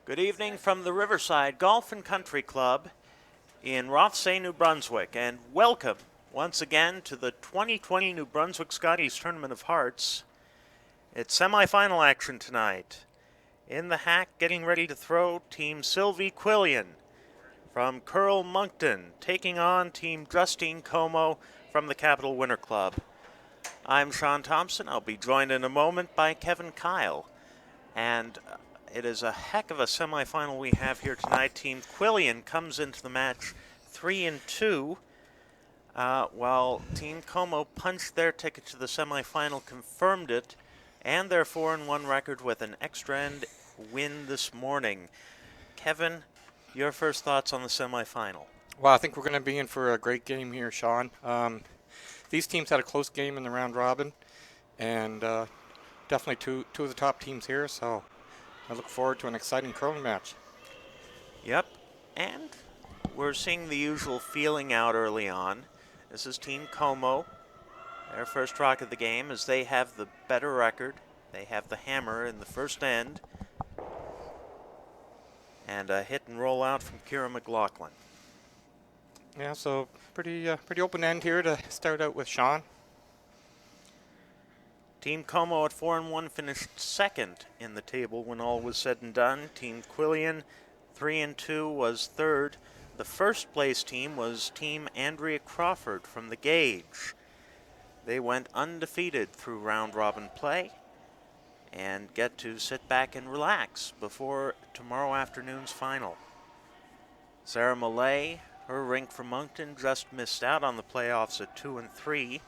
Good evening from the Riverside Golf and Country Club in Rothsay, New Brunswick, and welcome once again to the 2020 New Brunswick Scotties Tournament of Hearts. It's semifinal action tonight. In the hack, getting ready to throw, Team Sylvie Quillian from Curl Moncton, taking on Team Justine Comeau from the Capital Winter Club. I'm Sean Thompson. I'll be joined in a moment by Kevin Kyle. And it is a heck of a semifinal we have here tonight. Team Quillian comes into the match 3-2, while Team Comeau punched their ticket to the semifinal, confirmed it, and their 4-1 record with an extra end win this morning. Kevin, your first thoughts on the semifinal? Well, I think we're going to be in for a great game here, Sean. These teams had a close game in the round robin, and definitely two of the top teams here, so I look forward to an exciting curling match. Yep, and we're seeing the usual feeling out early on. This is Team Comeau. Their first rock of the game, as they have the better record. They have the hammer in the first end. And a hit and roll out from Kira McLaughlin. Yeah, so pretty open end here to start out with, Sean. Team Comeau at 4-1 finished second in the table when all was said and done. Team Quillian 3-2 was third. The first place team was Team Andrea Crawford from the Gauge. They went undefeated through round robin play and get to sit back and relax before tomorrow afternoon's final. Sarah Millay, her rink from Moncton, just missed out on the playoffs at 2-3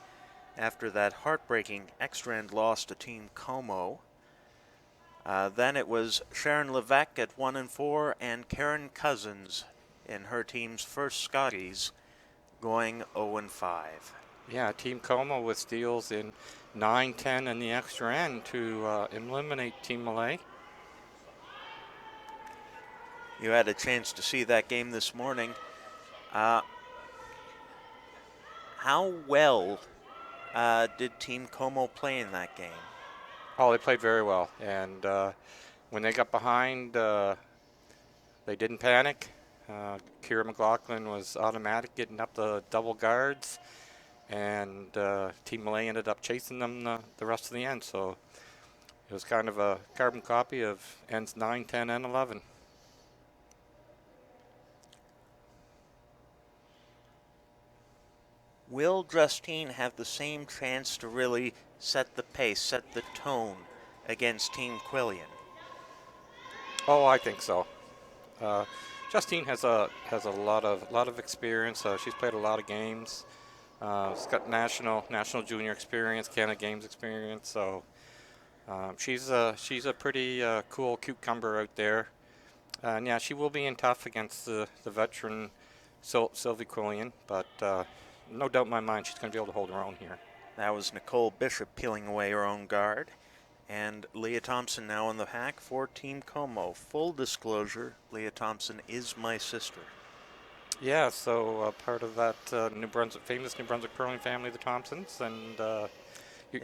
after that heartbreaking extra end loss to Team Comeau. Then it was Sharon Levesque at 1-4 and Karen Cousins in her team's first Scotties going 0-5. Yeah, Team Comeau with steals in 9, 10, and the extra end to eliminate Team Millay. You had a chance to see that game this morning. How well did Team Comeau play in that game? Oh, they played very well, and when they got behind, they didn't panic. Kira McLaughlin was automatic, getting up the double guards, and Team Millay ended up chasing them the rest of the end. So it was kind of a carbon copy of ends 9, 10, and 11. Will Justine have the same chance to really set the pace, set the tone against Team Quillian? Oh, I think so. Justine has a lot of experience. She's played a lot of games. She's got national junior experience, Canada Games experience. So she's a pretty cool cucumber out there. And yeah, she will be in tough against the veteran Sylvie Quillian, but no doubt in my mind she's going to be able to hold her own here. That was Nicole Bishop peeling away her own guard. And Leah Thompson now in the hack for Team Comeau. Full disclosure, Leah Thompson is my sister. Yeah, so part of that famous New Brunswick curling family, the Thompsons, and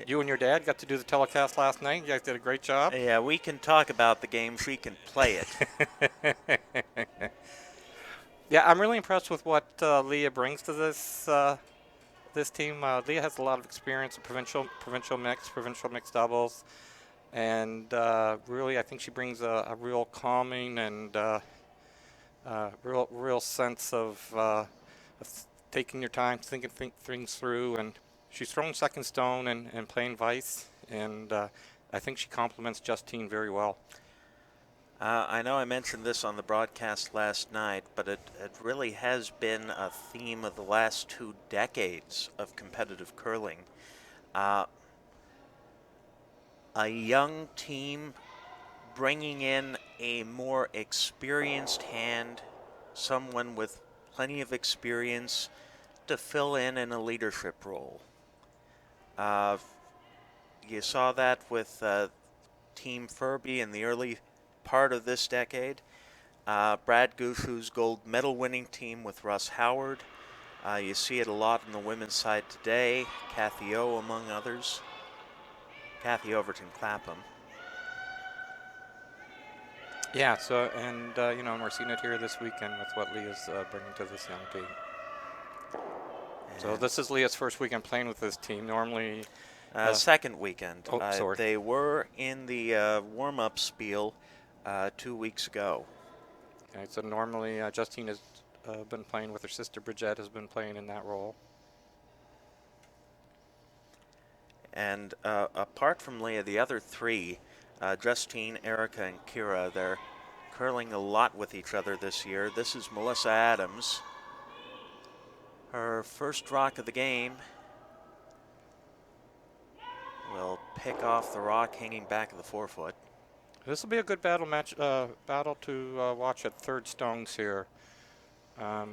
you and your dad got to do the telecast last night. You guys did a great job. Yeah, we can talk about the game. She can play it. Yeah, I'm really impressed with what Leah brings to this team. Leah has a lot of experience in provincial mixed doubles, and really, I think she brings a real calming and real sense of taking your time, thinking things through, and she's throwing second stone and playing vice, and I think she complements Justine very well. I know I mentioned this on the broadcast last night, but it really has been a theme of the last 2 decades of competitive curling. A young team bringing in a more experienced hand, someone with plenty of experience to fill in a leadership role. You saw that with Team Furby in the early part of this decade. Brad Gushu's gold medal winning team with Russ Howard. You see it a lot on the women's side today. Kathy O among others. Kathy Overton Clapham. Yeah. So and we're seeing it here this weekend with what Leah's bringing to this young team. So And this is Leah's first weekend playing with this team. Normally, second weekend. oh, sorry. They were in the warm-up spiel 2 weeks ago. Okay, so normally Justine has been playing with her sister Bridget, has been playing in that role. And apart from Leah, the other three, Justine, Erica, and Kira, they're curling a lot with each other this year. This is Melissa Adams. Her first rock of the game will pick off the rock hanging back of the forefoot. This will be a good battle to watch at third stones here,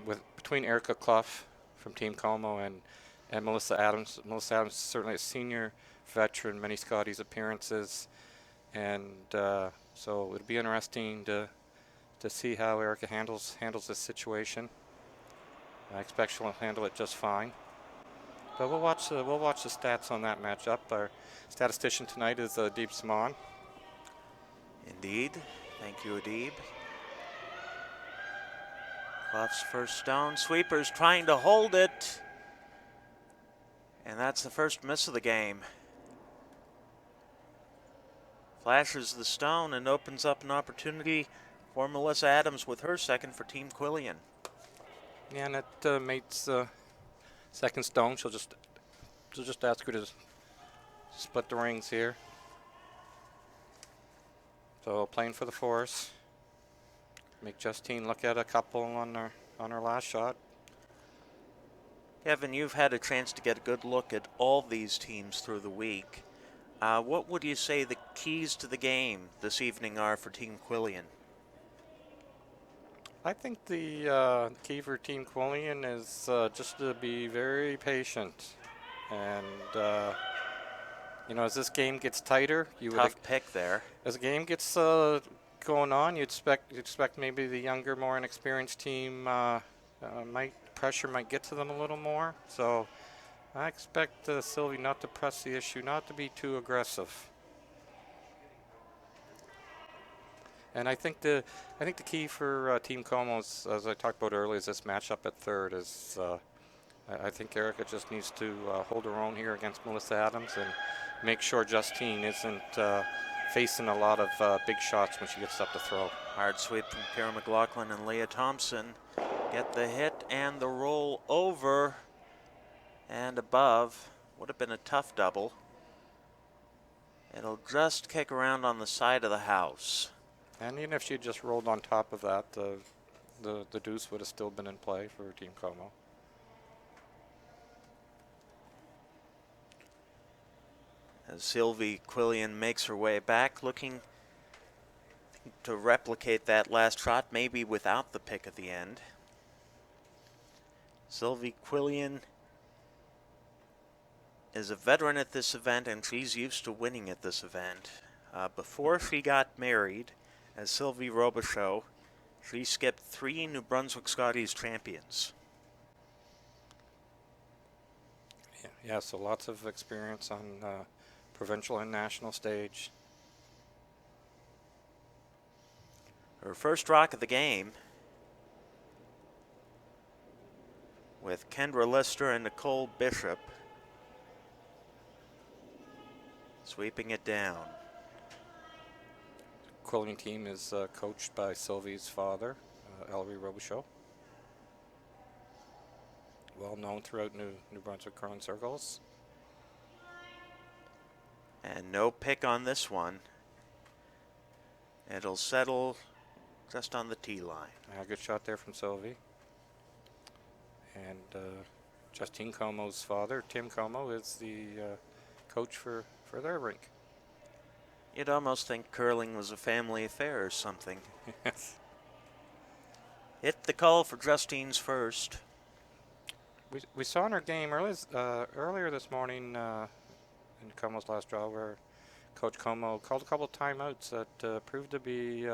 with between Erica Clough from Team Comeau and Melissa Adams. Melissa Adams is certainly a senior veteran, many Scotties appearances, and so it'll be interesting to see how Erica handles this situation. I expect she'll handle it just fine. But we'll watch the stats on that matchup. Our statistician tonight is Deep Simon. Indeed. Thank you, Adib. Clough's first stone. Sweeper's trying to hold it. And that's the first miss of the game. Flashes the stone and opens up an opportunity for Melissa Adams with her second for Team Quillian. Yeah, and that mate's second stone. She'll just ask her to split the rings here. So playing for the force. Make Justine look at a couple on her last shot. Kevin, you've had a chance to get a good look at all these teams through the week. What would you say the keys to the game this evening are for Team Quillian? I think the key for Team Quillian is just to be very patient, and as this game gets tighter, Tough pick there. As the game gets going on, you expect maybe the younger, more inexperienced team pressure might get to them a little more. So I expect Sylvie not to press the issue, not to be too aggressive. And I think the key for Team Comeau, as I talked about earlier, is this matchup at third. I think Erica just needs to hold her own here against Melissa Adams and make sure Justine isn't facing a lot of big shots when she gets up to throw. Hard sweep from Kara McLaughlin and Leah Thompson. Get the hit and the roll over and above. Would have been a tough double. It'll just kick around on the side of the house. And even if she just rolled on top of that, the deuce would have still been in play for Team Comeau. As Sylvie Quillian makes her way back, looking to replicate that last shot, maybe without the pick at the end. Sylvie Quillian is a veteran at this event, and she's used to winning at this event. Before she got married, as Sylvie Robichaud, she skipped 3 New Brunswick Scotties champions. Yeah, so lots of experience on provincial and national stage. Her first rock of the game with Kendra Lister and Nicole Bishop sweeping it down. Quillian team is coached by Sylvie's father, Ellery Robichaud. Well known throughout New Brunswick curling circles. And no pick on this one. It'll settle just on the tee line. Good shot there from Sylvie. And Justine Comeau's father, Tim Comeau, is the coach for their rink. You'd almost think curling was a family affair or something. Yes. Hit the call for Justine's first. We saw in our game earlier this morning in Comeau's last draw where Coach Comeau called a couple of timeouts that proved to be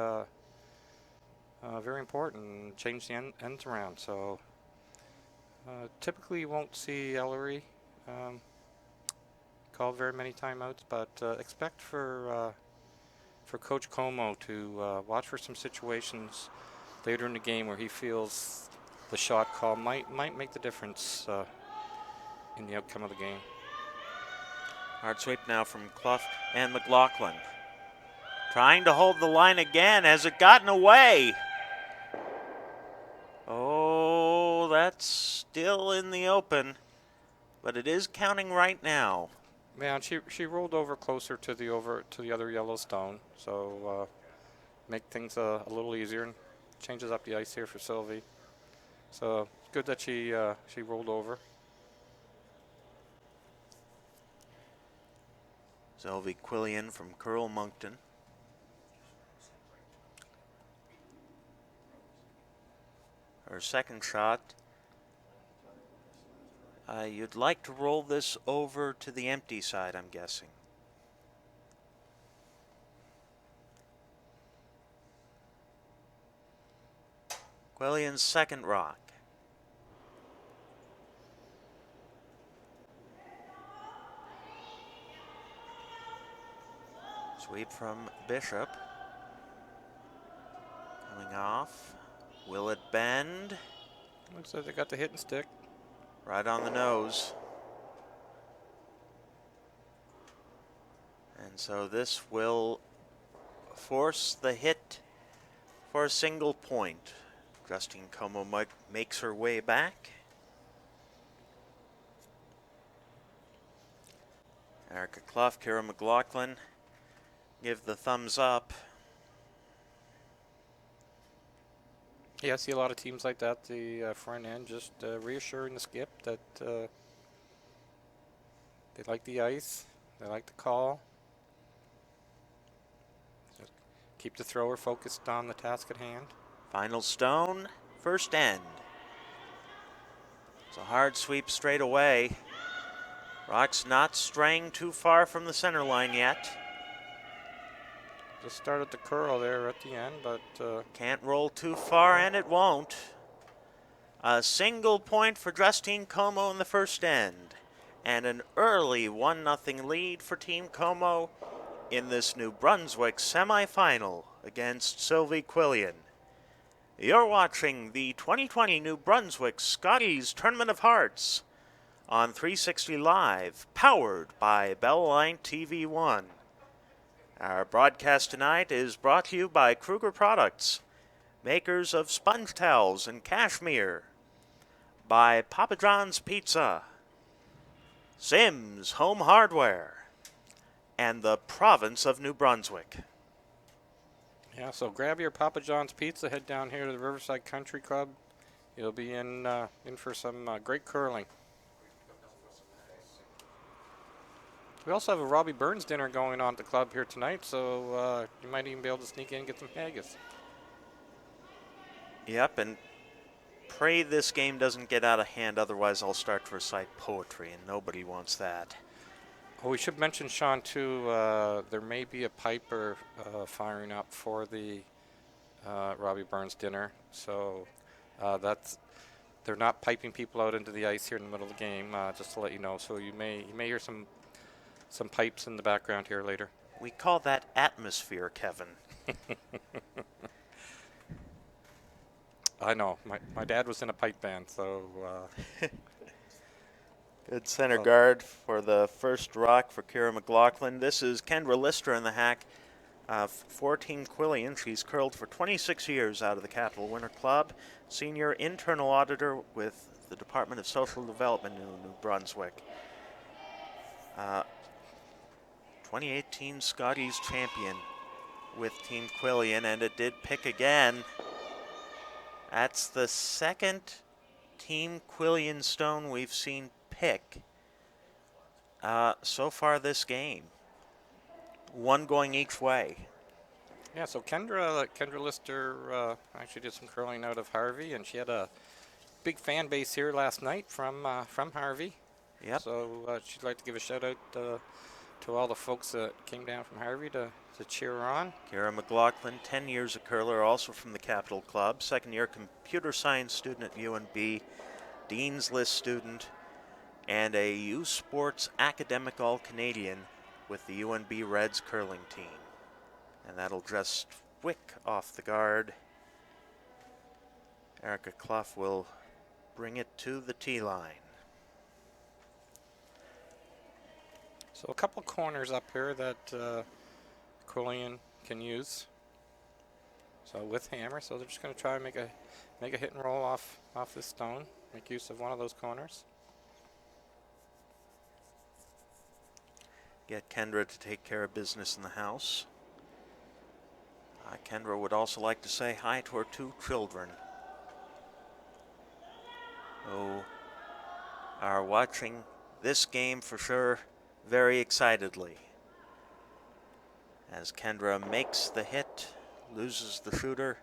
very important and changed the ends around. So typically you won't see Ellery call very many timeouts, but expect for for Coach Comeau to watch for some situations later in the game where he feels the shot call might make the difference in the outcome of the game. Hard sweep now from Clough and McLaughlin. Trying to hold the line again. Has it gotten away? Oh, that's still in the open, but it is counting right now. Man, she rolled over closer to the other yellow stone, so make things a little easier and changes up the ice here for Sylvie. So good that she rolled over. Sylvie Quillian from Curl Moncton. Her second shot. You'd like to roll this over to the empty side, I'm guessing. Quillian's second rock. Sweep from Bishop. Coming off. Will it bend? Looks like they got the hit and stick. Right on the nose. And so this will force the hit for a single point. Justine Comeau makes her way back. Erica Clough, Kira McLaughlin give the thumbs up. Yeah, I see a lot of teams like that. The front end just reassuring the skip that they like the ice, they like the call. Just keep the thrower focused on the task at hand. Final stone, first end. It's a hard sweep straight away. Rock's not straying too far from the center line yet. Just started the curl there at the end, but can't roll too far, and it won't. A single point for Justine Comeau in the first end, and an early 1-0 lead for Team Comeau in this New Brunswick semifinal against Sylvie Quillian. You're watching the 2020 New Brunswick Scotties Tournament of Hearts on 360 Live, powered by Bellline TV 1. Our broadcast tonight is brought to you by Kruger Products, makers of sponge towels and cashmere, by Papa John's Pizza, Sims Home Hardware, and the province of New Brunswick. yeah, so grab your Papa John's Pizza, head down here to the Riverside Country Club. You'll be in for some great curling. We also have a Robbie Burns dinner going on at the club here tonight, so you might even be able to sneak in and get some haggis. Yep, and pray this game doesn't get out of hand, otherwise I'll start to recite poetry, and nobody wants that. Oh, we should mention, Sean, too, there may be a piper firing up for the Robbie Burns dinner, so they're not piping people out into the ice here in the middle of the game, just to let you know. So you may hear some pipes in the background here later. We call that atmosphere, Kevin. I know. My dad was in a pipe band, so... Good center guard for the first rock for Kira McLaughlin. This is Kendra Lister in the hack for Team Quillian. She's curled for 26 years out of the Capital Winter Club. Senior internal auditor with the Department of Social Development in New Brunswick. 2018 Scotties champion with Team Quillian, and it did pick again. That's the second Team Quillian stone we've seen pick so far this game. One going each way. Yeah, so Kendra Lister actually did some curling out of Harvey, and she had a big fan base here last night from Harvey. Yep. So she'd like to give a shout out to all the folks that came down from Harvey to cheer her on. Kira McLaughlin, 10 years a curler, also from the Capital Club, second year computer science student at UNB, Dean's List student, and a U Sports Academic All-Canadian with the UNB Reds curling team. And that'll just wick off the guard. Erica Clough will bring it to the tee line. So a couple corners up here that Quillian can use. So with hammer, so they're just going to try and make a hit and roll off this stone. Make use of one of those corners. Get Kendra to take care of business in the house. Kendra would also like to say hi to her 2 children, who are watching this game for sure very excitedly. As Kendra makes the hit, loses the shooter,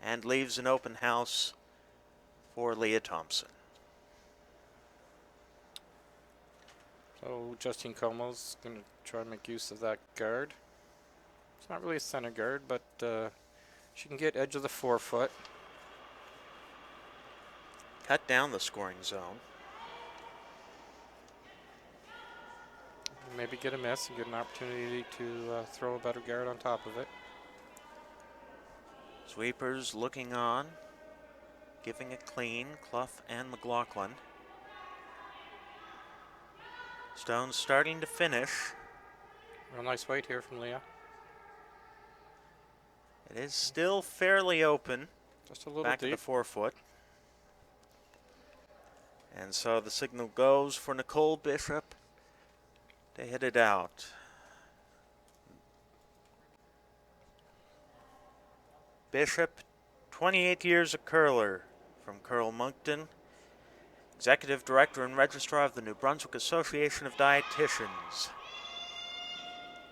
and leaves an open house for Leah Thompson. So Justine Comeau's going to try to make use of that guard. It's not really a center guard, but she can get edge of the forefoot. Cut down the scoring zone. Maybe get a miss and get an opportunity to throw a better guard on top of it. Sweepers looking on, giving it clean, Clough and McLaughlin. Stone starting to finish. Real nice weight here from Leah. It is still fairly open. Just a little back deep. to the forefoot. And so the signal goes for Nicole Bishop to hit it out. Bishop, 28 years a curler from Curl Moncton, Executive Director and Registrar of the New Brunswick Association of Dietitians.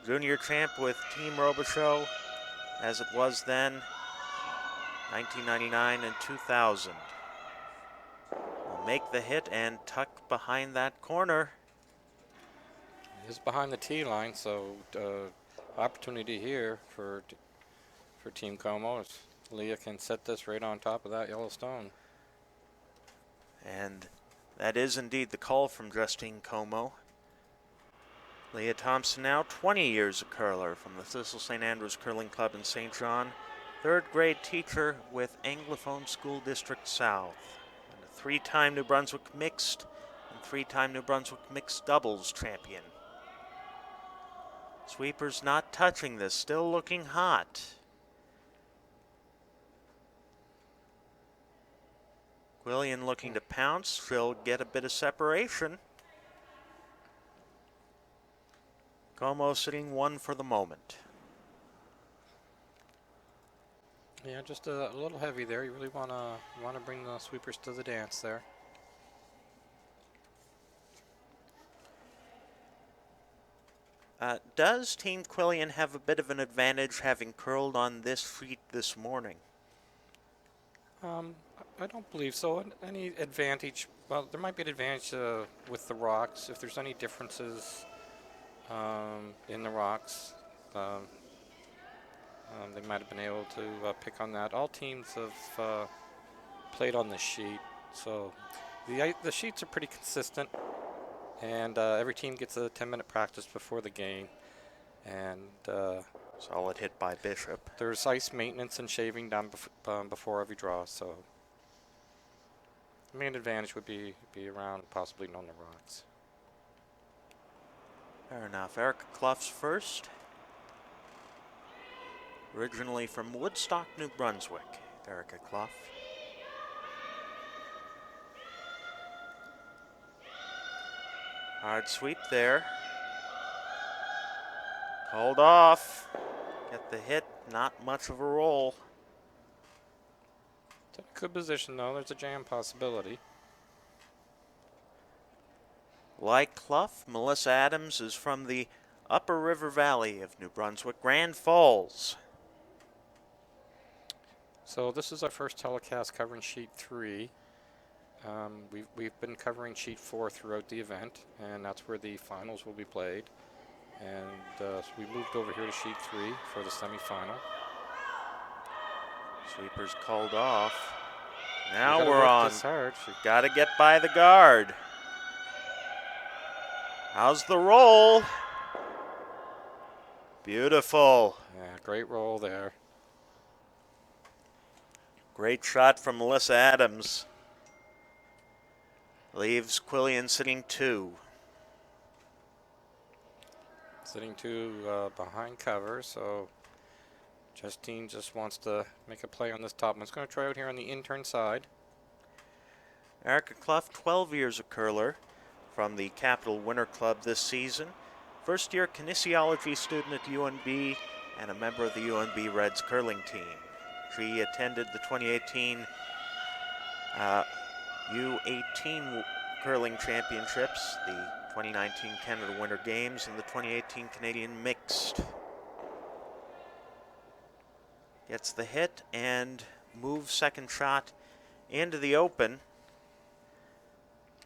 Junior champ with Team Robichaux, as it was then, 1999 and 2000. Will make the hit and tuck behind that corner. It is behind the tee line, so opportunity here for Team Comeau. Leah can set this right on top of that yellow stone. And that is indeed the call from Justine Comeau. Leah Thompson, now 20 years a curler from the Thistle St. Andrews Curling Club in St. John, 3rd grade teacher with Anglophone School District South, and a 3-time New Brunswick mixed and 3-time New Brunswick mixed doubles champion. Sweepers not touching this, still looking hot. Quillian looking to pounce, she'll get a bit of separation. Comeau sitting 1 for the moment. Yeah, just a little heavy there. You really want to bring the sweepers to the dance there. Does Team Quillian have a bit of an advantage having curled on this sheet this morning? I don't believe so. Any advantage? Well, there might be an advantage with the rocks if there's any differences in the rocks. They might have been able to pick on that. All teams have played on the sheet, so the sheets are pretty consistent, and every team gets a 10-minute practice before the game. And solid hit by Bishop. There's ice maintenance and shaving done before every draw, so the main advantage would be around possibly on the rocks. Fair enough. Erica Clough's first. Originally from Woodstock, New Brunswick, Erica Clough. Hard sweep there. Called off. Get the hit, not much of a roll. It's in a good position though, there's a jam possibility. Like Clough, Melissa Adams is from the Upper River Valley of New Brunswick, Grand Falls. So this is our first telecast covering sheet 3. We've been covering sheet 4 throughout the event, and that's where the finals will be played. And so we moved over here to sheet 3 for the semifinal. Sweepers called off. Now we're work on. this hard. Got to get by the guard. How's the roll? Beautiful. Yeah, great roll there. Great shot from Melissa Adams. Leaves Quillian sitting 2. Sitting 2 behind cover, so Justine just wants to make a play on this top one. It's going to try out here on the intern side. Erica Clough, 12 years a curler from the Capital Winter Club this season. First-year kinesiology student at UNB and a member of the UNB Reds curling team. She attended the 2018 U18 curling championships, the 2019 Canada Winter Games, and the 2018 Canadian Mixed. Gets the hit and moves second shot into the open.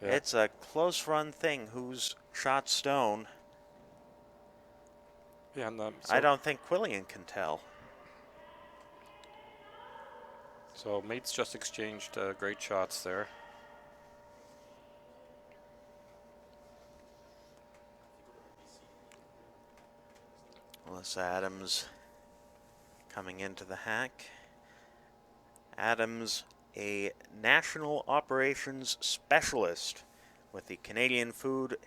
Yeah. It's a close run thing. Who's shot stone? Yeah, and I don't think Quillian can tell. So mates just exchanged great shots there. Melissa Adams coming into the hack. Adams, a national operations specialist with the Canadian Food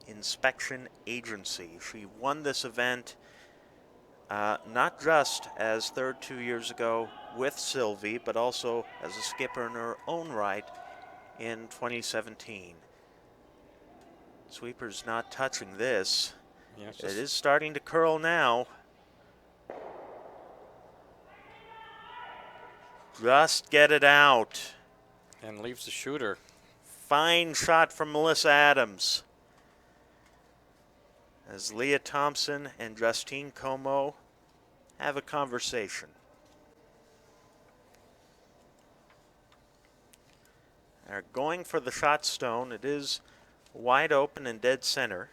Inspection Agency. She won this event not just as third 2 years ago with Sylvie, but also as a skipper in her own right in 2017. Sweeper's not touching this. Yeah, It is starting to curl now. Just get it out. And leaves the shooter. Fine shot from Melissa Adams. As Leah Thompson and Justine Comeau have a conversation. They're going for the shot stone. It is wide open and dead center.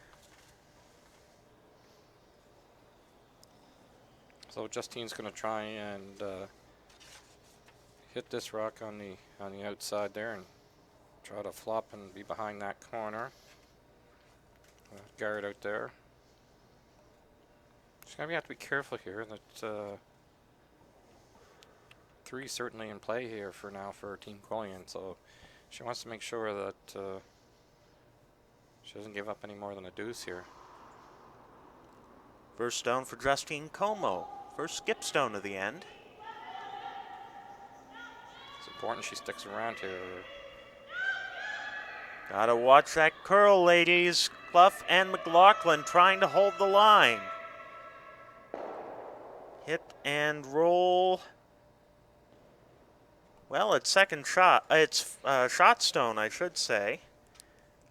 So Justine's going to try and hit this rock on the outside there and try to flop and be behind that corner. Guard out there. She's going to have to be careful here. That 3 certainly in play here for now for Team Quillian. So she wants to make sure that she doesn't give up any more than a deuce here. First stone for Justine Comeau. First skip stone of the end. It's important she sticks around here. Gotta watch that curl, ladies. Clough and McLaughlin trying to hold the line. Hit and roll. Well, it's second shot. It's shot stone, I should say.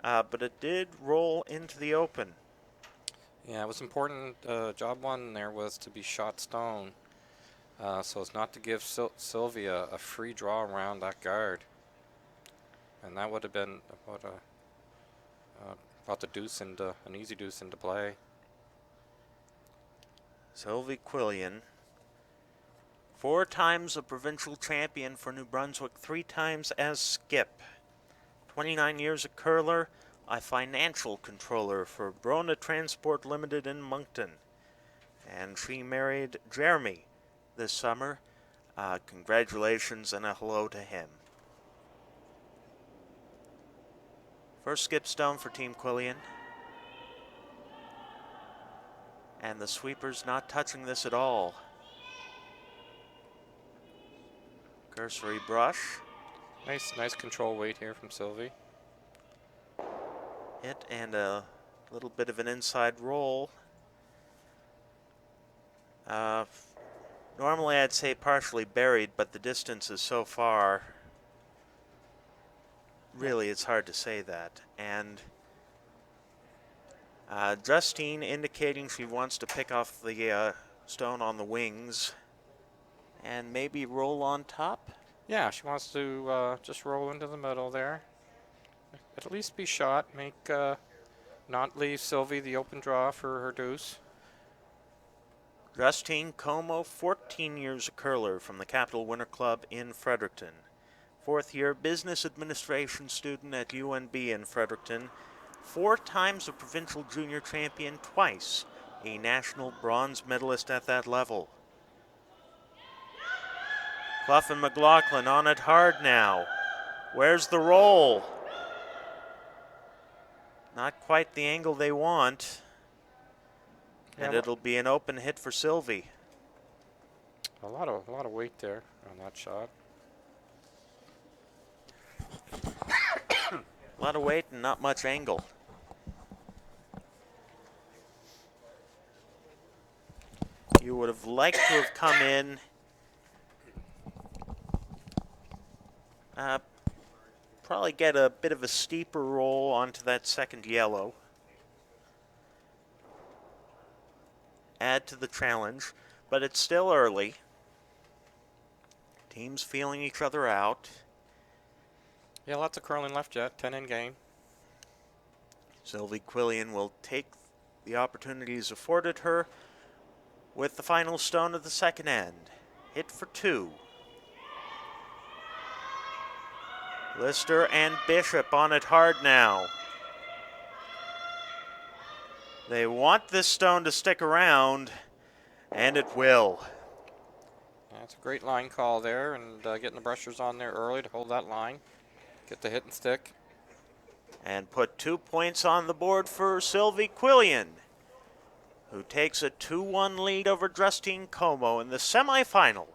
But it did roll into the open. Yeah, it was important. Job 1 there was to be shot stone. So as not to give Sylvia a free draw around that guard. And that would have been brought the deuce into an easy deuce into play. Sylvie Quillian, 4 times a provincial champion for New Brunswick, 3 times as skip. 29 years a curler, a financial controller for Brona Transport Limited in Moncton. And she married Jeremy this summer. Congratulations and a hello to him. First skip stone for Team Quillian. And the sweeper's not touching this at all. Cursory brush. Nice control weight here from Sylvie. Hit and a little bit of an inside roll. Normally I'd say partially buried, but the distance is so far. Really, it's hard to say that. And Justine indicating she wants to pick off the stone on the wings and maybe roll on top. Yeah, she wants to just roll into the middle there. At least be shot. Not leave Sylvie the open draw for her deuce. Justine Comeau, 14 years a curler from the Capital Winter Club in Fredericton. 4th year business administration student at UNB in Fredericton. 4 times a provincial junior champion, twice a national bronze medalist at that level. Clough and McLaughlin on it hard now. Where's the roll? Not quite the angle they want. And Yeah, it'll be an open hit for Sylvie. a lot of weight there on that shot. A lot of weight and not much angle. You would have liked to have come in probably get a bit of a steeper roll onto that second yellow. Add to the challenge, but it's still early. Teams feeling each other out. Yeah, lots of curling left yet. 10 in game. Sylvie Quillian will take the opportunities afforded her with the final stone of the second end. Hit for 2. Lister and Bishop on it hard now. They want this stone to stick around, and it will. That's a great line call there, and getting the brushers on there early to hold that line. Get the hit and stick. And put 2 points on the board for Sylvie Quillian, who takes a 2-1 lead over Justine Comeau in the semifinal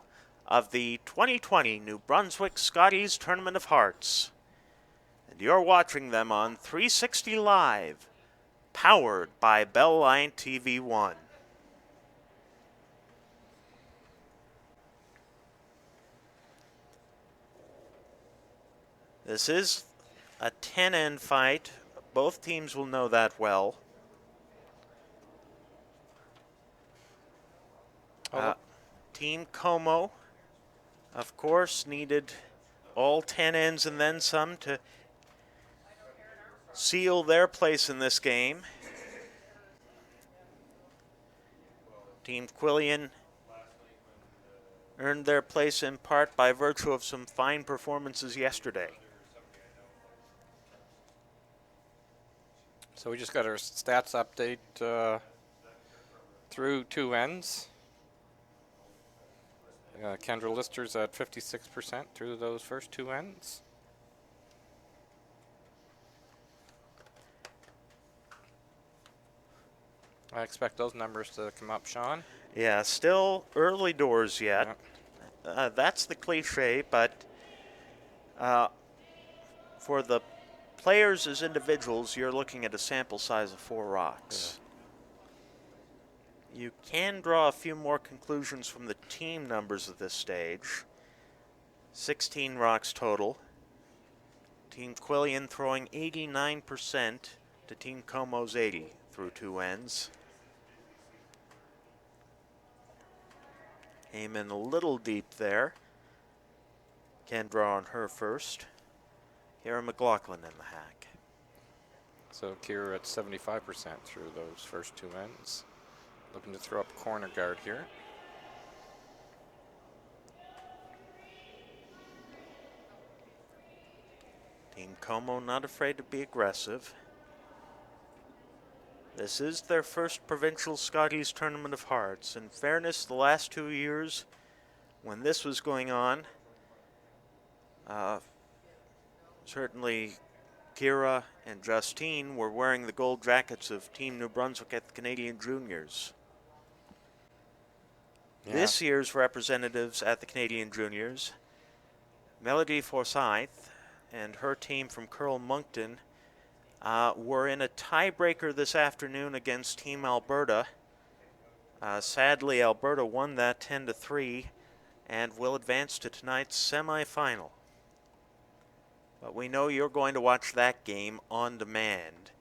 of the 2020 New Brunswick Scotties Tournament of Hearts. And you're watching them on 360 Live, powered by Bellline TV 1. This is a 10-end fight. Both teams will know that well. Team Comeau, of course, needed all 10 ends and then some to seal their place in this game. Team Quillian earned their place in part by virtue of some fine performances yesterday. So we just got our stats update through 2 ends. Kendra Lister's at 56% through those first 2 ends. I expect those numbers to come up, Sean. Yeah, still early doors yet. Yeah. That's the cliche, but for the players as individuals, you're looking at a sample size of 4 rocks. Yeah. You can draw a few more conclusions from the team numbers at this stage. 16 rocks total. Team Quillian throwing 89% to Team Comeau's 80 through 2 ends. Aim in a little deep there. Can draw on her first. Kira McLaughlin in the hack. So Kira at 75% through those first 2 ends. Looking to throw up corner guard here. Team Comeau not afraid to be aggressive. This is their first provincial Scotties Tournament of Hearts. In fairness, the last 2 years when this was going on, certainly Kira and Justine were wearing the gold jackets of Team New Brunswick at the Canadian Juniors. Yeah. This year's representatives at the Canadian Juniors, Melody Forsyth and her team from Curl Moncton, were in a tiebreaker this afternoon against Team Alberta. Sadly, Alberta won that 10-3 and will advance to tonight's semifinal. But we know you're going to watch that game on demand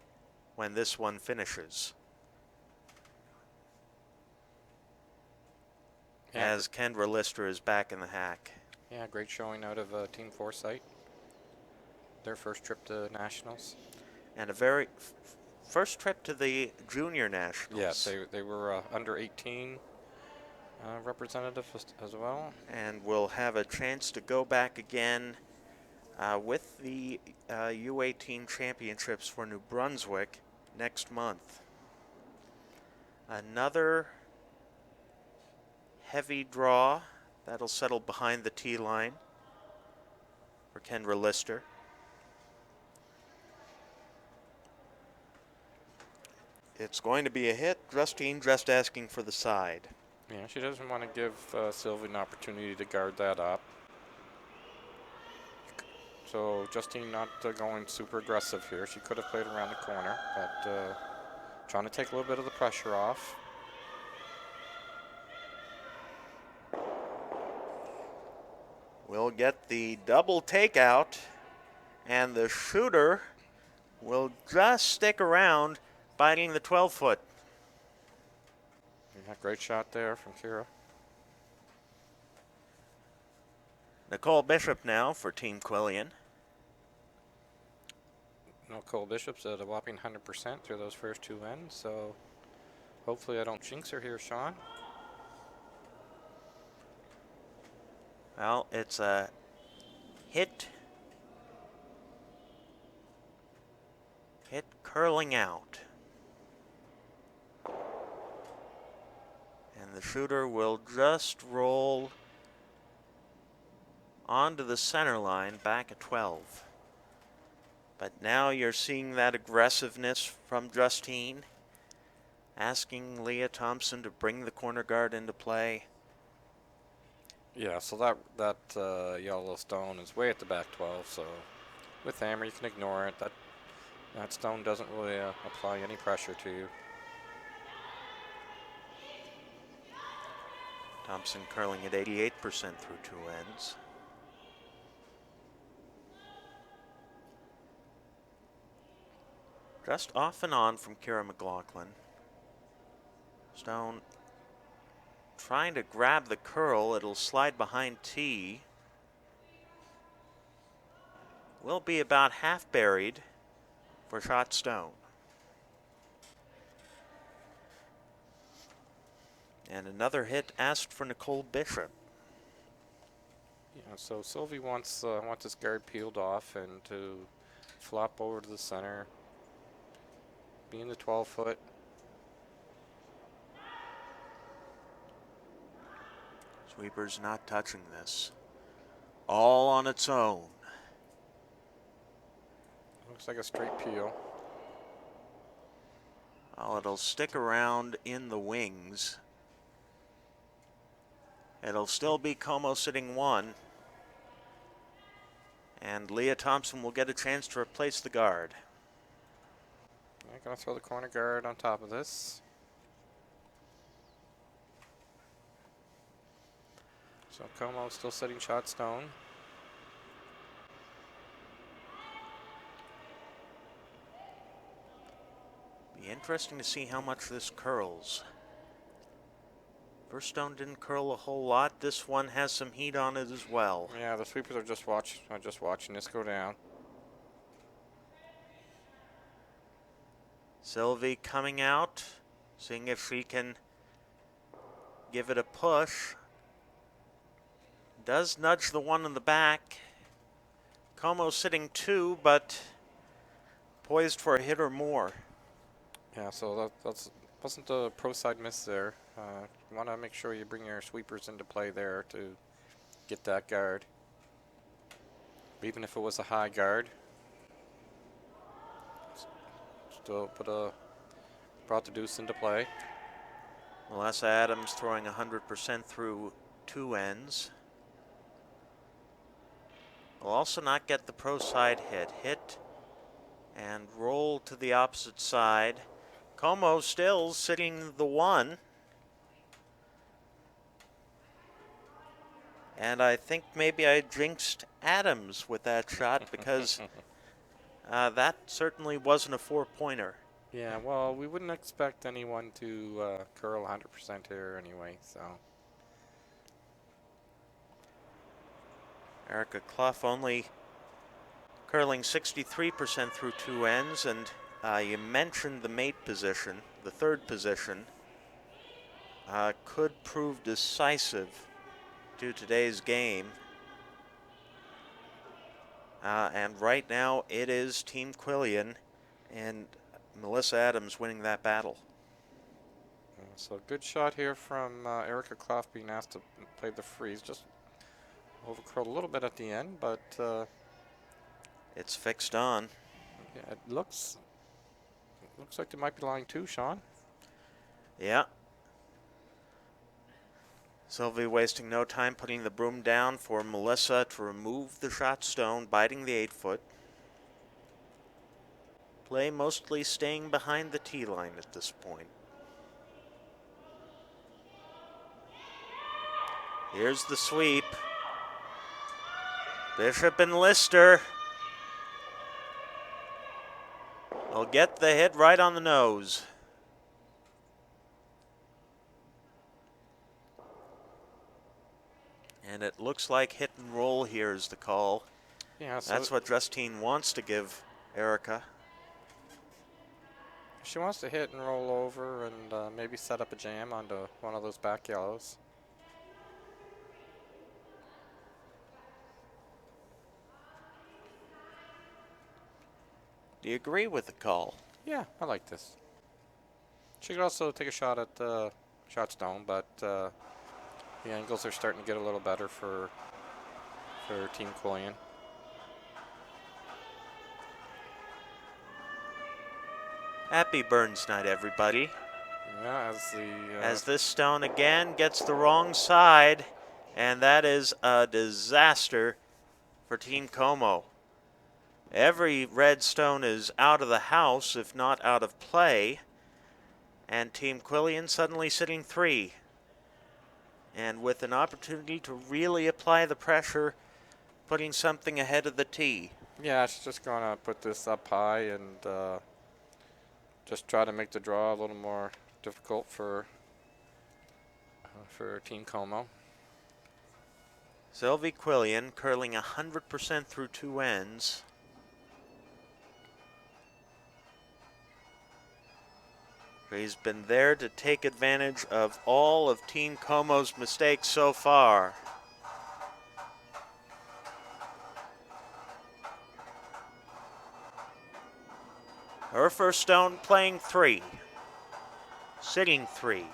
when this one finishes. Yeah. As Kendra Lister is back in the hack. Yeah, great showing out of Team Foresight. Their first trip to Nationals. And a very first trip to the Junior Nationals. Yes, they were under 18 representative as well. And will have a chance to go back again with the U18 championships for New Brunswick next month. Another heavy draw. That'll settle behind the tee line for Kendra Lister. It's going to be a hit. Justine just asking for the side. Yeah, she doesn't want to give Sylvie an opportunity to guard that up. So Justine not going super aggressive here. She could have played around the corner, but trying to take a little bit of the pressure off. We'll get the double takeout, and the shooter will just stick around, biting the 12-foot. Yeah, great shot there from Kira. Nicole Bishop now for Team Quillian. Nicole Bishop's at a whopping 100% through those first two ends, so hopefully I don't jinx her here, Sean. Well, it's a hit curling out. And the shooter will just roll onto the center line back at 12. But now you're seeing that aggressiveness from Justine, asking Leah Thompson to bring the corner guard into play. Yeah, so that yellow stone is way at the back 12, so with hammer you can ignore it. That stone doesn't really apply any pressure to you. Thompson curling at 88% through two ends. Just off and on from Kira McLaughlin. Stone trying to grab the curl. It'll slide behind tee. Will be about half buried for shot Stone. And another hit asked for Nicole Bishop. Yeah, so Sylvie wants this guard peeled off and to flop over to the center, be in the 12-foot. Sweeper's not touching this. All on its own. Looks like a straight peel. Well, it'll stick around in the wings. It'll still be Comeau sitting one. And Leah Thompson will get a chance to replace the guard. I'm going to throw the corner guard on top of this. So Comeau still sitting shot Stone. Be interesting to see how much this curls. First Stone didn't curl a whole lot. This one has some heat on it as well. Yeah, the sweepers are just watching this go down. Sylvie coming out, seeing if she can give it a push. Does nudge the one in the back. Comeau sitting two, but poised for a hit or more. Yeah, so that wasn't a pro side miss there. You want to make sure you bring your sweepers into play there to get that guard. Even if it was a high guard. Still brought the deuce into play. Melissa Adams throwing 100% through two ends. Will also not get the pro side hit. Hit and roll to the opposite side. Comeau still sitting the one. And I think maybe I jinxed Adams with that shot because that certainly wasn't a four-pointer. Yeah, well, we wouldn't expect anyone to curl 100% here anyway, so. Erica Clough only curling 63% through two ends, and you mentioned the mate position, the third position, could prove decisive to today's game. And right now it is Team Quillian and Melissa Adams winning that battle. So good shot here from Erica Clough being asked to play the freeze. Just overcurled a little bit at the end, but it's fixed on. yeah, it looks like they might be line 2, Sean. Yeah. Sylvie wasting no time putting the broom down for Melissa to remove the shot stone, biting the 8-foot. Play mostly staying behind the tee line at this point. Here's the sweep. Bishop and Lister. They'll get the hit right on the nose. And it looks like hit and roll here is the call. Yeah, so that's what Justine wants to give Erica. She wants to hit and roll over and maybe set up a jam onto one of those back yellows. Do you agree with the call? Yeah, I like this. She could also take a shot at the shot stone, but the angles are starting to get a little better for Team Quillian. Happy Burns night, everybody. Yeah, as this stone again gets the wrong side, and that is a disaster for Team Comeau. Every red stone is out of the house, if not out of play, and Team Quillian suddenly sitting 3. And with an opportunity to really apply the pressure, putting something ahead of the tee. Yeah, she's just going to put this up high and just try to make the draw a little more difficult for Team Comeau. Sylvie Quillian curling 100% through 2 ends. He's been there to take advantage of all of Team Comeau's mistakes so far. Her first stone playing 3. Sitting 3.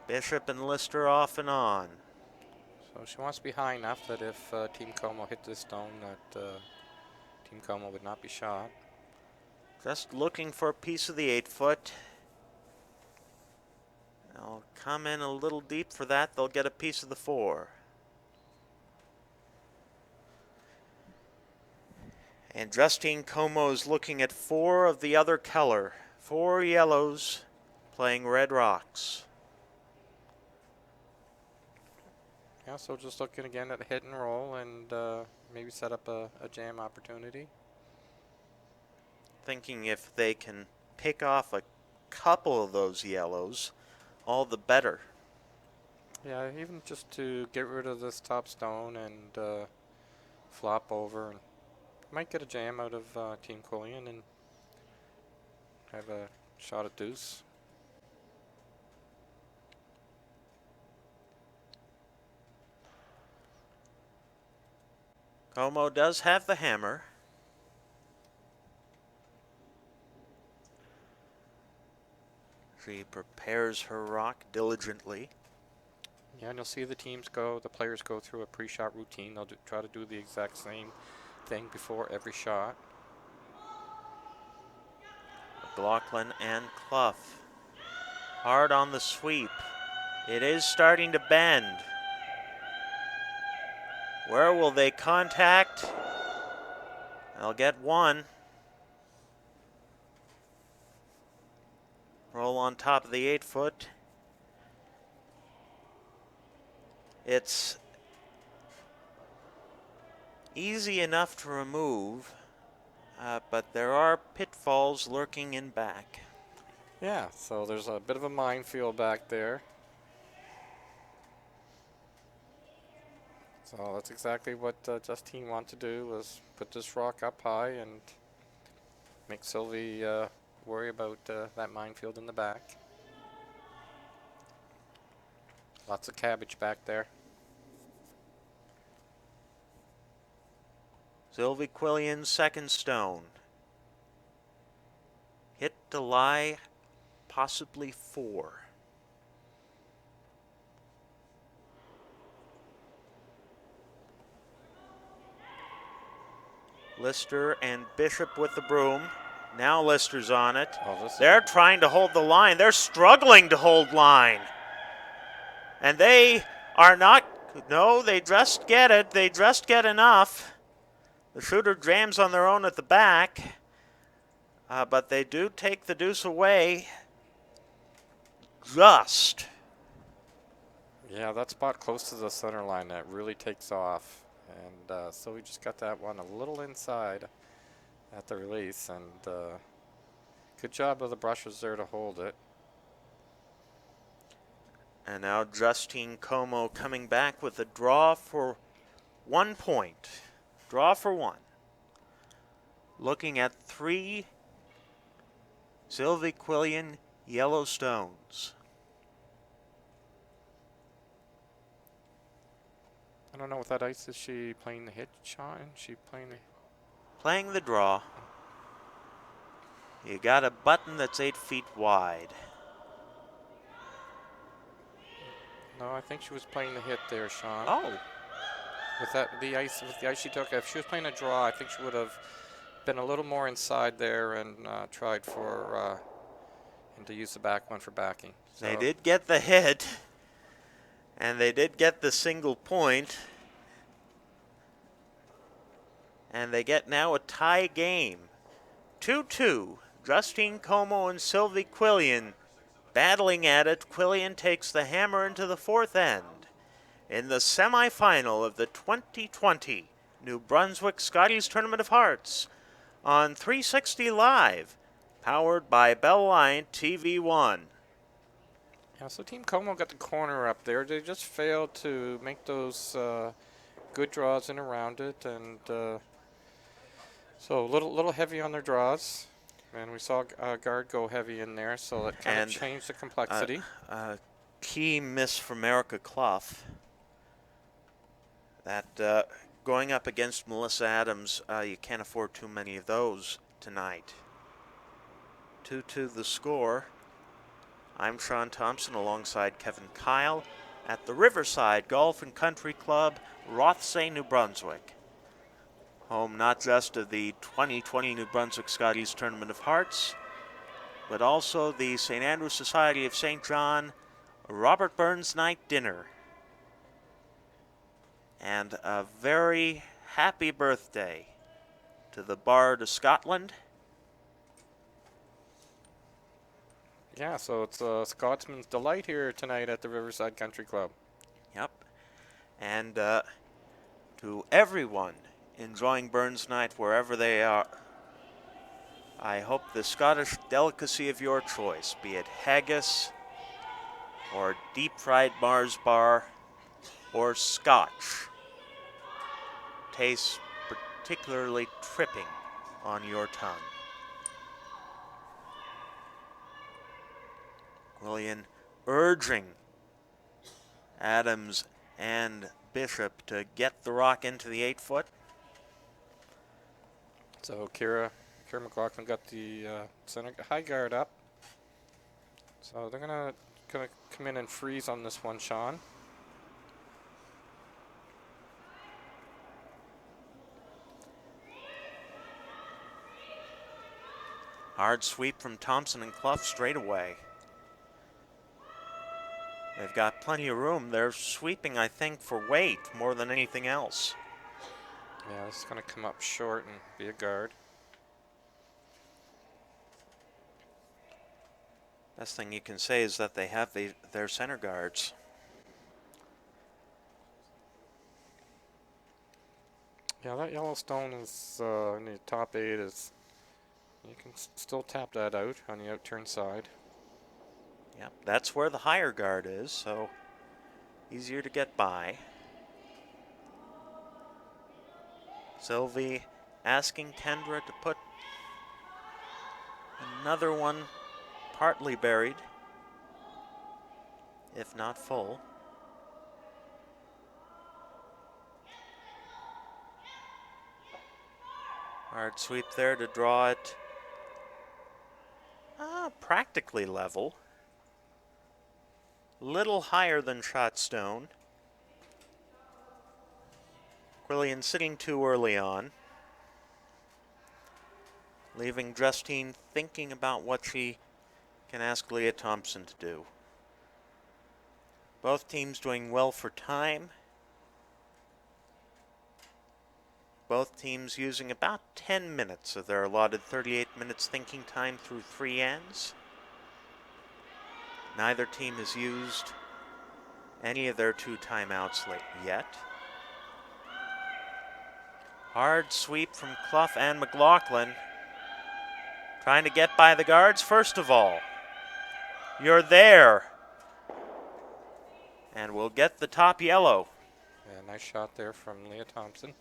Bishop and Lister off and on. So she wants to be high enough that if Team Comeau hit this stone that Team Comeau would not be shot. Just looking for a piece of the 8-foot. They'll come in a little deep for that. They'll get a piece of the 4. And Justine Comeau is looking at 4 of the other color. 4 yellows playing red rocks. Yeah, so just looking again at a hit and roll and maybe set up a jam opportunity. Thinking if they can pick off a couple of those yellows, all the better. Yeah, even just to get rid of this top stone and flop over, and might get a jam out of Team Quillian and have a shot at deuce. Comeau does have the hammer. She prepares her rock diligently. Yeah, and you'll see the players go through a pre-shot routine. They'll try to do the exact same thing before every shot. McLaughlin and Clough. Hard on the sweep. It is starting to bend. Where will they contact? They'll get 1. Roll on top of the 8-foot. It's easy enough to remove, but there are pitfalls lurking in back. Yeah, so there's a bit of a minefield back there. So that's exactly what Justine wanted to do, was put this rock up high and make Sylvie worry about that minefield in the back. Lots of cabbage back there. Sylvie Quillian's second stone. Hit to lie possibly 4. Lister and Bishop with the broom. Now Lister's on it. They're trying to hold the line. They're struggling to hold line. And they are not, no, they just get it. They just get enough. The shooter jams on their own at the back. But they do take the deuce away. Just. Yeah, that spot close to the center line, that really takes off. And so we just got that one a little inside at the release. And good job of the brushes there to hold it. And now Justine Comeau coming back with a draw for 1 point. Draw for 1. Looking at 3 Sylvie Quillian Yellowstones. I don't know what that ice is. She playing the hit, Sean? She Playing the draw. You got a button that's 8 feet wide. No, I think she was playing the hit there, Sean. Oh. With the ice she took, if she was playing a draw, I think she would have been a little more inside there and tried for and to use the back one for backing. So They did get the hit, and they did get the single point. And they get now a tie game. 2-2. Justine Comeau and Sylvie Quillian battling at it. Quillian takes the hammer into the 4th end in the semifinal of the 2020 New Brunswick Scotties Tournament of Hearts on 360 Live, powered by Bell-Liant TV1. Yeah, so Team Comeau got the corner up there. They just failed to make those good draws in around it, and so a little heavy on their draws. And we saw guard go heavy in there, so that kind of changed the complexity. Key miss from Erica Clough. That going up against Melissa Adams, you can't afford too many of those tonight. 2-2 the score. I'm Sean Thompson alongside Kevin Kyle at the Riverside Golf and Country Club, Rothsay, New Brunswick. Home not just of the 2020 New Brunswick Scotties Tournament of Hearts, but also the St. Andrew Society of St. John Robert Burns Night Dinner. And a very happy birthday to the Bard of Scotland. Yeah, so it's a Scotsman's delight here tonight at the Riverside Country Club. Yep. And to everyone enjoying Burns Night wherever they are, I hope the Scottish delicacy of your choice, be it haggis or deep-fried Mars bar or Scotch, tastes particularly tripping on your tongue. Quillian urging Adams and Bishop to get the rock into the 8-foot. So Kira McLaughlin got the center high guard up. So they're gonna come in and freeze on this one, Sean. Hard sweep from Thompson and Clough straight away. They've got plenty of room. They're sweeping, I think, for weight more than anything else. Yeah, this is going to come up short and be a guard. Best thing you can say is that they have their center guards. Yeah, that Yellowstone is in the top 8 is, you can still tap that out on the outturn side. Yep, that's where the higher guard is, so easier to get by. Sylvie asking Kendra to put another one partly buried, if not full. Hard sweep there to draw it Practically level. Little higher than shot stone. Quillian sitting too early on, leaving Justine thinking about what she can ask Leah Thompson to do. Both teams doing well for time. Both teams using about 10 minutes of their allotted 38 minutes thinking time through 3 ends. Neither team has used any of their 2 timeouts yet. Hard sweep from Clough and McLaughlin. Trying to get by the guards first of all. You're there. And we'll get the top yellow. Yeah, nice shot there from Leah Thompson.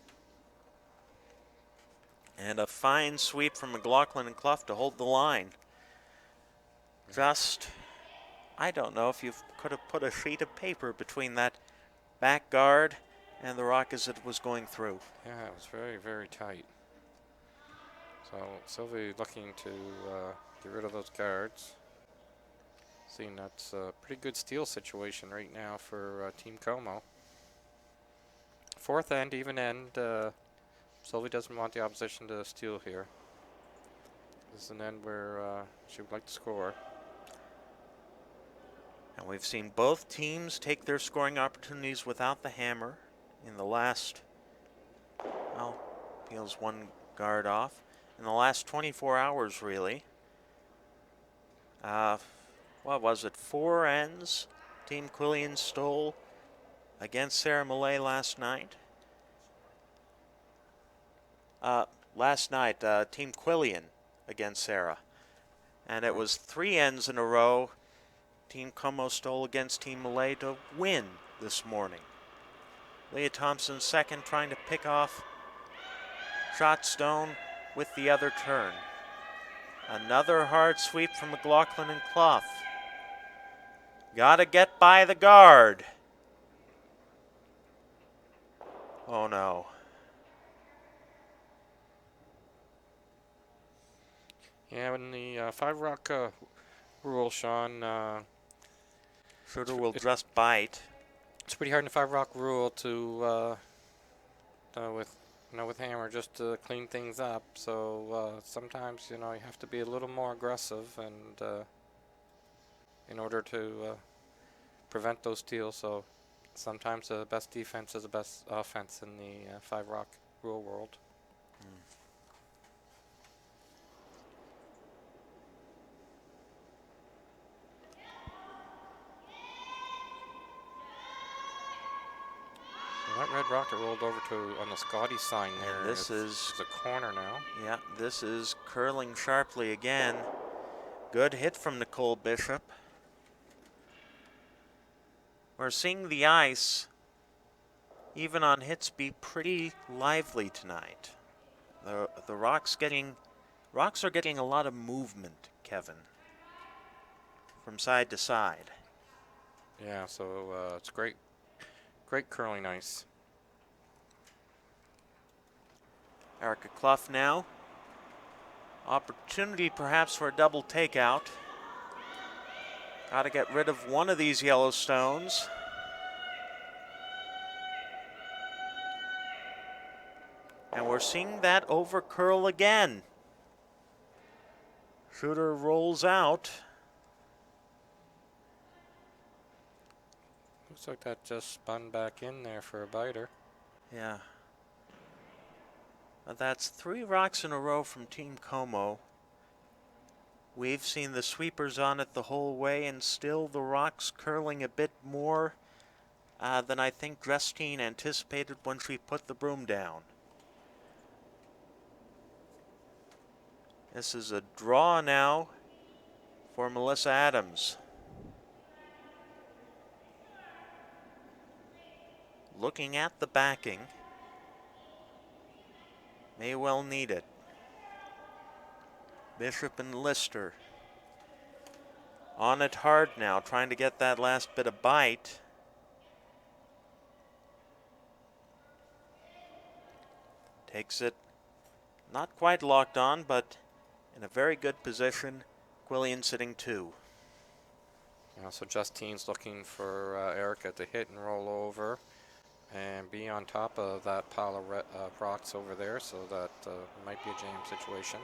And a fine sweep from McLaughlin and Clough to hold the line. Just, I don't know if you could have put a sheet of paper between that back guard and the rock as it was going through. Yeah, it was very, very tight. So Sylvie looking to get rid of those guards. Seeing that's a pretty good steal situation right now for Team Comeau. Fourth end, even end. Sylvie doesn't want the opposition to steal here. This is an end where she would like to score. And we've seen both teams take their scoring opportunities without the hammer in the last, well, peels one guard off, in the last 24 hours, really. What was it, 4 ends Team Quillian stole against Sarah Millay last night. Team Quillian against Sarah. And it was 3 ends in a row Team Comeau stole against Team Millay to win this morning. Leah Thompson second, trying to pick off shot stone with the other turn. Another hard sweep from McLaughlin and Clough. Gotta get by the guard. Oh no. Yeah, in the 5 rock rule, Sean, Shooter will just bite. it's pretty hard in the 5 rock rule to with hammer just to clean things up. So sometimes you have to be a little more aggressive and in order to prevent those steals. So sometimes the best defense is the best offense in the 5 rock rule world. That red rocket rolled over to on the Scotties sign there. And this is a corner now. Yeah, this is curling sharply again. Good hit from Nicole Bishop. We're seeing the ice, even on hits, be pretty lively tonight. The rocks are getting a lot of movement, Kevin, from side to side. Yeah, so it's great curling ice. Erica Clough now. Opportunity perhaps for a double takeout. Got to get rid of one of these Yellowstones. And we're seeing that over curl again. Shooter rolls out. Looks like that just spun back in there for a biter. Yeah. But that's 3 rocks in a row from Team Comeau. We've seen the sweepers on it the whole way, and still the rocks curling a bit more than I think Justine anticipated when she put the broom down. This is a draw now for Melissa Adams. Looking at the backing. May well need it. Bishop and Lister on it hard now, trying to get that last bit of bite. Takes it not quite locked on, but in a very good position Quillian sitting 2. So Justine's looking for Erica to hit and roll over and be on top of that pile of rocks over there, so that it might be a jam situation.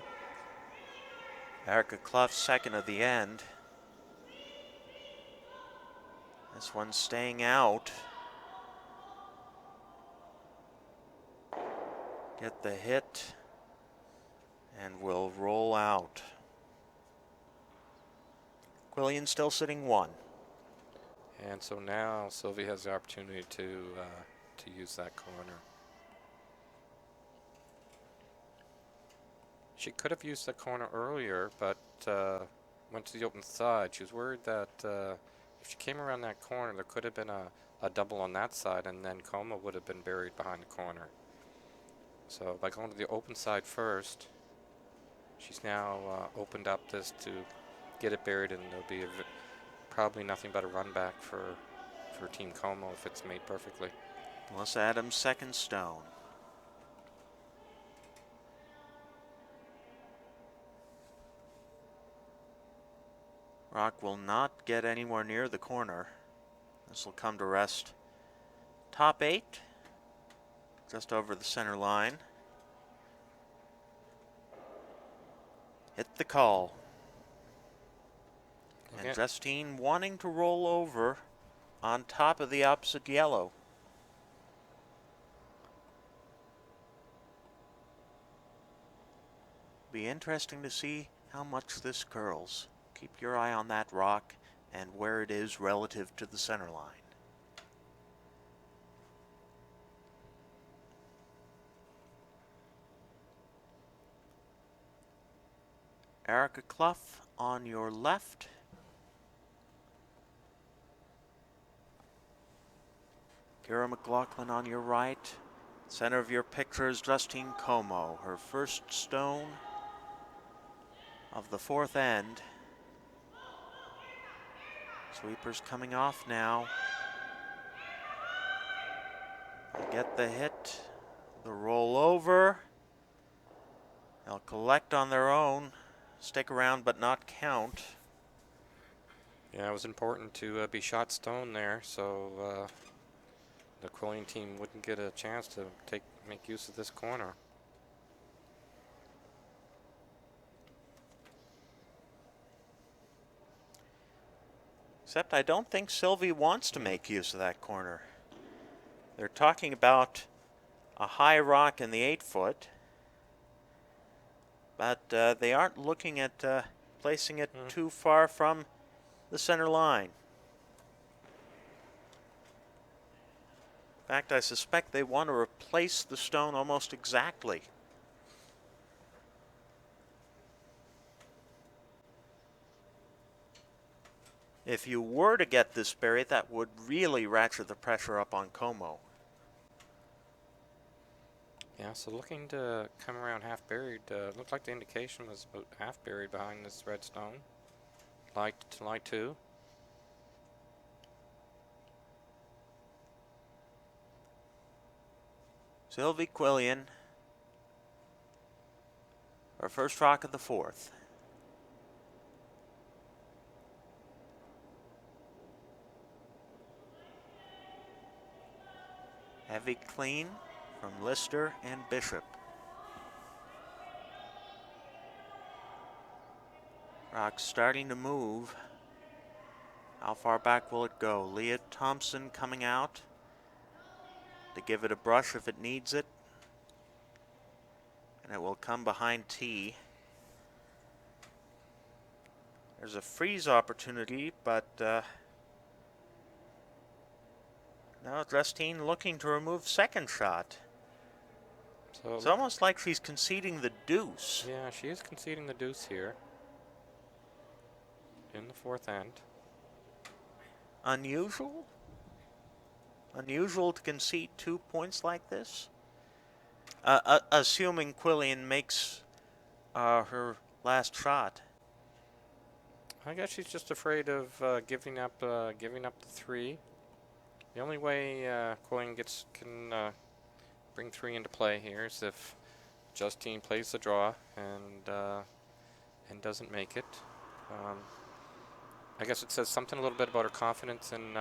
Erica Clough second of the end. This one's staying out. Get the hit and will roll out. Quillian still sitting 1. And so now Sylvie has the opportunity to use that corner. She could have used the corner earlier, but went to the open side. She was worried that if she came around that corner, there could have been a double on that side, and then Comeau would have been buried behind the corner. So by going to the open side first, she's now opened up this to get it buried, and there'll be probably nothing but a run back for Team Comeau if it's made perfectly. Melissa Adams' second stone. Rock will not get anywhere near the corner. This will come to rest top 8, just over the center line. Hit the call. And Okay. Justine wanting to roll over on top of the opposite yellow. Be interesting to see how much this curls. Keep your eye on that rock and where it is relative to the center line. Erica Clough on your left. Kira McLaughlin on your right. Center of your picture is Justine Comeau, her first stone of the 4th end. Sweepers coming off now. They'll get the hit, the roll over. They'll collect on their own, stick around but not count. Yeah, it was important to be shot stone there, so the Quillian team wouldn't get a chance to make use of this corner. Except I don't think Sylvie wants to make use of that corner. They're talking about a high rock in the 8-foot, but they aren't looking at placing it too far from the center line. In fact, I suspect they want to replace the stone almost exactly. If you were to get this buried, that would really ratchet the pressure up on Comeau. Yeah, so looking to come around half buried. Looked like the indication was about half buried behind this red stone. Lie 2. Sylvie Quillian, her first rock of the 4th. Heavy clean from Lister and Bishop. Rock starting to move. How far back will it go? Leah Thompson coming out to give it a brush if it needs it. And it will come behind tee. There's a freeze opportunity, but now Justine looking to remove second shot. So It's almost like she's conceding the deuce. yeah, she is conceding the deuce here in the 4th end. Unusual? Unusual to concede 2 points like this? Assuming Quillian makes her last shot. I guess she's just afraid of giving up the 3. The only way Quillian can bring 3 into play here is if Justine plays the draw and doesn't make it. I guess it says something a little bit about her confidence in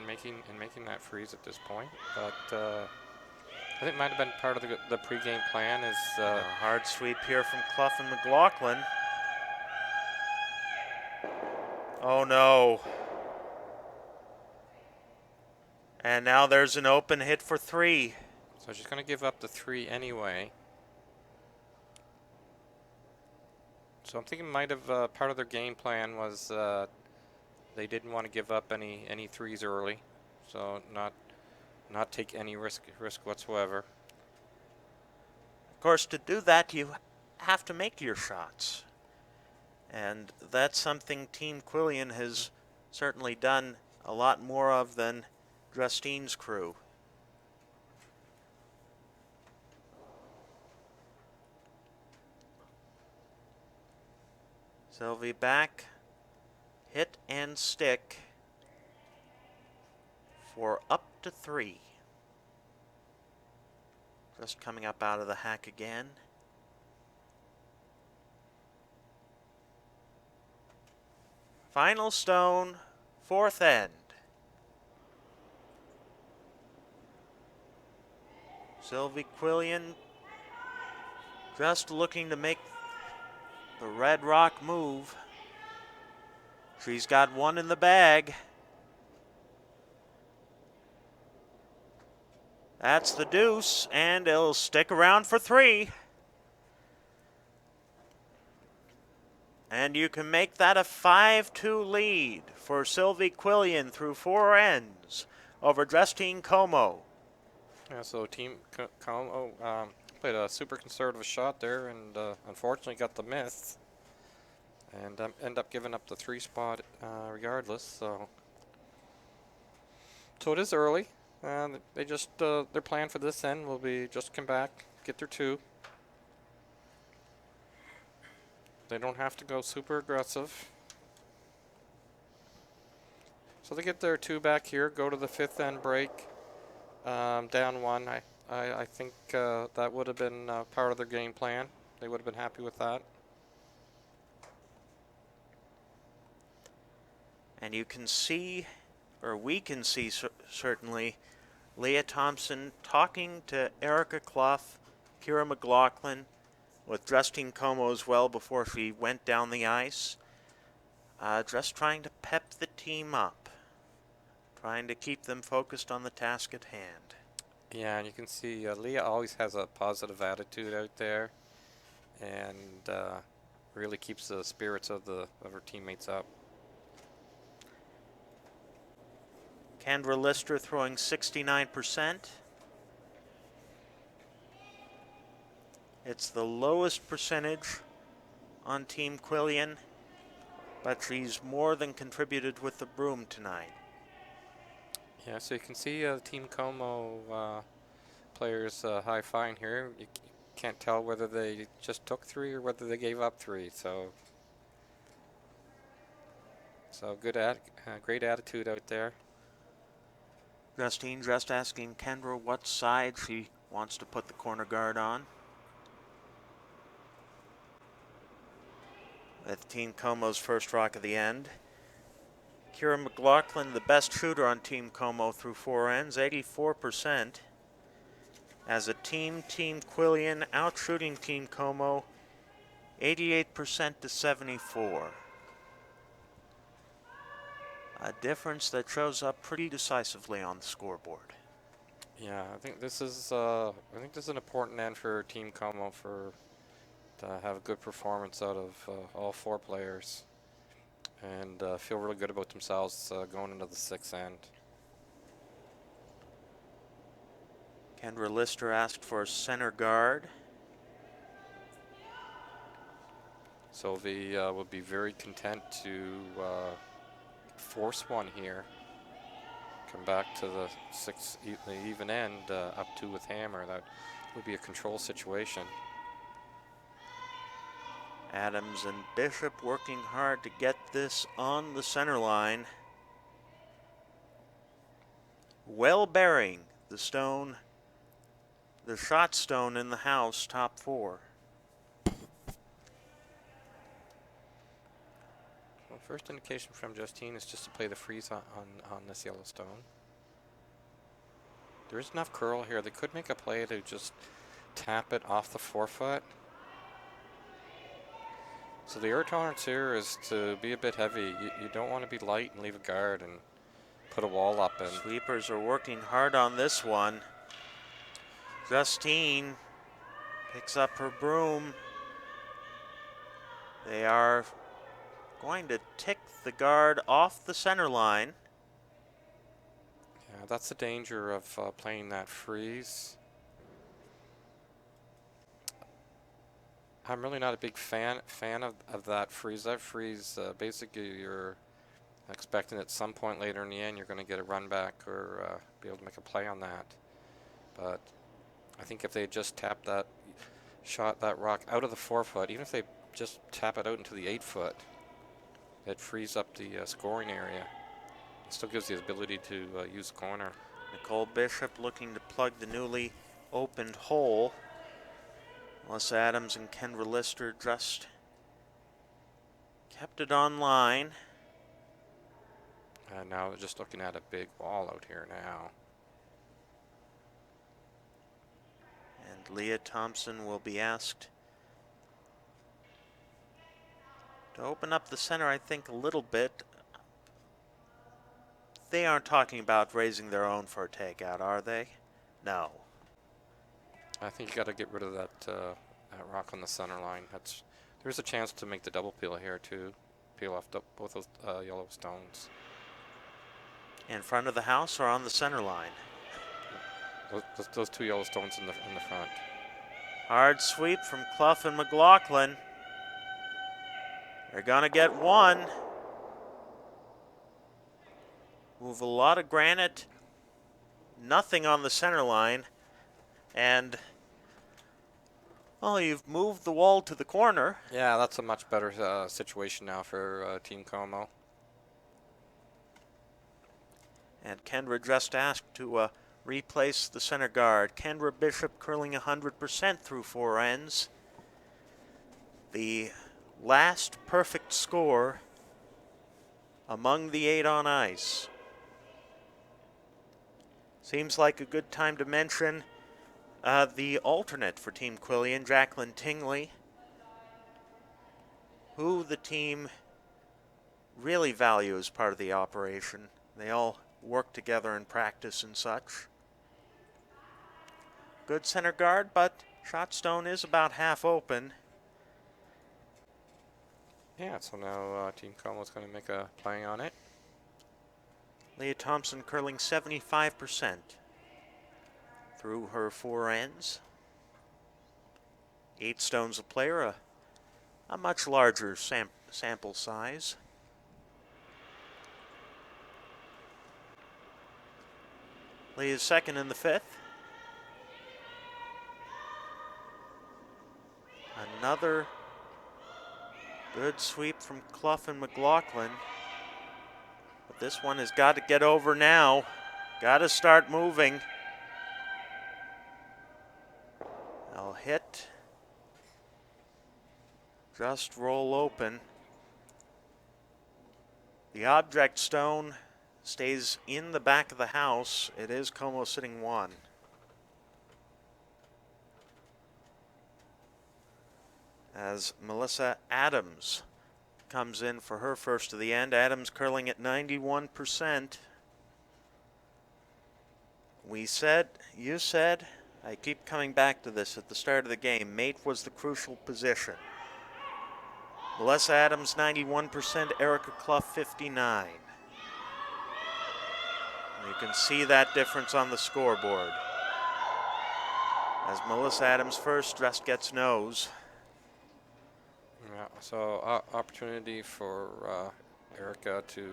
making that freeze at this point. But I think it might have been part of the pregame plan. Is a hard sweep here from Clough and McLaughlin. Oh no. And now there's an open hit for 3. So she's going to give up the 3 anyway. So I'm thinking might have part of their game plan was they didn't want to give up any 3s early, so not take any risk whatsoever. Of course, to do that, you have to make your shots. And that's something Team Quillian has certainly done a lot more of than Justine's crew. Sylvie back, hit and stick for up to 3. Just coming up out of the hack again. Final stone, 4th end. Sylvie Quillian just looking to make the Red Rock move. She's got 1 in the bag. That's the deuce, and it'll stick around for 3. And you can make that a 5-2 lead for Sylvie Quillian through 4 ends over Justine Comeau. Yeah, so Team Comeau played a super conservative shot there, and unfortunately got the miss, and end up giving up the 3 spot regardless. So it is early. They just their plan for this end will be just come back, get their 2. They don't have to go super aggressive. So they get their 2 back here, go to the 5th end break, down 1. I think that would have been part of their game plan. They would have been happy with that. And you can see, or we can see certainly, Leah Thompson talking to Erica Clough, Kira McLaughlin, with Justine Comeau as well before she went down the ice. Just trying to pep the team up, trying to keep them focused on the task at hand. Yeah, and you can see Leah always has a positive attitude out there, and really keeps the spirits of her teammates up. Kendra Lister throwing 69%. It's the lowest percentage on Team Quillian, but she's more than contributed with the broom tonight. Yeah, so you can see Team Comeau players high-fiving here. You can't tell whether they just took 3 or whether they gave up 3. So good great attitude out there. Justine just asking Kendra what side she wants to put the corner guard on. With Team Comeau's first rock of the end. Kira McLaughlin, the best shooter on Team Comeau through 4 ends, 84%. As a team, Team Quillian out-shooting Team Comeau, 88% to 74. A difference that shows up pretty decisively on the scoreboard. Yeah, I think this is an important end for Team Comeau to have a good performance out of all 4 players, and feel really good about themselves going into the 6th end. Kendra Lister asked for a center guard. Sylvie will be very content to force 1 here. Come back to the the even end, up 2 with hammer. That would be a control situation. Adams and Bishop working hard to get this on the center line. Well bearing the stone, the shot stone in the house, top 4. Well, first indication from Justine is just to play the freeze on this Yellowstone. There is enough curl here. They could make a play to just tap it off the forefoot. So the air tolerance here is to be a bit heavy. You don't want to be light and leave a guard and put a wall up. And Sweepers are working hard on this one. Justine picks up her broom. They are going to tick the guard off the center line. yeah, that's the danger of playing that freeze. I'm really not a big fan of that freeze. That freeze, basically you're expecting at some point later in the end you're going to get a run back or be able to make a play on that. But I think if they just tap that, shot that rock out of the forefoot, even if they just tap it out into the 8-foot, it frees up the scoring area. It still gives the ability to use the corner. Nicole Bishop looking to plug the newly opened hole. Melissa Adams and Kendra Lister just kept it on line. And now we're just looking at a big wall out here now. And Leah Thompson will be asked to open up the center, I think, a little bit. They aren't talking about raising their own for a takeout, are they? No. I think you got to get rid of that rock on the center line. There's a chance to make the double peel here too. Peel off both those yellow stones. In front of the house or on the center line? Those two yellow stones in the front. Hard sweep from Clough and McLaughlin. They're gonna get one. Move a lot of granite. Nothing on the center line. And, well, you've moved the wall to the corner. Yeah, that's a much better situation now for Team Comeau. And Kendra just asked to replace the center guard. Kendra Bishop curling 100% through 4 ends. The last perfect score among the 8 on ice. Seems like a good time to mention the alternate for Team Quillian, Jacqueline Tingley, who the team really value as part of the operation. They all work together in practice and such. Good center guard, but shot stone is about half open. Yeah, so now Team Comeau is going to make a play on it. Leah Thompson curling 75% through her 4 ends. 8 stones a player, a much larger sample size. Leah's second in the 5th. Another good sweep from Clough and McLaughlin. But this one has got to get over now. Got to start moving. They'll hit. Just roll open. The object stone stays in the back of the house. It is Comeau sitting 1. As Melissa Adams comes in for her first of the end. Adams curling at 91%. You said, I keep coming back to this at the start of the game, mate was the crucial position. Melissa Adams 91%, Erica Clough 59%. You can see that difference on the scoreboard. As Melissa Adams first just gets nose. Yeah, so opportunity for Erica to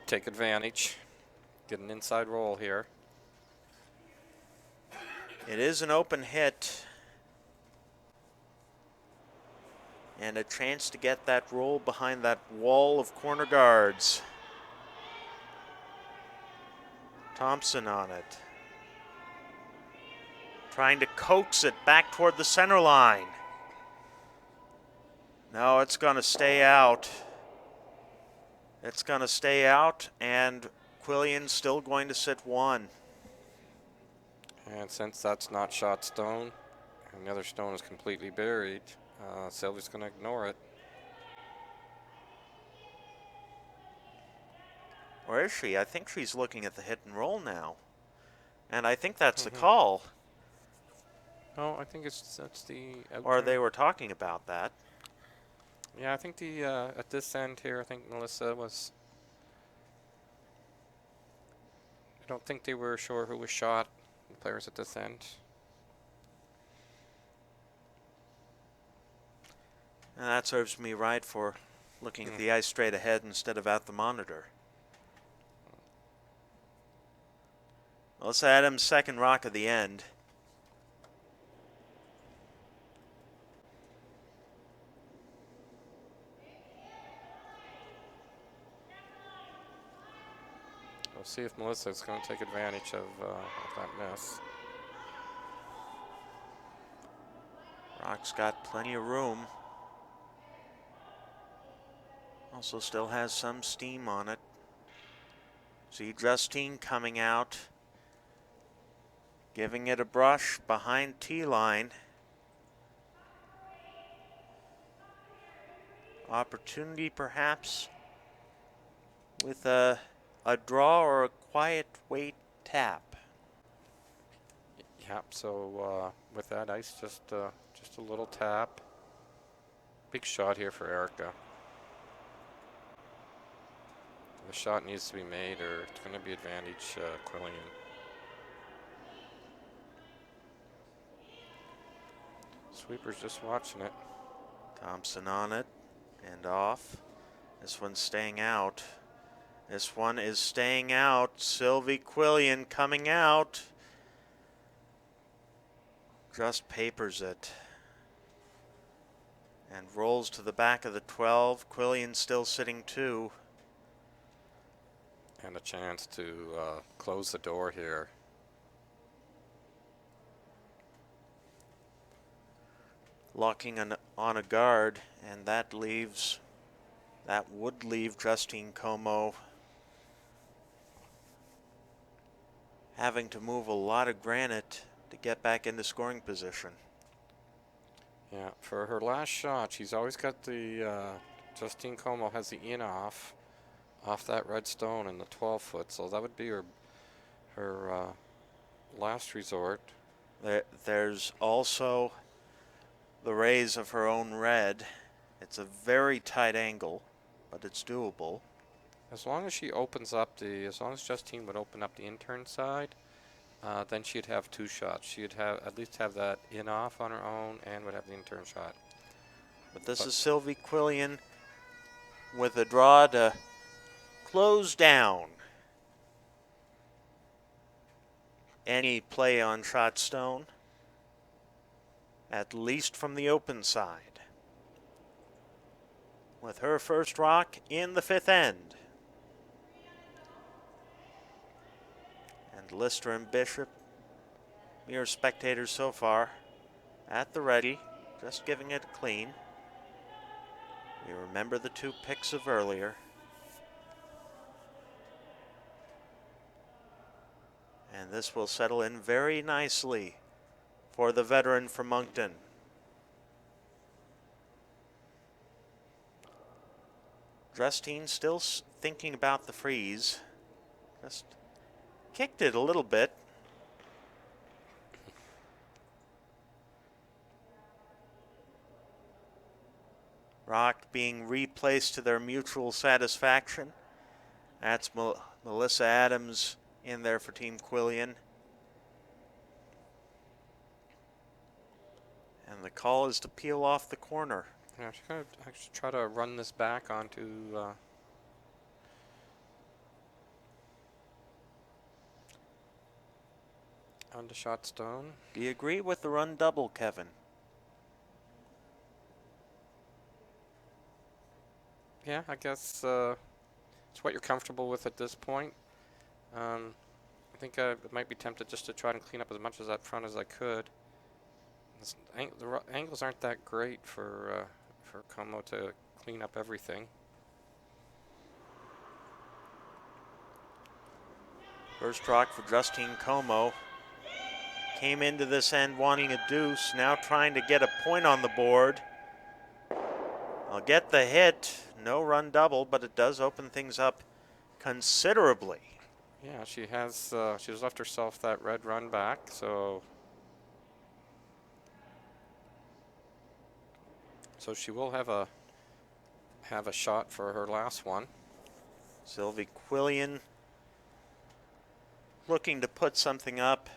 take advantage, get an inside roll here. It is an open hit. And a chance to get that roll behind that wall of corner guards. Thompson on it. Trying to coax it back toward the center line. No, it's going to stay out. It's going to stay out, and Quillian's still going to sit one. And since that's not shot stone, and the other stone is completely buried, Sylvie's going to ignore it. Or is she? I think she's looking at the hit and roll now. And I think that's the call. No, I think that's the out Or turn. they were talking about that. Yeah, I think the at this end here, I think Melissa was. I don't think they were sure who was shot. The players at this end. And that serves me right for looking at the ice straight ahead instead of at the monitor. Melissa Adams' second rock of the end. We'll see if Melissa's going to take advantage of that miss. Rock's got plenty of room. Also still has some steam on it. See Justine coming out, giving it a brush behind T-line. Opportunity perhaps with a draw or a quiet weight tap. Yep. So with that ice, just a little tap. Big shot here for Erica. The shot needs to be made, or it's going to be advantage Quillian. Sweeper's just watching it. Thompson on it and off. This one's staying out. This one is staying out. Sylvie Quillian coming out. Just papers it. And rolls to the back of the 12. Quillian still sitting 2. And a chance to close the door here. Locking on a guard, and that would leave Justine Comeau having to move a lot of granite to get back into scoring position. Yeah, for her last shot, she's always got the Justine Comeau has the in off that red stone in the 12-foot, so that would be her last resort. There's also the raise of her own red. It's a very tight angle, but it's doable. As long as she opens up as long as Justine would open up the intern side, then she'd have 2 shots. She'd at least have that in off on her own and would have the intern shot. But this is Sylvie Quillian with a draw to close down any play on shot stone, at least from the open side. With her first rock in the 5th end. And Lister and Bishop, mere spectators so far, at the ready, just giving it a clean. We remember the 2 picks of earlier. And this will settle in very nicely for the veteran from Moncton. Justine still thinking about the freeze. Just kicked it a little bit. Rock being replaced to their mutual satisfaction. That's Melissa Adams in there for Team Quillian. And the call is to peel off the corner. Yeah, she's going to actually try to run this back onto shot stone. Do you agree with the run double, Kevin? Yeah, I guess it's what you're comfortable with at this point. I think I might be tempted just to try and clean up as much of that front as I could. The angles aren't that great for for Comeau to clean up everything. First rock for Justine Comeau. Came into this end wanting a deuce, now trying to get a point on the board. I'll get the hit, no run double, but it does open things up considerably. Yeah, she's left herself that red run back, so she will have a shot for her last one. Sylvie Quillian looking to put something up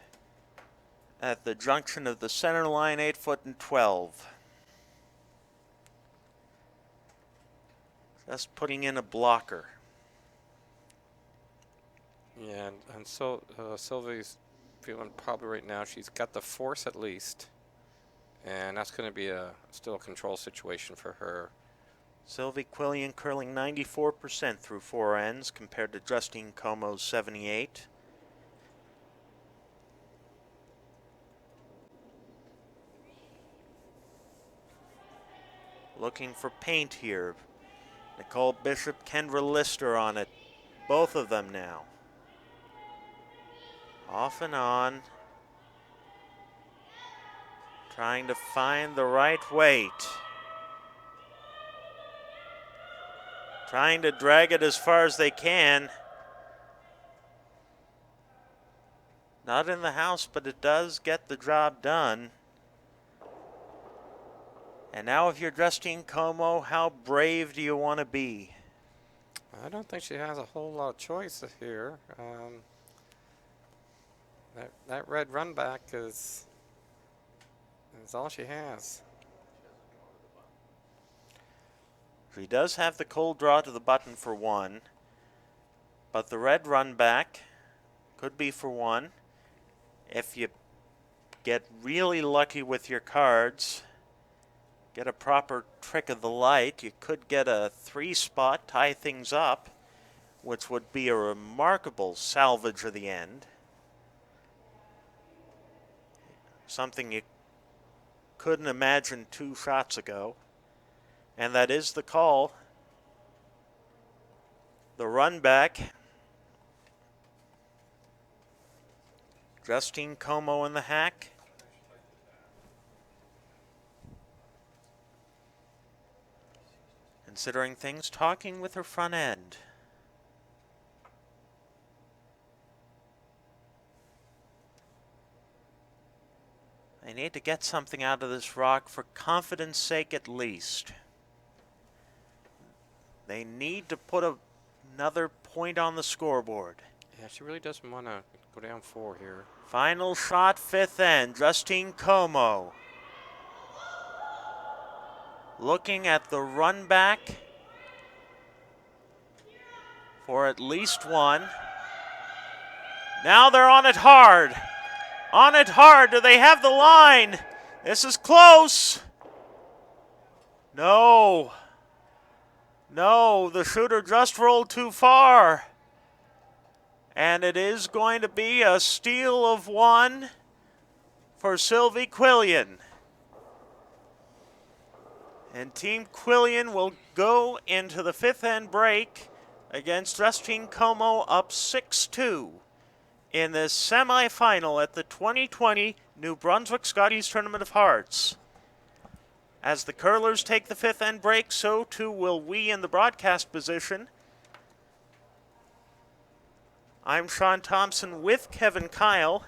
at the junction of the center line, 8 foot and 12. Just putting in a blocker. Yeah, and so Sylvie's feeling probably right now she's got the force at least, and that's going to be still a control situation for her. Sylvie Quillian curling 94% through 4 ends compared to Justine Comeau's 78. Looking for paint here. Nicole Bishop, Kendra Lister on it. Both of them now. Off and on. Trying to find the right weight. Trying to drag it as far as they can. Not in the house, but it does get the job done. And now if you're Justine Comeau, how brave do you want to be? I don't think she has a whole lot of choice here. That red run back is all she has. She does have the cold draw to the button for 1, but the red run back could be for 1. If you get really lucky with your cards, get a proper trick of the light, you could get a 3 spot, tie things up, which would be a remarkable salvage of the end. Something you couldn't imagine 2 shots ago. And that is the call. The run back. Justine Comeau in the hack. Considering things, talking with her front end. They need to get something out of this rock for confidence sake at least. They need to put another point on the scoreboard. Yeah, she really doesn't want to go down 4 here. Final shot, 5th end, Justine Comeau. Looking at the run back for at least 1. Now they're on it hard. On it hard. Do they have the line? This is close. No. No, the shooter just rolled too far. And it is going to be a steal of 1 for Sylvie Quillian. And Team Quillian will go into the 5th end break against Justine Comeau up 6-2 in this semifinal at the 2020 New Brunswick Scotties Tournament of Hearts. As the curlers take the 5th end break, so too will we in the broadcast position. I'm Sean Thompson with Kevin Kyle.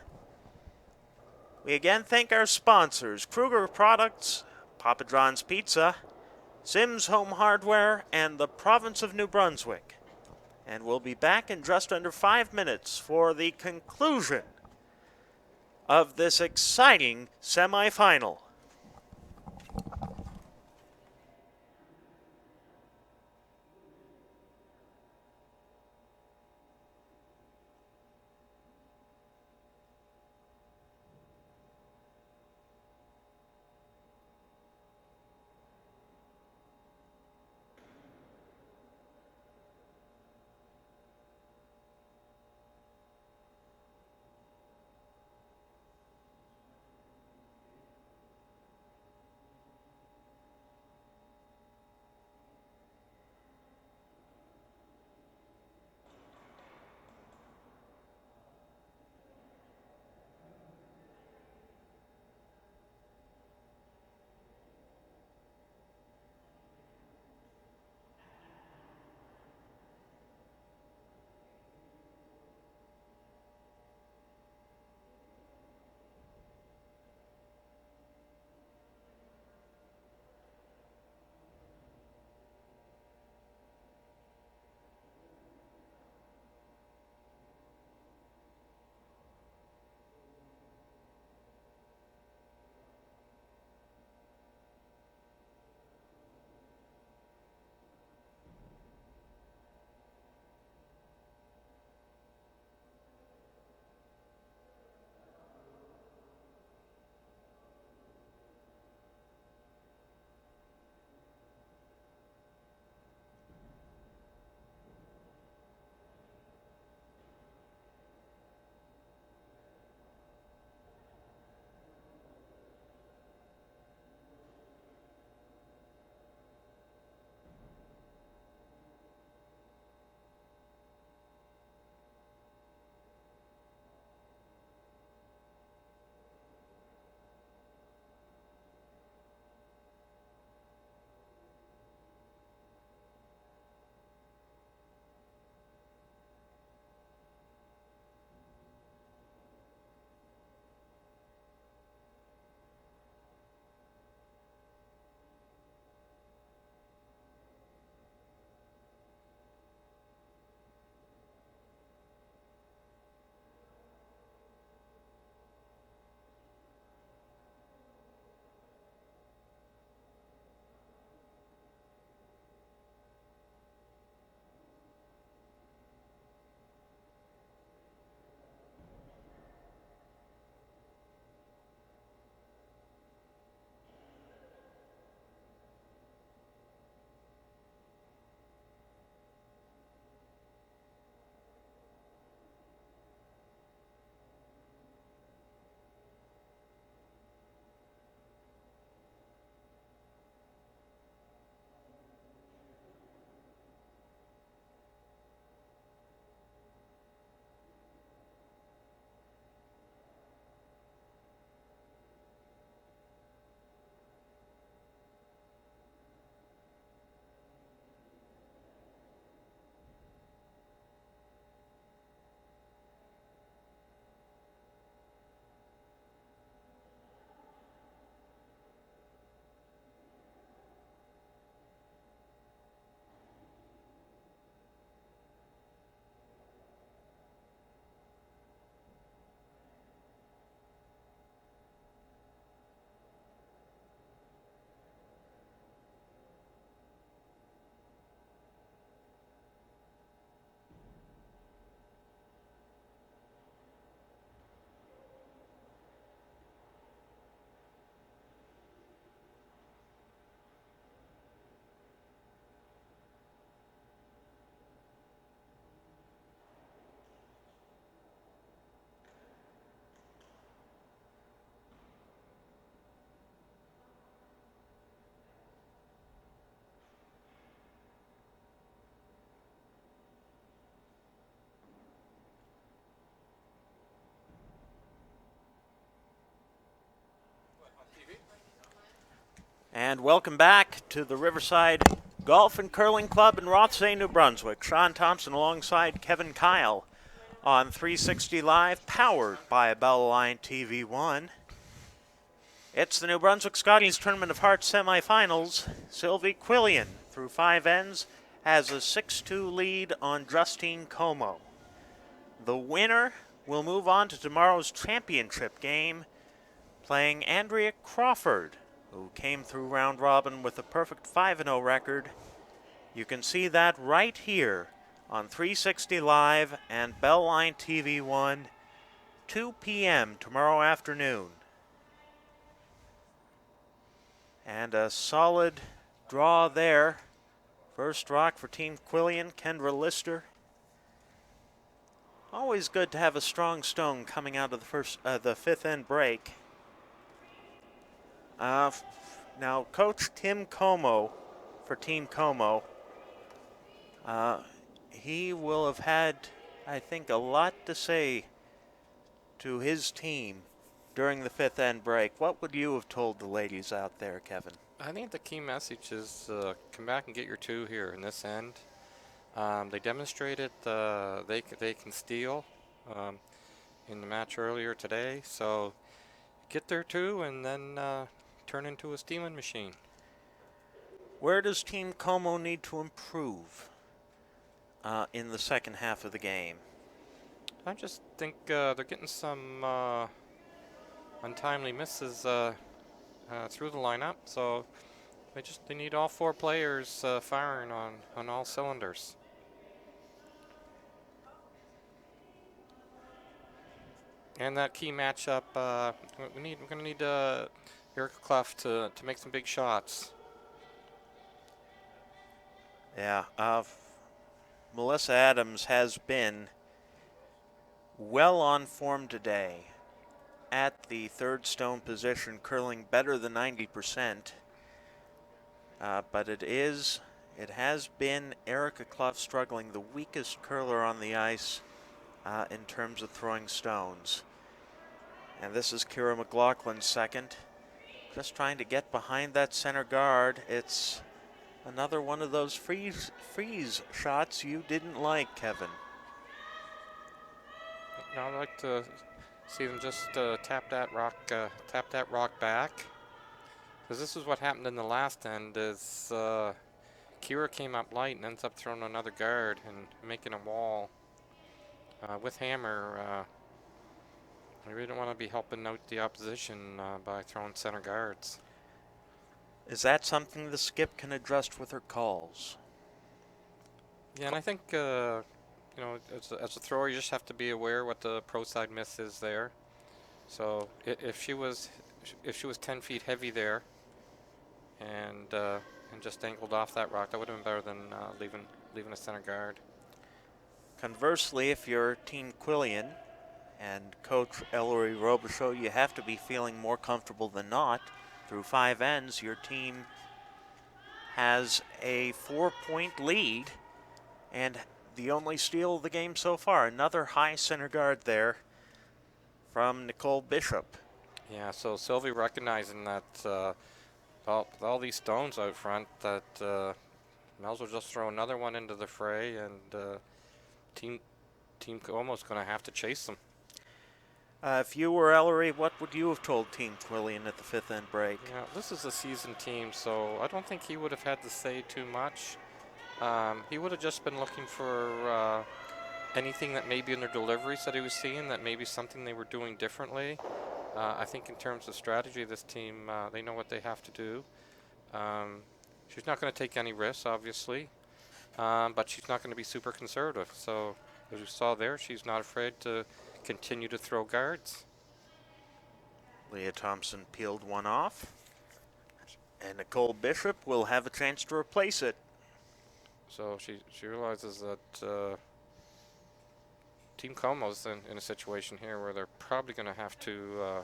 We again thank our sponsors, Kruger Products, Papa John's Pizza, Sims Home Hardware, and the Province of New Brunswick. And we'll be back in just under 5 minutes for the conclusion of this exciting semifinal. And welcome back to the Riverside Golf and Curling Club in Rothsay, New Brunswick. Sean Thompson alongside Kevin Kyle on 360 Live, powered by Bell Line TV1. It's the New Brunswick Scotties Tournament of Hearts semifinals. Sylvie Quillian, through 5 ends, has a 6-2 lead on Justine Comeau. The winner will move on to tomorrow's championship game, playing Andrea Crawford, who came through round robin with a perfect 5-0 record. You can see that right here on 360 Live and Bell Line TV1, 2 p.m. tomorrow afternoon. And a solid draw there. First rock for Team Quillian, Kendra Lister. Always good to have a strong stone coming out of the fifth end break. Now, Coach Tim Comeau for Team Comeau, he will have had, I think, a lot to say to his team during the fifth end break. What would you have told the ladies out there, Kevin? I think the key message is come back and get your 2 here in this end. They demonstrated they can steal in the match earlier today, so get their 2 and then turn into a steaming machine. Where does Team Comeau need to improve in the second half of the game? I just think they're getting some untimely misses through the lineup, so they need all 4 players firing on all cylinders. And that key matchup, we're going to need Erica Clough to make some big shots. Yeah, Melissa Adams has been well on form today at the third stone position, curling better than 90%. But it has been Erica Clough struggling, the weakest curler on the ice in terms of throwing stones. And this is Kira McLaughlin's second. Just trying to get behind that center guard. It's another one of those freeze shots you didn't like, Kevin. Now I'd like to see them just tap that rock back, because this is what happened in the last end. Is Kira came up light and ends up throwing another guard and making a wall with hammer. We really don't want to be helping out the opposition by throwing center guards. Is that something the skip can adjust with her calls? Yeah, and I think as a thrower, you just have to be aware what the pro side miss is there. So if she was 10 feet heavy there, and just angled off that rock, that would have been better than leaving a center guard. Conversely, if you're Team Quillian and Coach Ellery Robichaud, you have to be feeling more comfortable than not. Through 5 ends, your team has a 4-point lead and the only steal of the game so far. Another high center guard there from Nicole Bishop. Yeah, so Sylvie recognizing that all these stones out front, that might as well just throw another one into the fray, and Team almost going to have to chase them. If you were Ellery, what would you have told Team Quillian at the fifth end break? Yeah, this is a seasoned team, so I don't think he would have had to say too much. He would have just been looking for anything that maybe in their deliveries that he was seeing, that maybe something they were doing differently. I think in terms of strategy, this team, they know what they have to do. She's not going to take any risks, obviously, but she's not going to be super conservative. So as you saw there, she's not afraid to continue to throw guards. Leah Thompson peeled one off, and Nicole Bishop will have a chance to replace it. So she realizes that Team Comeau's in a situation here where they're probably going to have to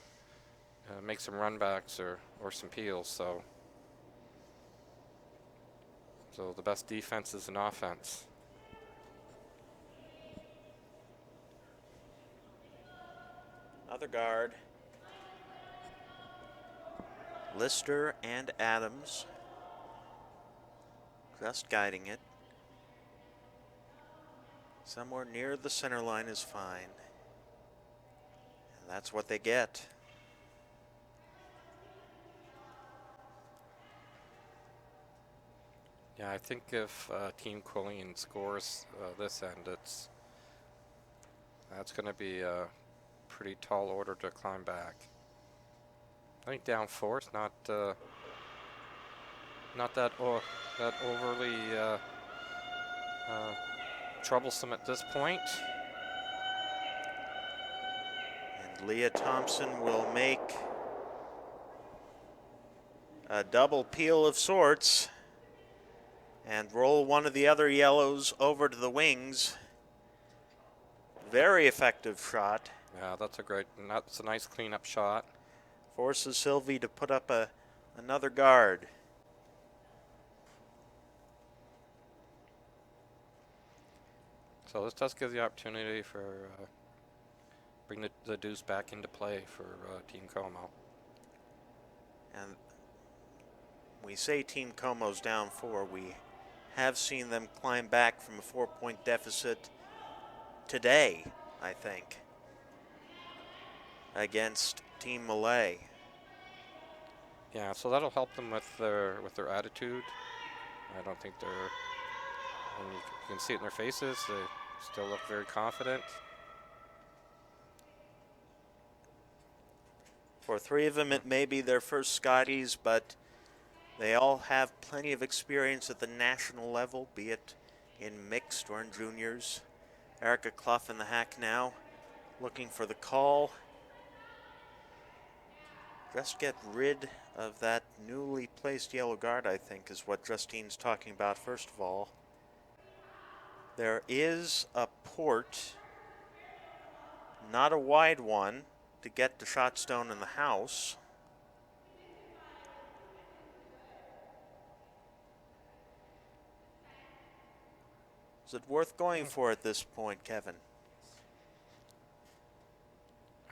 make some runbacks or some peels. So the best defense is an offense. Another guard. Lister and Adams just guiding it. Somewhere near the center line is fine. And that's what they get. Yeah, I think if Team Quillian scores this end, that's going to be a pretty tall order to climb back. I think down 4 is not that overly troublesome at this point. And Leah Thompson will make a double peel of sorts and roll one of the other yellows over to the wings. Very effective shot. Yeah, that's a nice cleanup shot. Forces Sylvie to put up another guard. So this does give the opportunity for bring the deuce back into play for Team Comeau. And we say Team Comeau's down 4. We have seen them climb back from a 4-point deficit today, I think, against Team Malay. Yeah, so that'll help them with their attitude. I don't think they're. And you can see it in their faces. They still look very confident. For 3 of them, it may be their first Scotties, but they all have plenty of experience at the national level, be it in mixed or in juniors. Erica Clough in the hack now, looking for the call. Just get rid of that newly placed yellow guard, I think, is what Justine's talking about first of all. There is a port, not a wide one, to get the shot stone in the house. Is it worth going for at this point, Kevin?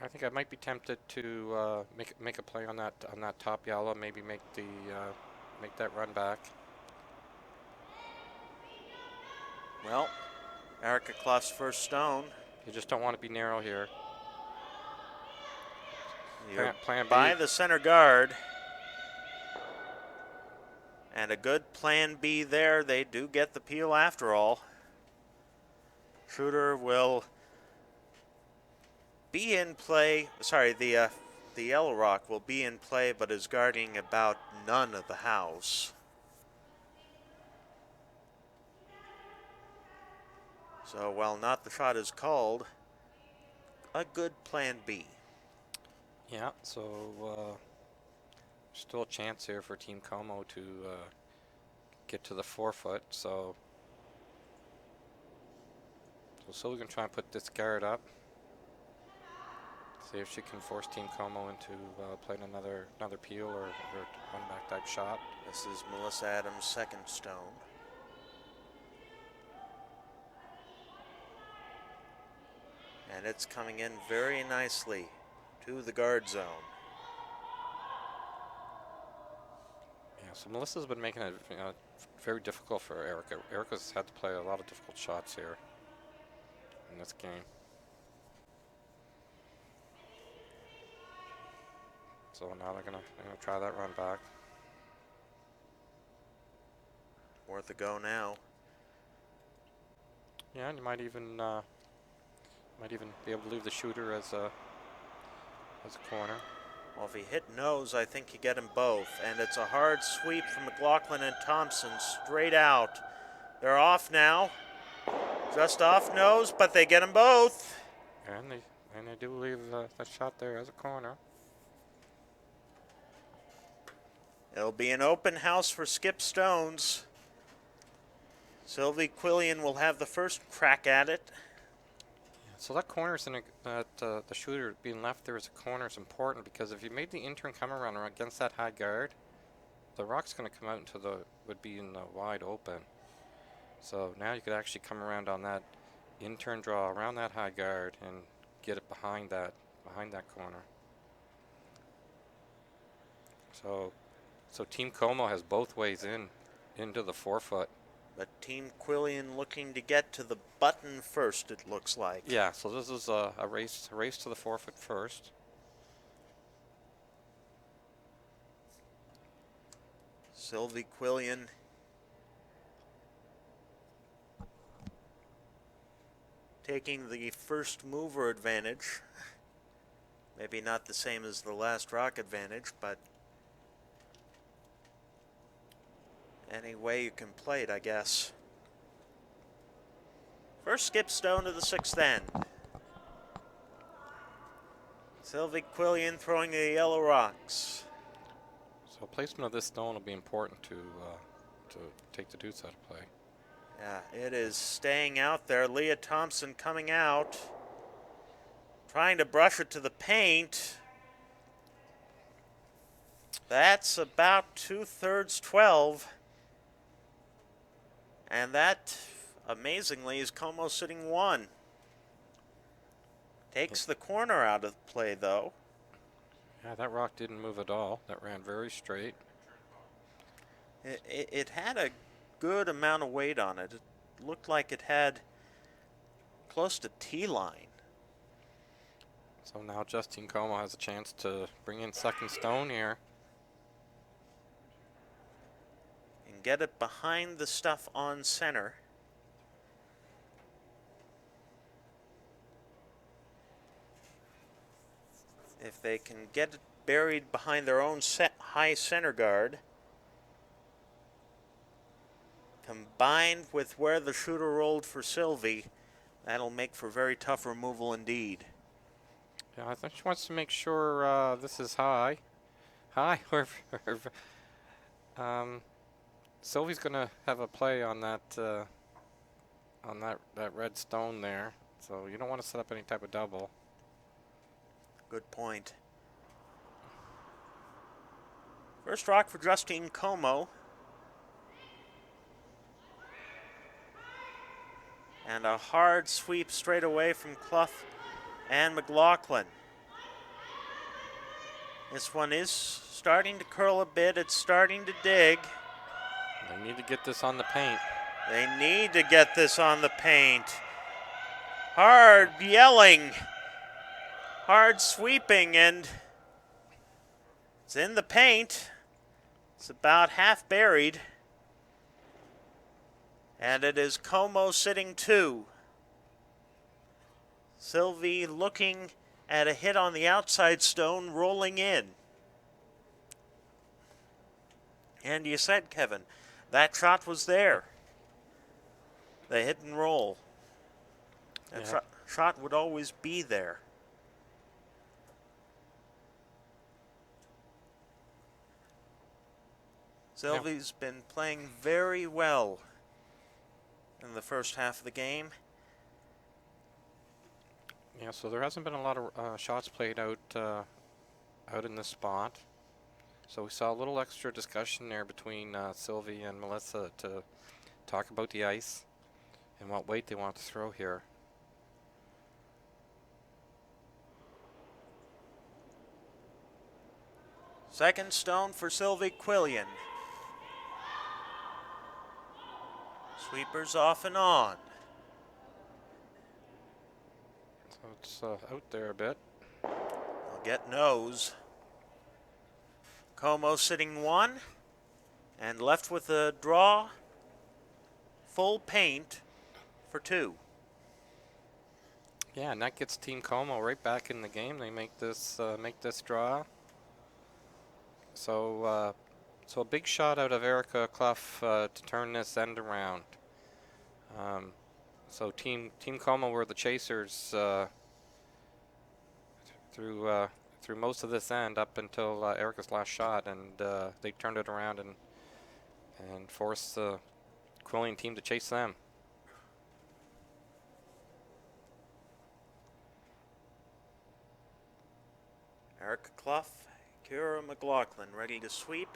I think I might be tempted to make a play on that top yellow. Maybe make that run back. Well, Erica Clough's first stone. You just don't want to be narrow here. Plan B. By the center guard. And a good plan B there. They do get the peel after all. Schroeder will be in play. Sorry, the Yellow Rock will be in play, but is guarding about none of the house. So while not the shot is called, a good plan B. Yeah, so still a chance here for Team Comeau to get to the 4 foot. So we can try and put this guard up. See if she can force Team Comeau into playing another peel or run back type shot. This is Melissa Adams' second stone. And it's coming in very nicely to the guard zone. Yeah, so Melissa's been making it very difficult for Erica. Erica's had to play a lot of difficult shots here in this game. So now they're gonna try that run back. Worth a go now. Yeah, and you might even be able to leave the shooter as a corner. Well, if he hit nose, I think you get them both. And it's a hard sweep from McLaughlin and Thompson straight out. They're off now. Just off nose, but they get them both. And they do leave that shot there as a corner. It'll be an open house for Skip Stones. Sylvie Quillian will have the first crack at it. So that corner's the shooter being left there as a corner is important, because if you made the intern come around against that high guard, the rock's going to come out would be in the wide open. So now you could actually come around on that intern draw around that high guard and get it behind that corner. So Team Comeau has both ways into the 4-foot. But Team Quillian looking to get to the button first, it looks like. Yeah, so this is a race to the 4-foot first. Sylvie Quillian taking the first mover advantage. Maybe not the same as the last rock advantage, but any way you can play it, I guess. First skip stone to the 6th end. Sylvie Quillian throwing the yellow rocks. So placement of this stone will be important to take the deuce out of play. Yeah, it is staying out there. Leah Thompson coming out, trying to brush it to the paint. That's about 2/3 12. And that, amazingly, is Comeau sitting 1. Takes the corner out of play, though. Yeah, that rock didn't move at all. That ran very straight. It had a good amount of weight on it. It looked like it had close to T-line. So now Justine Comeau has a chance to bring in second stone here. And get it behind the stuff on center. If they can get it buried behind their own high center guard, combined with where the shooter rolled for Sylvie, that'll make for very tough removal indeed. Yeah, I think she wants to make sure this is high. High. Sylvie's gonna have a play on that red stone there. So you don't want to set up any type of double. Good point. First rock for Justine Comeau. And a hard sweep straight away from Clough and McLaughlin. This one is starting to curl a bit. It's starting to dig. They need to get this on the paint. They need to get this on the paint. Hard yelling. Hard sweeping, and it's in the paint. It's about half buried. And it is Comeau sitting 2. Sylvie looking at a hit on the outside stone, rolling in. And you said, Kevin, that shot was there. The hit and roll. That shot would always be there. Sylvie's been playing very well in the first half of the game. Yeah, so there hasn't been a lot of shots played out in this spot. So we saw a little extra discussion there between Sylvie and Melissa to talk about the ice and what weight they want to throw here. Second stone for Sylvie Quillian. Sweepers off and on. So it's out there a bit. They'll get nose. Comeau sitting 1 and left with a draw. Full paint for 2. Yeah, and that gets Team Comeau right back in the game. They make this draw. So so a big shot out of Erica Clough to turn this end around. So Team Comeau were the chasers through most of this end up until Erica's last shot, and they turned it around and forced the Quillian team to chase them. Erica Clough, Kira McLaughlin ready to sweep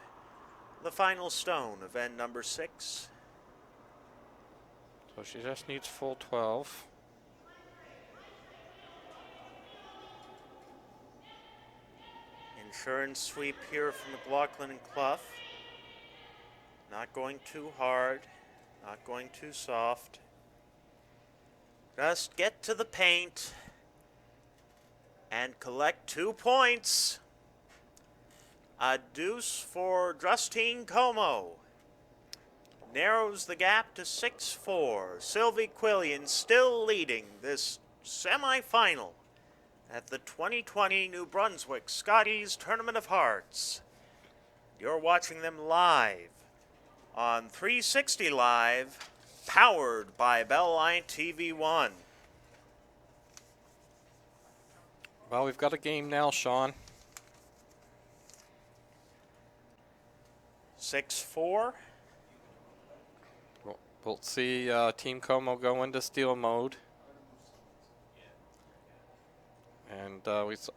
the final stone of end number 6. So she just needs full 12. And Insurance sweep here from McLaughlin and Clough. Not going too hard, not going too soft. Just get to the paint and collect 2 points. A deuce for Justine Comeau. Narrows the gap to 6-4. Sylvie Quillian still leading this semifinal at the 2020 New Brunswick Scotties Tournament of Hearts. You're watching them live on 360 Live, powered by Bellline TV1. Well, we've got a game now, Sean. 6-4. We'll see Team Como go into steal mode. And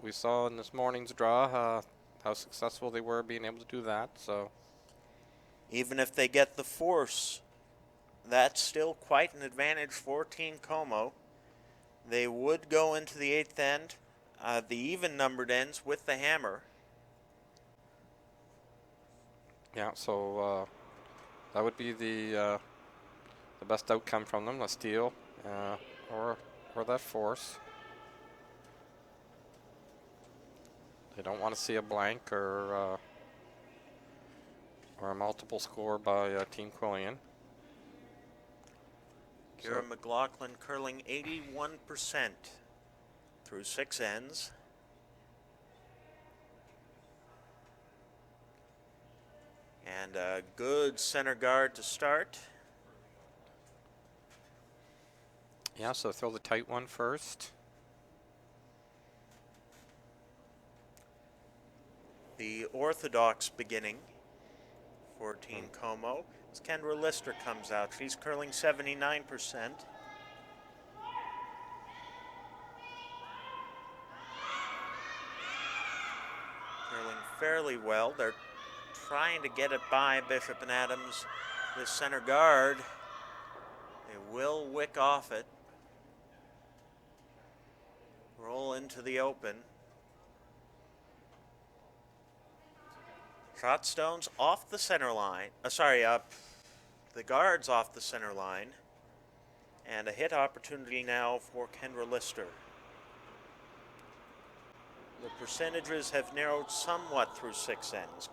we saw in this morning's draw how successful they were being able to do that. So Even if they get the force, that's still quite an advantage for Team Como. They would go into the 8th end, the even-numbered ends with the hammer. yeah, so that would be the best outcome from them: a steal or that force. They don't want to see a blank or a multiple score by Team Quillian. Kira McLaughlin curling 81% through 6 ends. And a good center guard to start. Yeah, so throw the tight one first. The orthodox beginning for Team Como as Kendra Lister comes out. She's curling 79%. Curling fairly well. They're trying to get it by Bishop and Adams. This center guard, they will wick off it. Roll into the open. Shot stones off the center line. The guard's off the center line. And a hit opportunity now for Kendra Lister. The percentages have narrowed somewhat through 6 ends.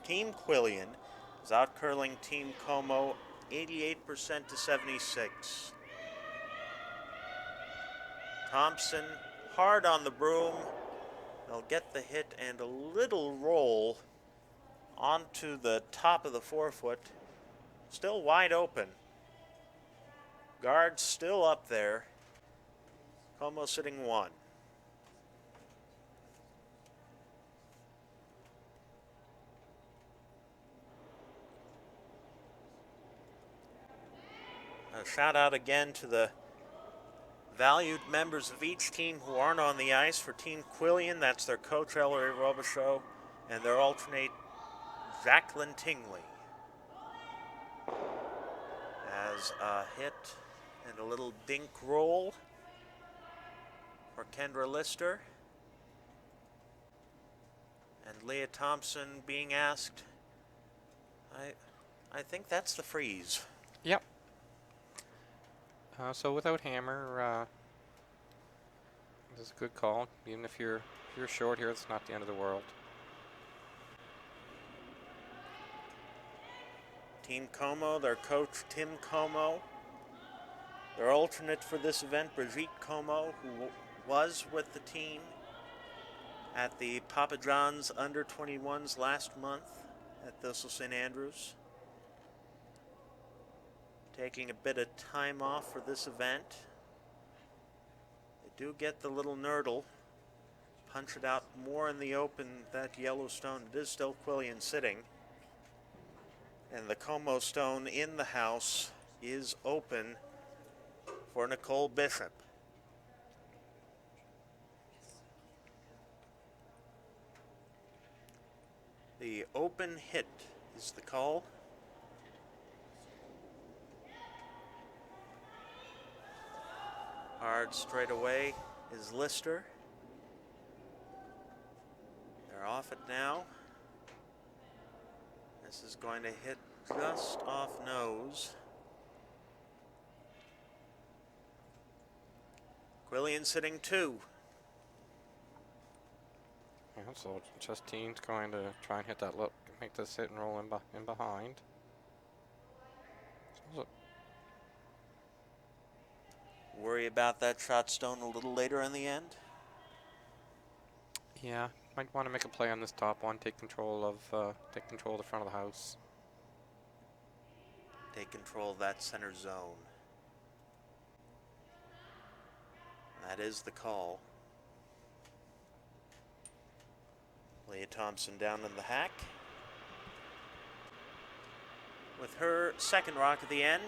Team Quillian is out curling Team Como 88% to 76. Thompson hard on the broom. They'll get the hit and a little roll onto the top of the forefoot. Still wide open. Guard still up there. Como sitting 1. A shout out again to the valued members of each team who aren't on the ice. For Team Quillian, that's their coach, Ellery Robichaud, and their alternate, Jacqueline Tingley. As a hit and a little dink roll for Kendra Lister. And Leah Thompson being asked, I think that's the freeze. Yep. So without hammer, this is a good call. Even if you're short here, it's not the end of the world. Team Como, their coach Tim Como. Their alternate for this event, Brigitte Comeau, who was with the team at the Papa John's Under-21s last month at Thistle St. Andrews. Taking a bit of time off for this event. They do get the little nurdle. Punch it out more in the open, that yellow stone. It is still Quillian sitting. And the Como stone in the house is open for Nicole Bishop. The open hit is the call. Hard straight away is Lister. They're off it now. This is going to hit just off nose. Quillian sitting 2. Yeah, so Justine's going to try and hit that look, make this hit and roll in behind. So, Worry about that shot stone a little later in the end. yeah, might want to make a play on this top one. Take control of the front of the house. Take control of that center zone. That is the call. Leah Thompson down in the hack. With her second rock at the end.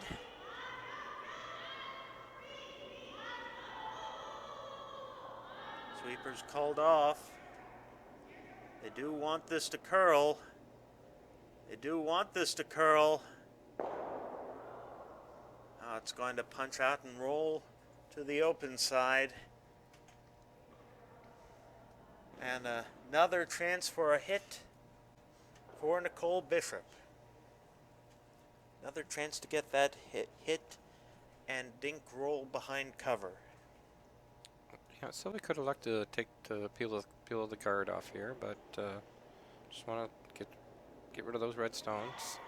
Sweeper's called off. They do want this to curl. They do want this to curl. Now it's going to punch out and roll to the open side. And another chance for a hit for Nicole Bishop. Another chance to get that hit and dink roll behind cover. Yeah, so we could elect to peel the guard off here, but just want to get rid of those red stones.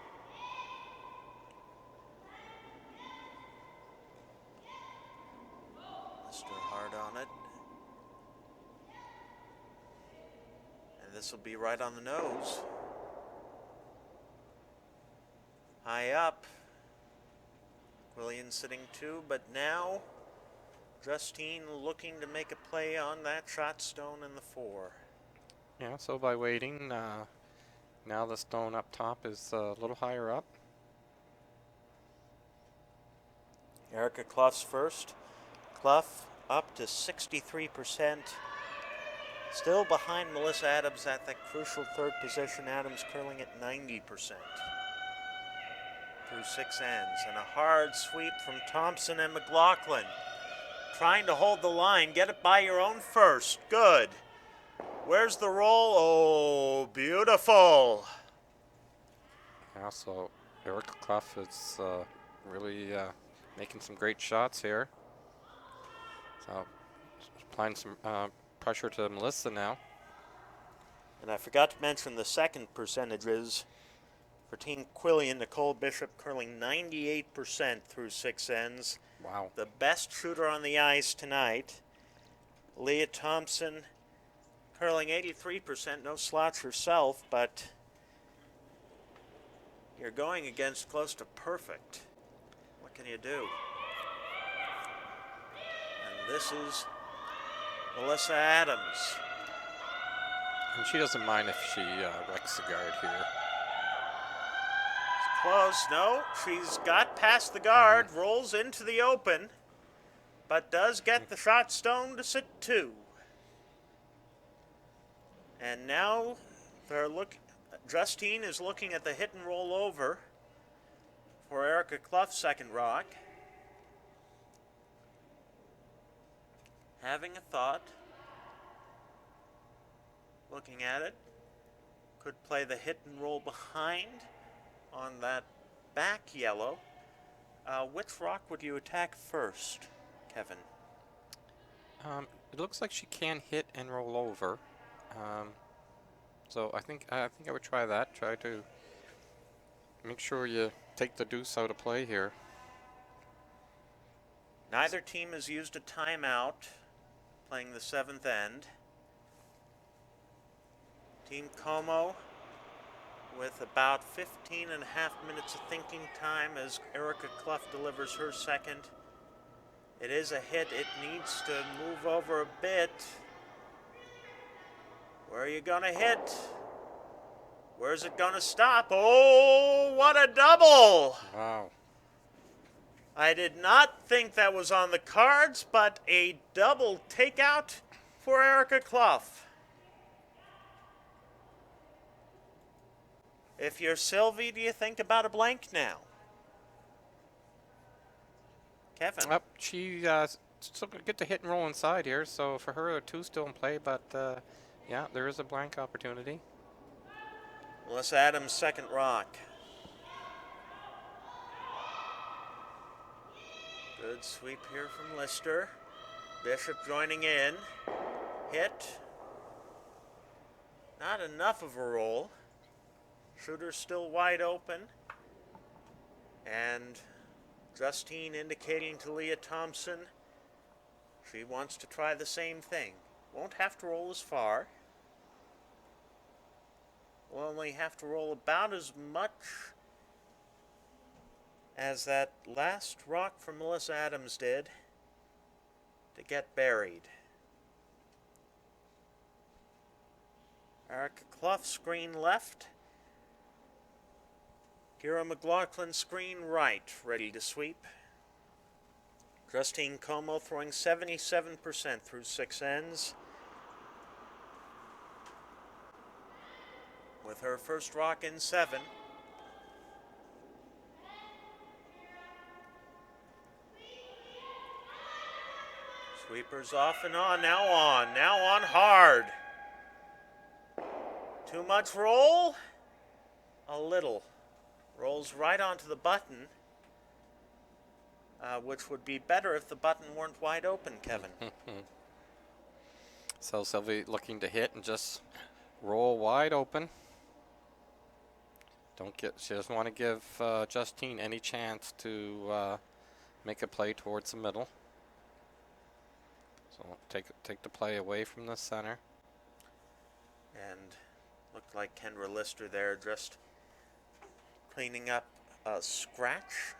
Mr. Hard on it. And this will be right on the nose. High up. Quillian sitting 2, but now Justine looking to make a play on that shot stone in the 4. Yeah, so by waiting, now the stone up top is a little higher up. Erica Clough's first. Clough up to 63%. Still behind Melissa Adams at that crucial 3rd position. Adams curling at 90%. Through 6 ends. And a hard sweep from Thompson and McLaughlin. Trying to hold the line. Get it by your own first. Good. Where's the roll? Oh, beautiful. Yeah, so Erica Clough is really making some great shots here. So applying some pressure to Melissa now. And I forgot to mention the second percentages for Team Quillian. Nicole Bishop curling 98% through 6 ends. Wow. The best shooter on the ice tonight. Leah Thompson curling 83%, no slouch herself, but you're going against close to perfect. What can you do? And this is Melissa Adams. And she doesn't mind if she wrecks the guard here. It's close. No, she's got past the guard, rolls into the open, but does get the shot stone to sit 2. And now Justine is looking at the hit and roll over for Erica Clough's second rock. Having a thought. Looking at it. Could play the hit and roll behind on that back yellow. Which rock would you attack first, Kevin? It looks like she can hit and roll over. So I think I would try that. Try to make sure you take the deuce out of play here. Neither team has used a timeout playing the 7th end. Team Comeau with about 15 and a half minutes of thinking time as Erica Clough delivers her second. It is a hit. It needs to move over a bit. Where are you going to hit? Where's it going to stop? Oh, what a double! Wow. I did not think that was on the cards, but a double takeout for Erica Clough. If you're Sylvie, do you think about a blank now? Kevin? She still get the hit and roll inside here, so for her, a 2 still in play, but Yeah, there is a blank opportunity. Melissa Adams' second rock. Good sweep here from Lister. Bishop joining in. Hit. Not enough of a roll. Shooter still wide open. And Justine indicating to Leah Thompson she wants to try the same thing. Won't have to roll as far. Will only have to roll about as much as that last rock from Melissa Adams did to get buried. Erica Clough screen left. Kira McLaughlin screen right, ready to sweep. Justine Comeau throwing 77% through 6 ends. With her first rock in 7. Sweepers off and on, now on hard. Too much roll? A little. Rolls right onto the button, which would be better if the button weren't wide open, Kevin. So Sylvie looking to hit and just roll wide open. She doesn't want to give Justine any chance to make a play towards the middle. So take the play away from the center. And looked like Kendra Lister there just cleaning up a scratch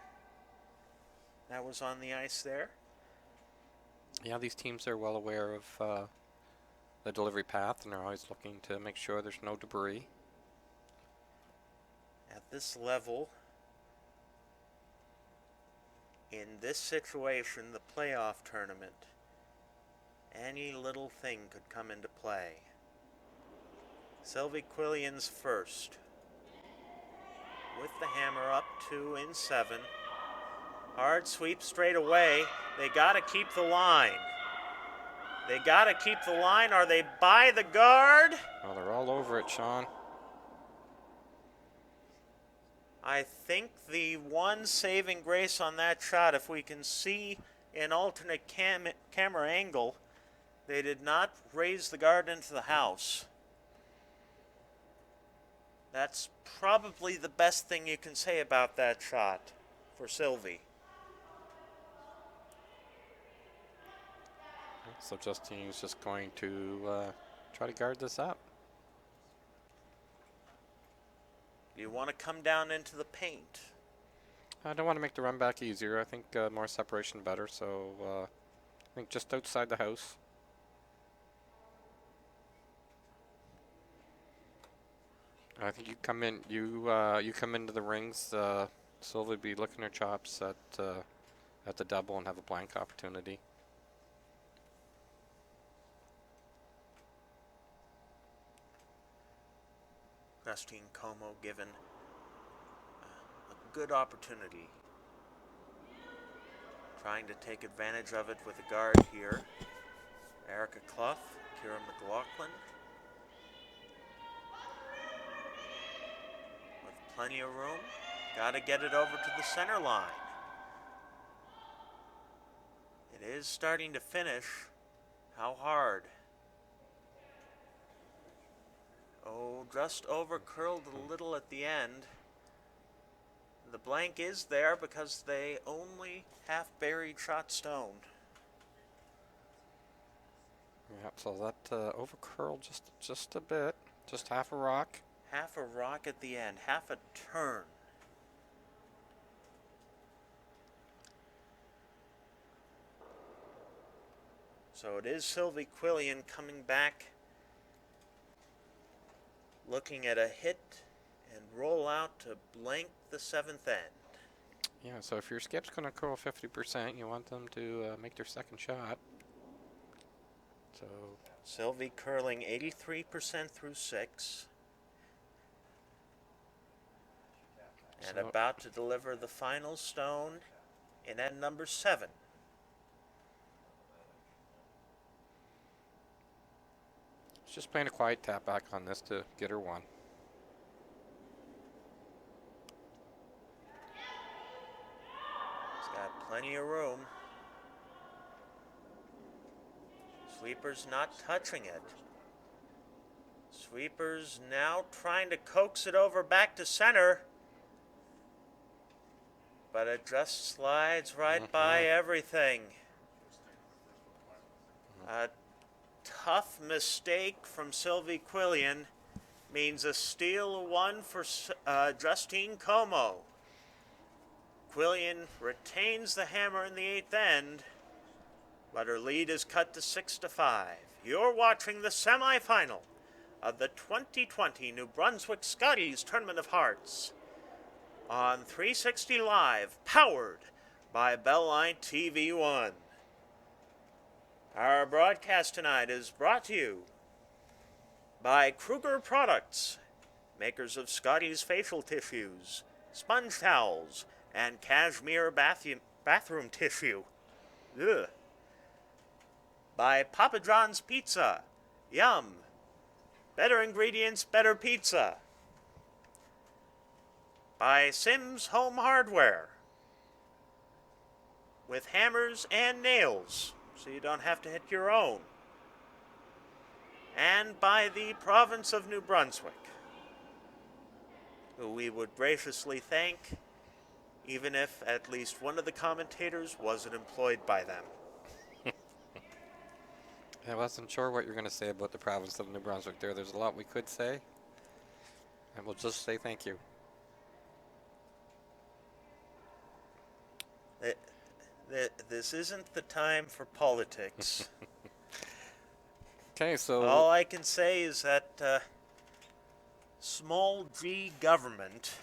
that was on the ice there. Yeah, these teams are well aware of the delivery path, and they're always looking to make sure there's no debris. At this level, in this situation, the playoff tournament, any little thing could come into play. Sylvie Quillian's first. With the hammer up 2 in 7. Hard sweep straight away. They got to keep the line. They got to keep the line or they buy the guard. Oh, they're all over it, Sean. I think the one saving grace on that shot, if we can see an alternate camera angle, they did not raise the guard into the house. That's probably the best thing you can say about that shot for Sylvie. So Justine's just going to try to guard this up. You want to come down into the paint. I don't want to make the run back easier. I think more separation better. So I think just outside the house. I think you come in. You come into the rings. Sylvie be licking her chops at the double and have a blank opportunity. Justine Comeau given a good opportunity. Trying to take advantage of it with a guard here. Erica Clough, Kira McLaughlin. With plenty of room. Got to get it over to the center line. It is starting to finish. How hard? Oh, just over curled a little at the end. The blank is there because they only half buried shot stone. Yeah, so that over curled just a bit, just half a rock. Half a rock at the end, half a turn. So it is Sylvie Quillian coming back, looking at a hit and roll out to blank the 7th end. Yeah, so if your skip's going to curl 50%, you want them to make their second shot. So Sylvie curling 83% through 6. And about to deliver the final stone in end number 7. Just playing a quiet tap back on this to get her one. He's got plenty of room. Sweeper's not touching it. Sweeper's now trying to coax it over back to center. But it just slides right by everything. A tough mistake from Sylvie Quillian means a steal one for Justine Comeau. Quillian retains the hammer in the 8th end, but her lead is cut to 6-5. You're watching the semifinal of the 2020 New Brunswick Scotties Tournament of Hearts on 360 Live, powered by Bellline TV1. Our broadcast tonight is brought to you by Kruger Products, makers of Scotties facial tissues, sponge towels, and cashmere bathroom tissue. Ugh. By Papa John's Pizza. Yum. Better ingredients, better pizza. By Sims Home Hardware, with hammers and nails, so you don't have to hit your own. And by the province of New Brunswick, who we would graciously thank, even if at least one of the commentators wasn't employed by them. I wasn't sure what you're going to say about the province of New Brunswick there. There's a lot we could say, and we'll just say thank you. This isn't the time for politics. Okay, so all I can say is that small g government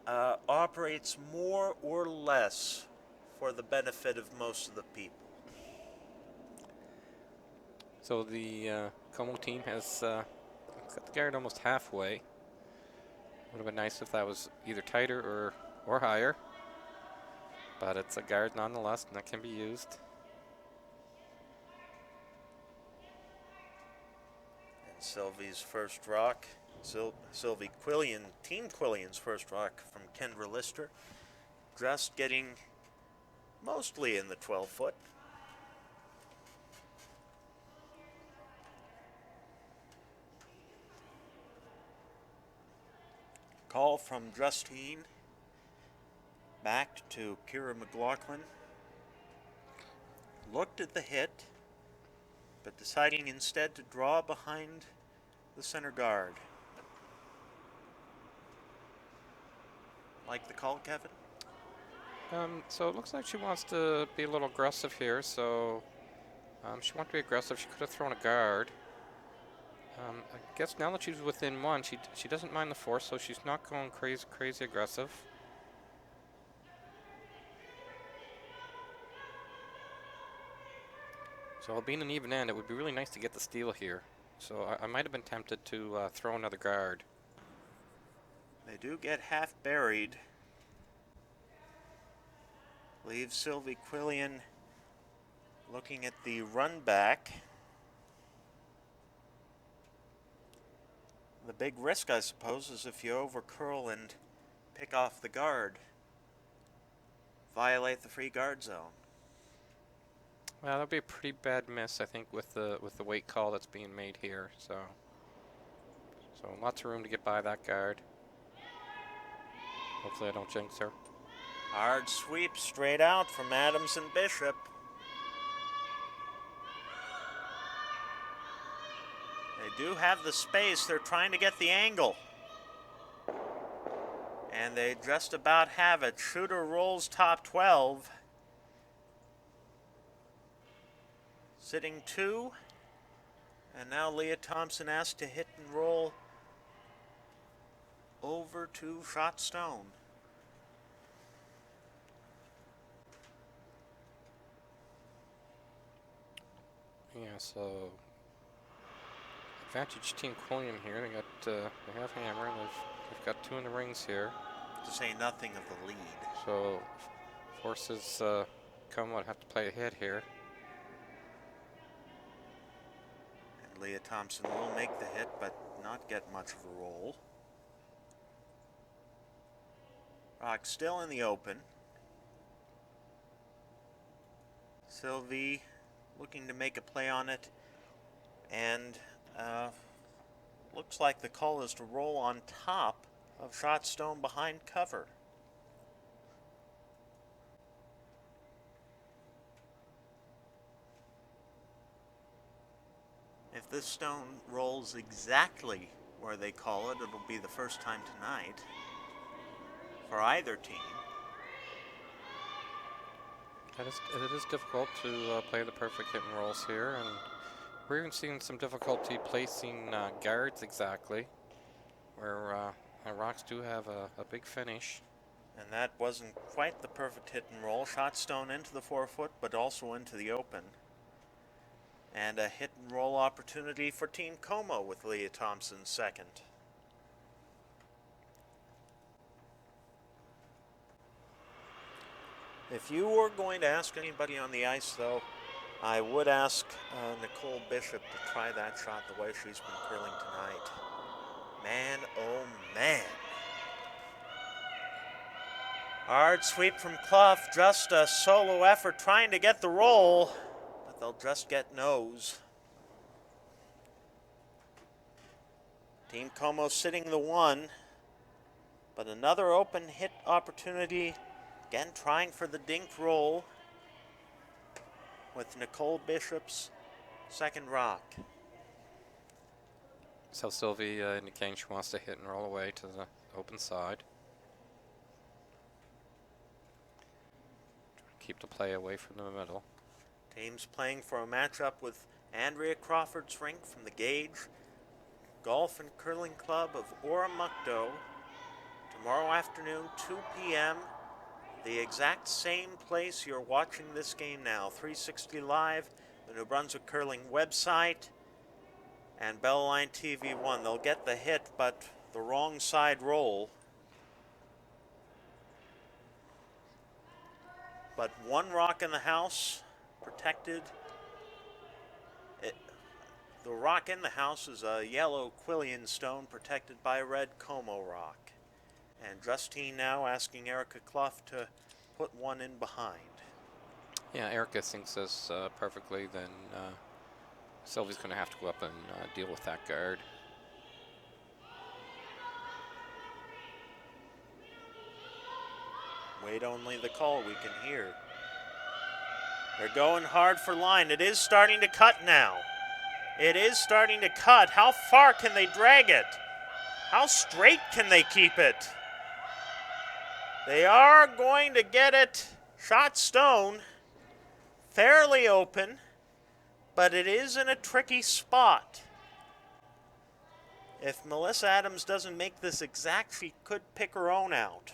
operates more or less for the benefit of most of the people. So the Comeau team has got the guard almost halfway. Would have been nice if that was either tighter or higher. But it's a guard nonetheless, and that can be used. And Sylvie's first rock, Sylvie Quillian, Team Quillian's first rock from Kendra Lister, just getting mostly in the 12-foot. Call from Justine. Back to Kira McLaughlin. Looked at the hit, but deciding instead to draw behind the center guard. Like the call, Kevin? So it looks like she wants to be a little aggressive here. So she wants to be aggressive. She could have thrown a guard. I guess now that she's within one, she doesn't mind the force, so she's not going crazy aggressive. So being an even end, it would be really nice to get the steal here. So I might have been tempted to throw another guard. They do get half buried. Leaves Sylvie Quillian looking at the run back. The big risk, I suppose, is if you overcurl and pick off the guard, violate the free guard zone. Well, that'd be a pretty bad miss, I think, with the weight call that's being made here. So lots of room to get by that guard. Hopefully, I don't jinx her. Hard sweep straight out from Adams and Bishop. They do have the space. They're trying to get the angle. And they just about have it. Shooter rolls top 12. Sitting 2. And now Leah Thompson asked to hit and roll over to shot stone. Yeah, so advantage Team Quillian here. They have hammer, and they've got 2 in the rings here. To say nothing of the lead. So forces Comeau have to play ahead here. Leah Thompson will make the hit, but not get much of a roll. Rock still in the open. Sylvie looking to make a play on it, and looks like the call is to roll on top of shot stone behind cover. If this stone rolls exactly where they call it, it'll be the first time tonight for either team. It is difficult to play the perfect hit and rolls here, and we're even seeing some difficulty placing guards exactly, where rocks do have a big finish. And that wasn't quite the perfect hit and roll. Shot stone into the 4-foot, but also into the open. And a hit and roll opportunity for Team Comeau with Leah Thompson second. If you were going to ask anybody on the ice, though, I would ask Nicole Bishop to try that shot the way she's been curling tonight. Man, oh man. Hard sweep from Clough, just a solo effort trying to get the roll, but they'll just get nose. Team Comeau sitting the 1, but another open hit opportunity, again trying for the dink roll with Nicole Bishop's second rock. So Sylvie indicating she wants to hit and roll away to the open side. Keep the play away from the middle. Teams playing for a matchup with Andrea Crawford's rink from the Gage Golf and Curling Club of Oromocto tomorrow afternoon, 2 p.m. The exact same place you're watching this game now, 360 Live, the New Brunswick Curling website, and Bellaline TV 1. They'll get the hit, but the wrong side roll. But one rock in the house, protected. The rock in the house is a yellow Quillian stone protected by a red Comeau rock. And Justine now asking Erica Clough to put one in behind. Yeah, Erica thinks this perfectly, then Sylvie's going to have to go up and deal with that guard. Wait only the call we can hear. They're going hard for line. It is starting to cut now. It is starting to cut. How far can they drag it? How straight can they keep it? They are going to get it shot stone, fairly open, but it is in a tricky spot. If Melissa Adams doesn't make this exact, she could pick her own out.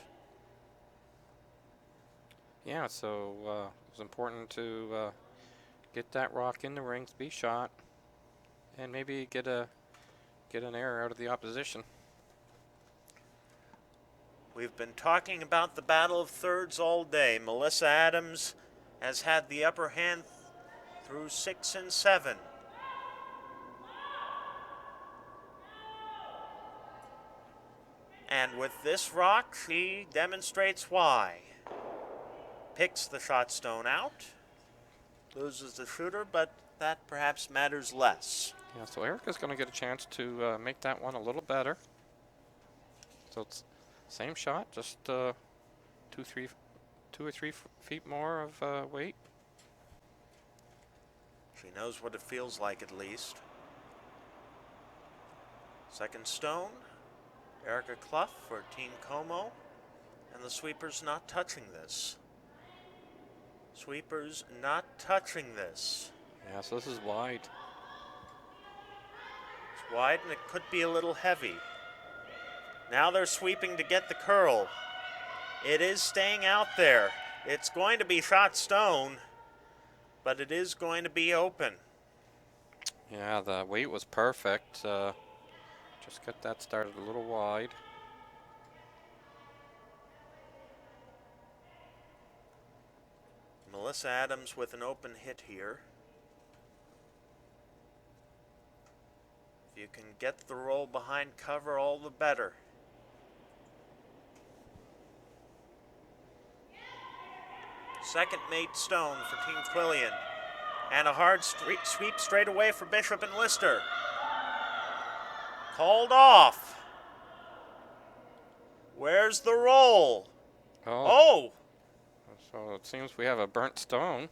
Yeah, so it's important to get that rock in the rings, be shot, and maybe get an error out of the opposition. We've been talking about the battle of thirds all day. Melissa Adams has had the upper hand through 6 and 7. And with this rock, she demonstrates why. Picks the shot stone out, loses the shooter, but that perhaps matters less. Yeah, so Erica's going to get a chance to make that one a little better. So it's same shot, just 2 or 3 feet more of weight. She knows what it feels like at least. Second stone, Erica Clough for Team Comeau, and the sweepers not touching this. Sweepers not touching this. Yeah, so this is wide. It's wide and it could be a little heavy. Now they're sweeping to get the curl. It is staying out there. It's going to be shot stone, but it is going to be open. Yeah, the weight was perfect. Just got that started a little wide. Melissa Adams with an open hit here. can get the roll behind cover, all the better. Second mate stone for Team Quillian. And a hard sweep straight away for Bishop and Lister. Called off. Where's the roll? Oh! So it seems we have a burnt stone.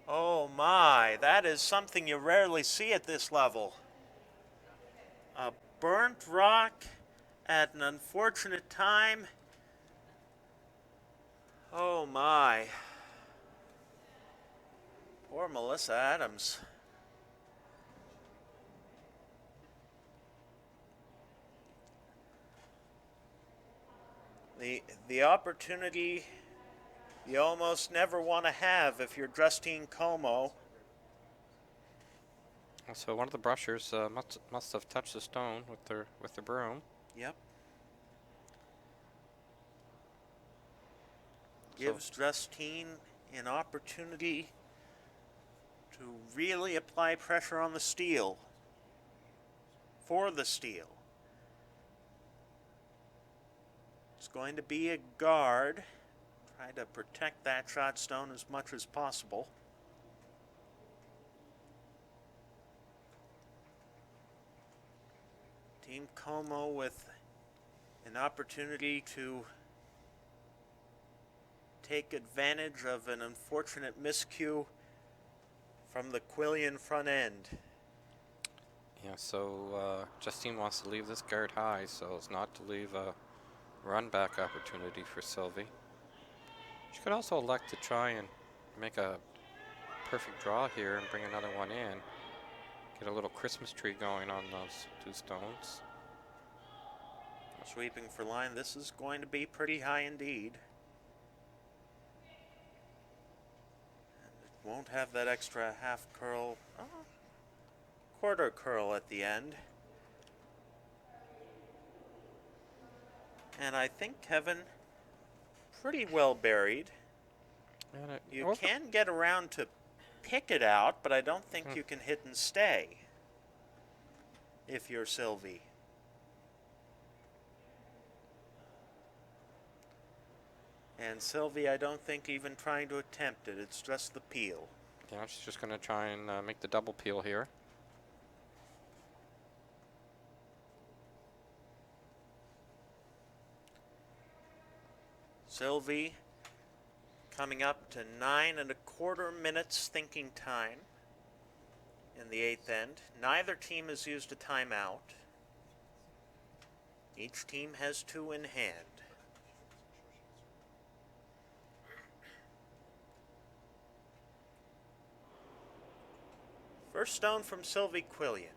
Oh my, that is something you rarely see at this level. A burnt rock at an unfortunate time. Oh my. Poor Melissa Adams. The opportunity you almost never want to have if you're Justine Comeau. So one of the brushers must have touched the stone with their broom. Yep. Gives Justine an opportunity to really apply pressure on the steel. For the steel. It's going to be a guard. Try to protect that shot stone as much as possible. Team Comeau with an opportunity to take advantage of an unfortunate miscue from the Quillian front end. Yeah, so Justine wants to leave this guard high so as not to leave a run back opportunity for Sylvie. She could also elect to try and make a perfect draw here and bring another one in. Get a little Christmas tree going on those two stones. Sweeping for line, this is going to be pretty high indeed. And it won't have that extra half curl, quarter curl at the end. And I think, Kevin, pretty well buried. You can get around to pick it out, but I don't think you can hit and stay if you're Sylvie. And Sylvie, I don't think even trying to attempt it. It's just the peel. Yeah, she's just going to try and make the double peel here. Sylvie coming up to 9 1/4 minutes thinking time in the 8th end. Neither team has used a timeout. Each team has 2 in hand. First stone from Sylvie Quillian.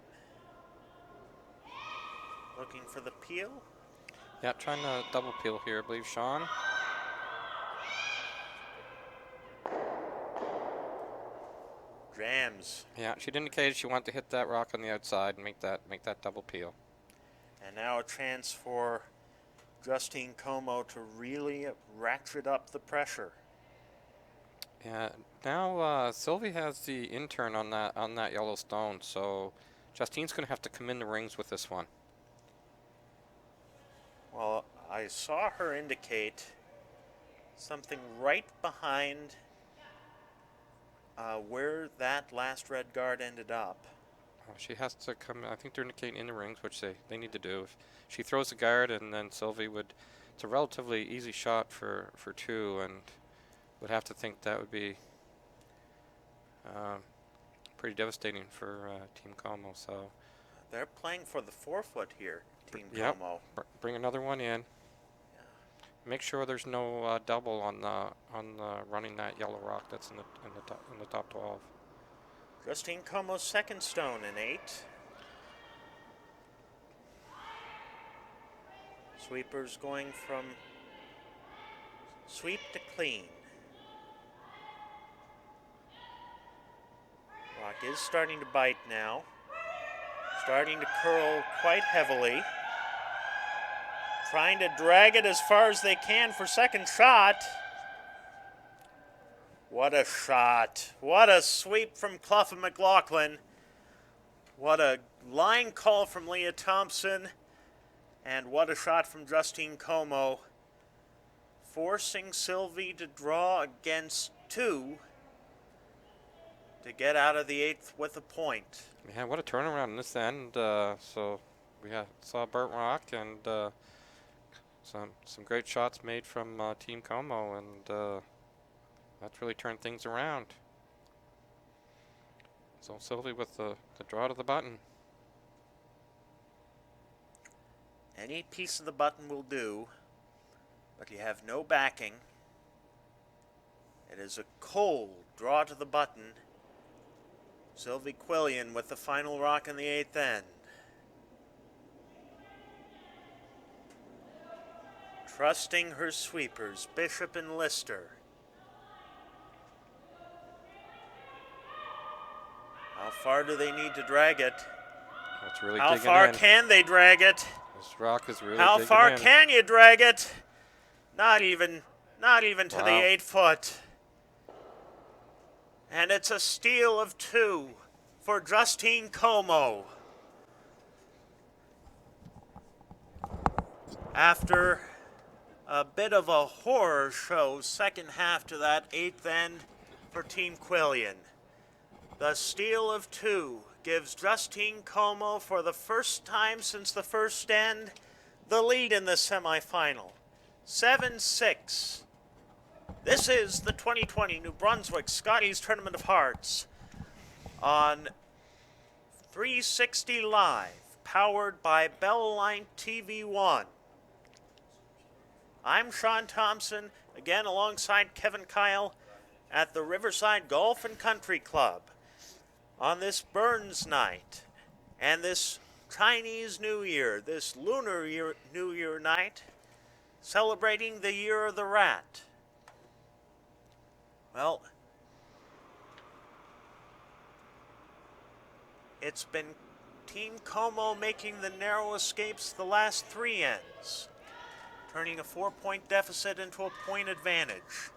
Looking for the peel. Yeah, trying to double peel here, I believe, Sean. Jams. Yeah, she'd indicated she wanted to hit that rock on the outside and make that double peel. And now a chance for Justine Comeau to really ratchet up the pressure. Yeah, now Sylvie has the intern on that yellow stone, so Justine's going to have to come in the rings with this one. Well, I saw her indicate something right behind where that last red guard ended up. She has to come, I think they're indicating in the rings, which they need to do. If she throws the guard and then Sylvie would, it's a relatively easy shot for 2 and would have to think that would be pretty devastating for Team Comeau. So they're playing for the 4-foot here, Team yep. Comeau. Bring another one in. Make sure there's no double on the running that yellow rock that's in the top 12. Justine Comeau's second stone in 8. Sweepers going from sweep to clean. Rock is starting to bite now. Starting to curl quite heavily. Trying to drag it as far as they can for second shot. What a shot. What a sweep from Clough and McLaughlin. What a line call from Leah Thompson, and what a shot from Justine Comeau, forcing Sylvie to draw against 2 to get out of the 8th with a point. Yeah, what a turnaround in this end. So we saw burnt rock and some great shots made from Team Como, and that's really turned things around. So Sylvie with the draw to the button. Any piece of the button will do, but you have no backing. It is a cold draw to the button. Sylvie Quillian with the final rock in the 8th end. Trusting her sweepers, Bishop and Lister. How far do they need to drag it? That's really How digging far in. can they drag it? This rock is really How digging far in. can you drag it? Not even to Wow. the 8 foot. And it's a steal of 2 for Justine Comeau. After a bit of a horror show second half to that 8th end for Team Quillian, the steal of 2 gives Justine Comeau, for the first time since the first end, the lead in the semifinal. 7-6. This is the 2020 New Brunswick Scotties Tournament of Hearts on 360 Live, powered by Bellline TV1. I'm Sean Thompson, again alongside Kevin Kyle at the Riverside Golf and Country Club on this Burns night and this Chinese New Year, this Lunar New Year night, celebrating the Year of the Rat. Well, it's been Team Como making the narrow escapes the last 3 ends, turning a 4-point deficit into a point advantage.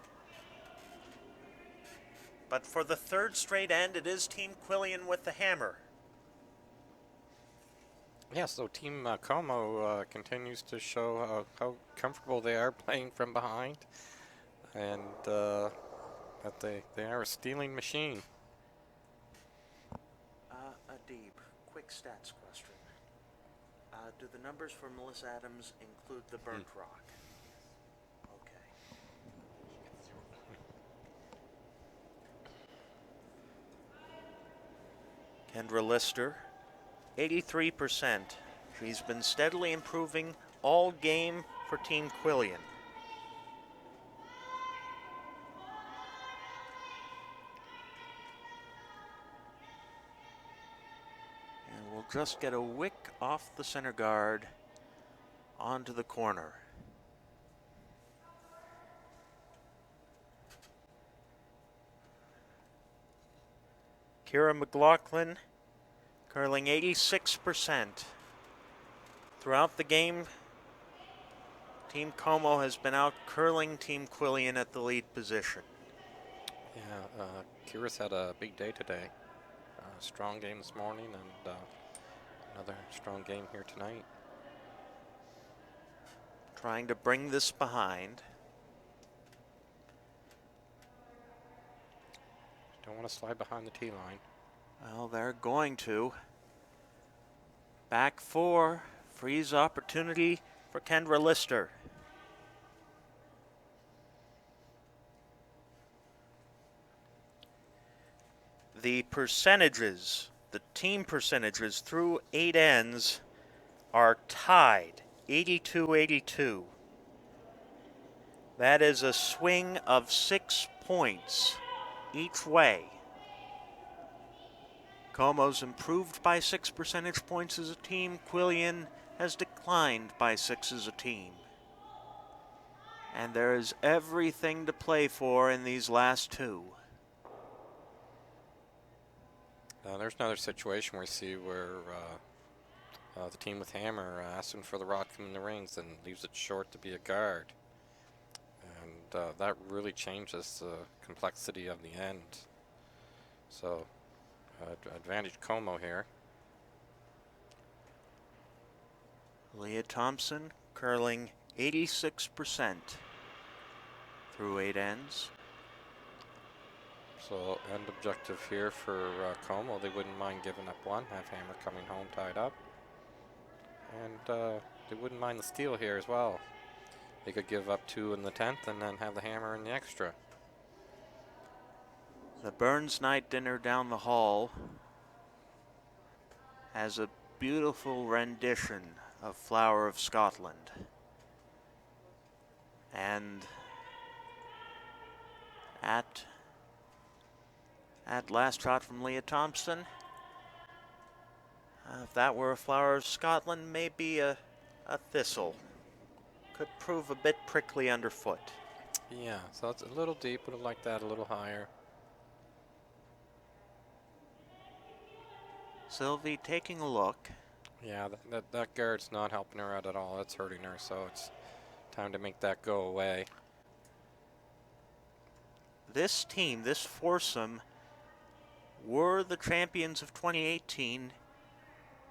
But for the 3rd straight end, it is Team Quillian with the hammer. Yeah, so Team Como continues to show how comfortable they are playing from behind, and that they are a stealing machine. Adib, quick stats question. Do the numbers for Melissa Adams include the burnt rock? Okay. Kendra Lister, 83%. She's been steadily improving all game for Team Quillian. And we'll just get a wick off the center guard onto the corner. Kira McLaughlin curling 86%. Throughout the game, Team Como has been out curling Team Quillian at the lead position. Yeah, Kira's had a big day today. Strong game this morning, and another strong game here tonight. Trying to bring this behind. Don't want to slide behind the tee line. Well, they're going to. Back 4, freeze opportunity for Kendra Lister. The percentages, the team percentages through 8 ends are tied, 82-82. That is a swing of 6 points each way. Como's improved by 6 percentage points as a team. Quillian has declined by 6 as a team. And there is everything to play for in these last 2. There's another situation where you see where the team with hammer asking for the rock in the rings and leaves it short to be a guard. And that really changes the complexity of the end. So advantage Como here. Leah Thompson curling 86% through 8 ends. So end objective here for Comeau. They wouldn't mind giving up one, have Hammer coming home tied up. And they wouldn't mind the steal here as well. They could give up 2 in the 10th and then have the Hammer in the extra. The Burns night dinner down the hall has a beautiful rendition of Flower of Scotland. And at last shot from Leah Thompson, if that were a Flower of Scotland, maybe a thistle. Could prove a bit prickly underfoot. Yeah, so it's a little deep, would have liked that a little higher. Sylvie taking a look. Yeah, that guard's not helping her out at all. It's hurting her, so it's time to make that go away. This team, this foursome, were the champions of 2018,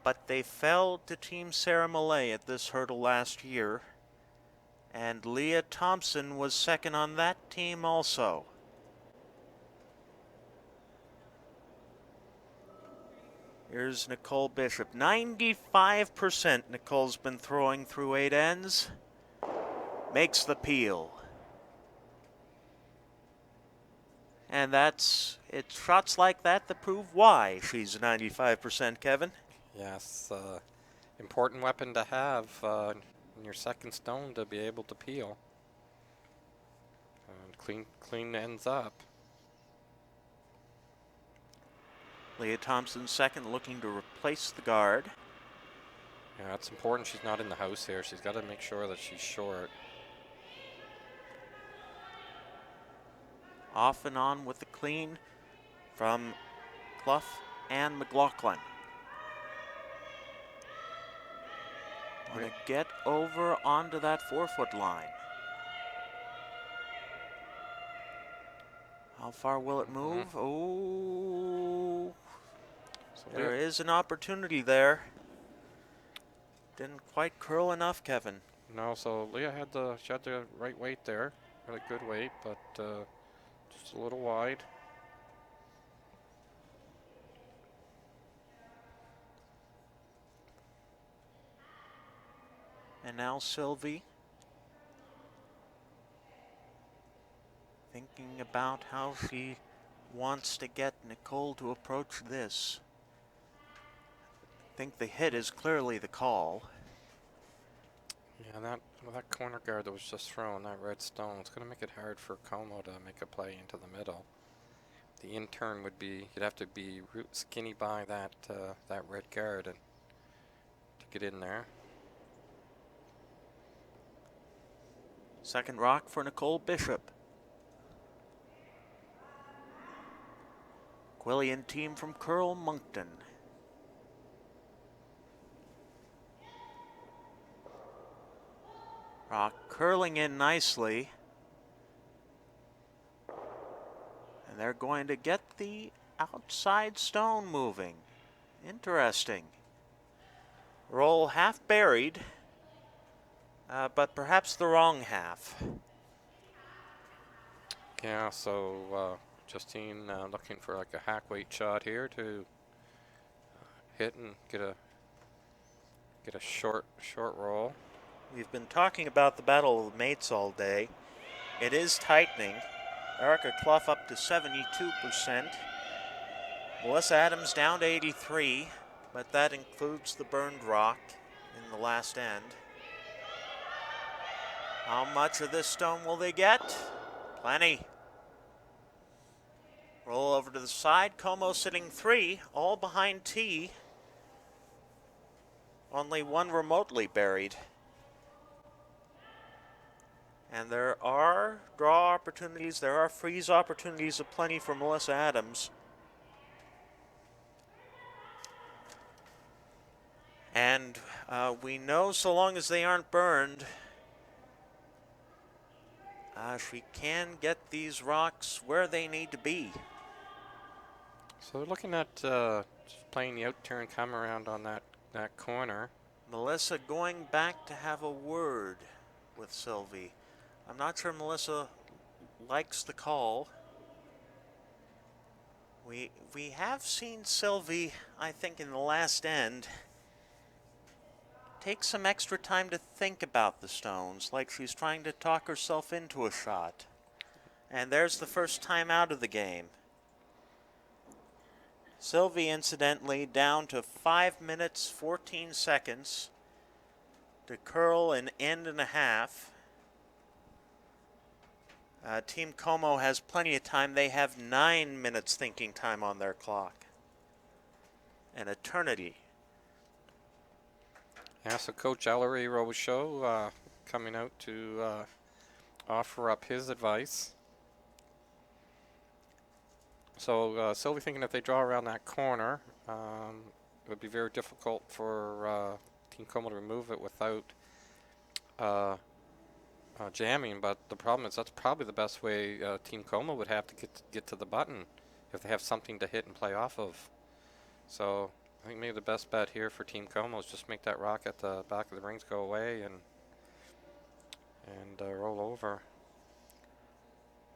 but they fell to Team Sarah Millay at this hurdle last year, and Leah Thompson was second on that team also. Here's Nicole Bishop. 95% Nicole's been throwing through 8 ends. Makes the peel. And it's shots like that prove why she's 95%, Kevin. Yes, important weapon to have in your second stone to be able to peel. And clean ends up. Leah Thompson second, looking to replace the guard. Yeah, it's important she's not in the house here. She's got to make sure that she's short. Off and on with the clean from Clough and McLaughlin. Want to get over onto that 4-foot line. How far will it move? Oh, So there is an opportunity there. Didn't quite curl enough, Kevin. No, so Leah had the right weight there, really good weight, but just a little wide. And now Sylvie thinking about how she wants to get Nicole to approach this. I think the hit is clearly the call. Yeah, that corner guard that was just thrown, that red stone, it's going to make it hard for Comeau to make a play into the middle. The in-turn would be, you'd have to be skinny by that red guard and to get in there. Second rock for Nicole Bishop. Quillian team from Curl Moncton. Rock curling in nicely. And they're going to get the outside stone moving. Interesting. Roll half buried, but perhaps the wrong half. Yeah, so Justine looking for like a hack weight shot here to hit and get a short roll. We've been talking about the battle of mates all day. It is tightening. Erica Clough up to 72%. Melissa Adams down to 83, but that includes the burned rock in the last end. How much of this stone will they get? Plenty. Roll over to the side. Comeau sitting 3, all behind T. Only one remotely buried. And there are draw opportunities, there are freeze opportunities aplenty for Melissa Adams. And we know so long as they aren't burned, she can get these rocks where they need to be. So they're looking at just playing the out turn come around on that corner. Melissa going back to have a word with Sylvie. I'm not sure Melissa likes the call. We have seen Sylvie, I think, in the last end, take some extra time to think about the stones, like she's trying to talk herself into a shot. And there's the first time out of the game. Sylvie, incidentally, down to 5 minutes, 14 seconds to curl an end and a half. Team Comeau has plenty of time. They have 9 minutes thinking time on their clock. An eternity. Yeah, so Coach Ellery Robichaud coming out to offer up his advice. So Sylvie thinking if they draw around that corner, it would be very difficult for Team Comeau to remove it without jamming. But the problem is that's probably the best way Team Comeau would have to get to the button if they have something to hit and play off of. So I think maybe the best bet here for Team Comeau is just make that rock at the back of the rings go away and roll over.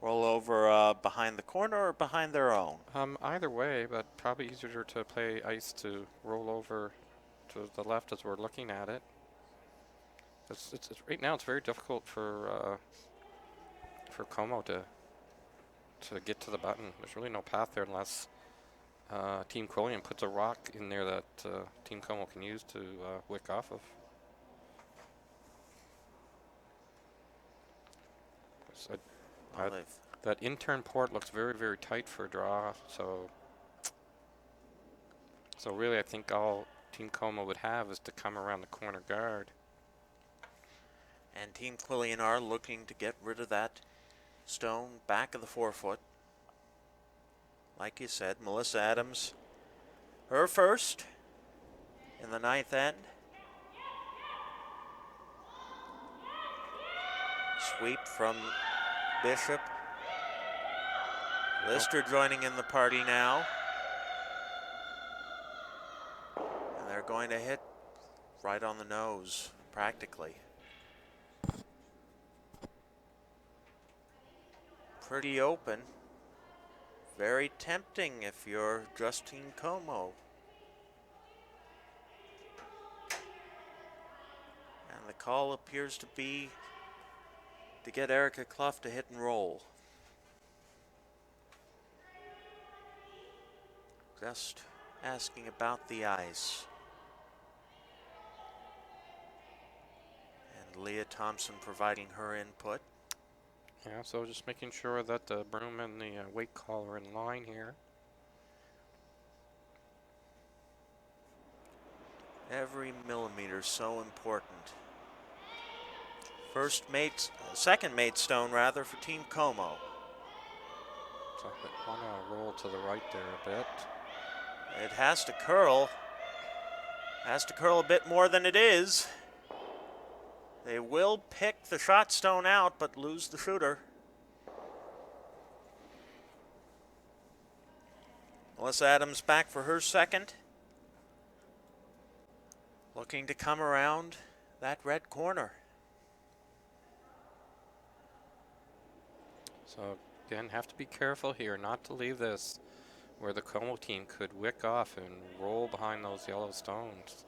Roll over behind the corner or behind their own? Either way, but probably easier to play ice to roll over to the left as we're looking at it. It's right now it's very difficult for Comeau to get to the button. There's really no path there unless Team Quillian puts a rock in there that Team Comeau can use to wick off of. So that intern port looks very, very tight for a draw. So really, I think all Team Comeau would have is to come around the corner guard. And Team Quillian are looking to get rid of that stone back of the forefoot. Like you said, Melissa Adams, her first in the 9th end. Sweep from Bishop. Lister joining in the party now. And they're going to hit right on the nose, practically. Pretty open. Very tempting if you're Justine Comeau. And the call appears to be to get Erica Clough to hit and roll. Just asking about the ice. And Leah Thompson providing her input. Yeah, so just making sure that the broom and the weight call are in line here. Every millimeter so important. Second mate stone rather for Team Comeau. So I want to roll to the right there a bit. It has to curl. Has to curl a bit more than it is. They will pick the shot stone out, but lose the shooter. Melissa Adams back for her second. Looking to come around that red corner. So again, have to be careful here not to leave this where the Comeau team could wick off and roll behind those yellow stones.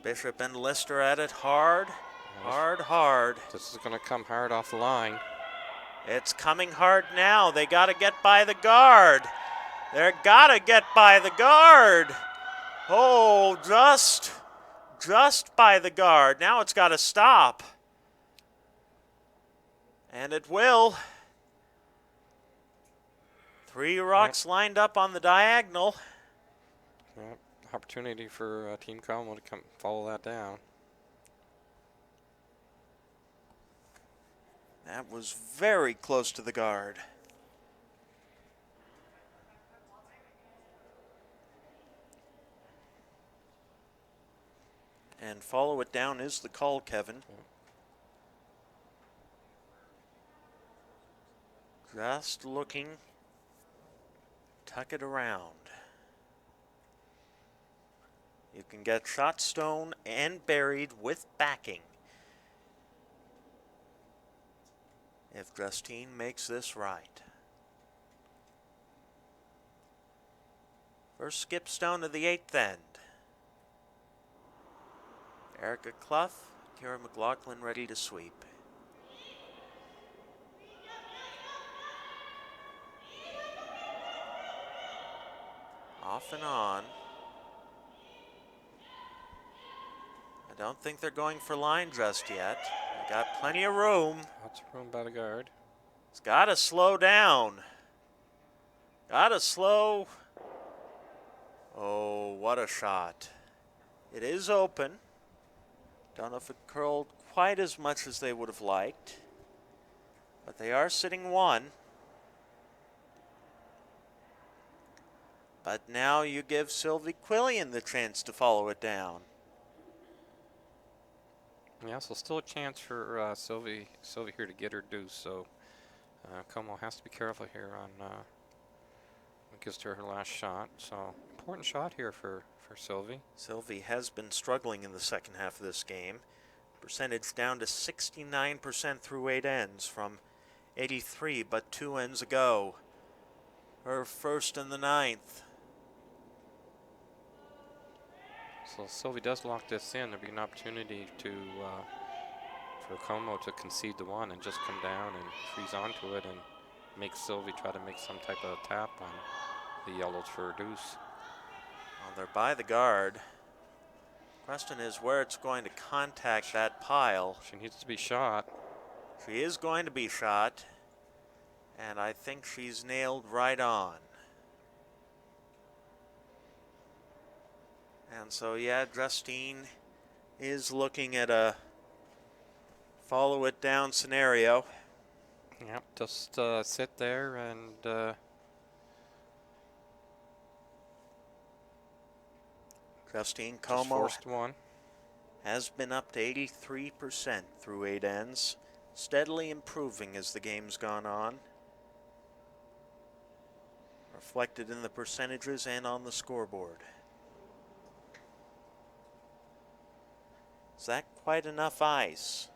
Bishop and Lister at it hard. Hard. This is going to come hard off the line. It's coming hard now. They got to get by the guard. They're got to get by the guard. Oh, just by the guard. Now it's got to stop. And it will. 3 rocks lined up on the diagonal. Yep. Opportunity for Team Comeau to come follow that down. That was very close to the guard. And follow it down is the call, Kevin. Just looking. Tuck it around. You can get shot stone and buried with backing if Justine makes this right. First skip stone of the 8th end. Erica Clough, Kara McLaughlin ready to sweep. Off and on. I don't think they're going for line just yet. They got plenty of room. Lots of room by the guard. It's got to slow down. Got to slow. Oh, what a shot. It is open. Don't know if it curled quite as much as they would have liked. But they are sitting 1. But now you give Sylvie Quillian the chance to follow it down. Yeah, so still a chance for Sylvie here to get her deuce. So Comeau has to be careful here on what gives to her last shot. So important shot here for Sylvie. Sylvie has been struggling in the second half of this game. Percentage down to 69% through 8 ends from 83, but 2 ends ago. Her first in the 9th. So Sylvie does lock this in. There'll be an opportunity to for Comeau to concede the 1 and just come down and freeze onto it and make Sylvie try to make some type of tap on the yellows for a deuce. Well, they're by the guard. Question is where it's going to contact that pile. She needs to be shot. She is going to be shot, and I think she's nailed right on. And so, yeah, Justine is looking at a follow it down scenario. Yep, just sit there and Justine just Comeau forced 1. has been up to 83% through 8 ends, steadily improving as the game's gone on. Reflected in the percentages and on the scoreboard. Is that quite enough ice?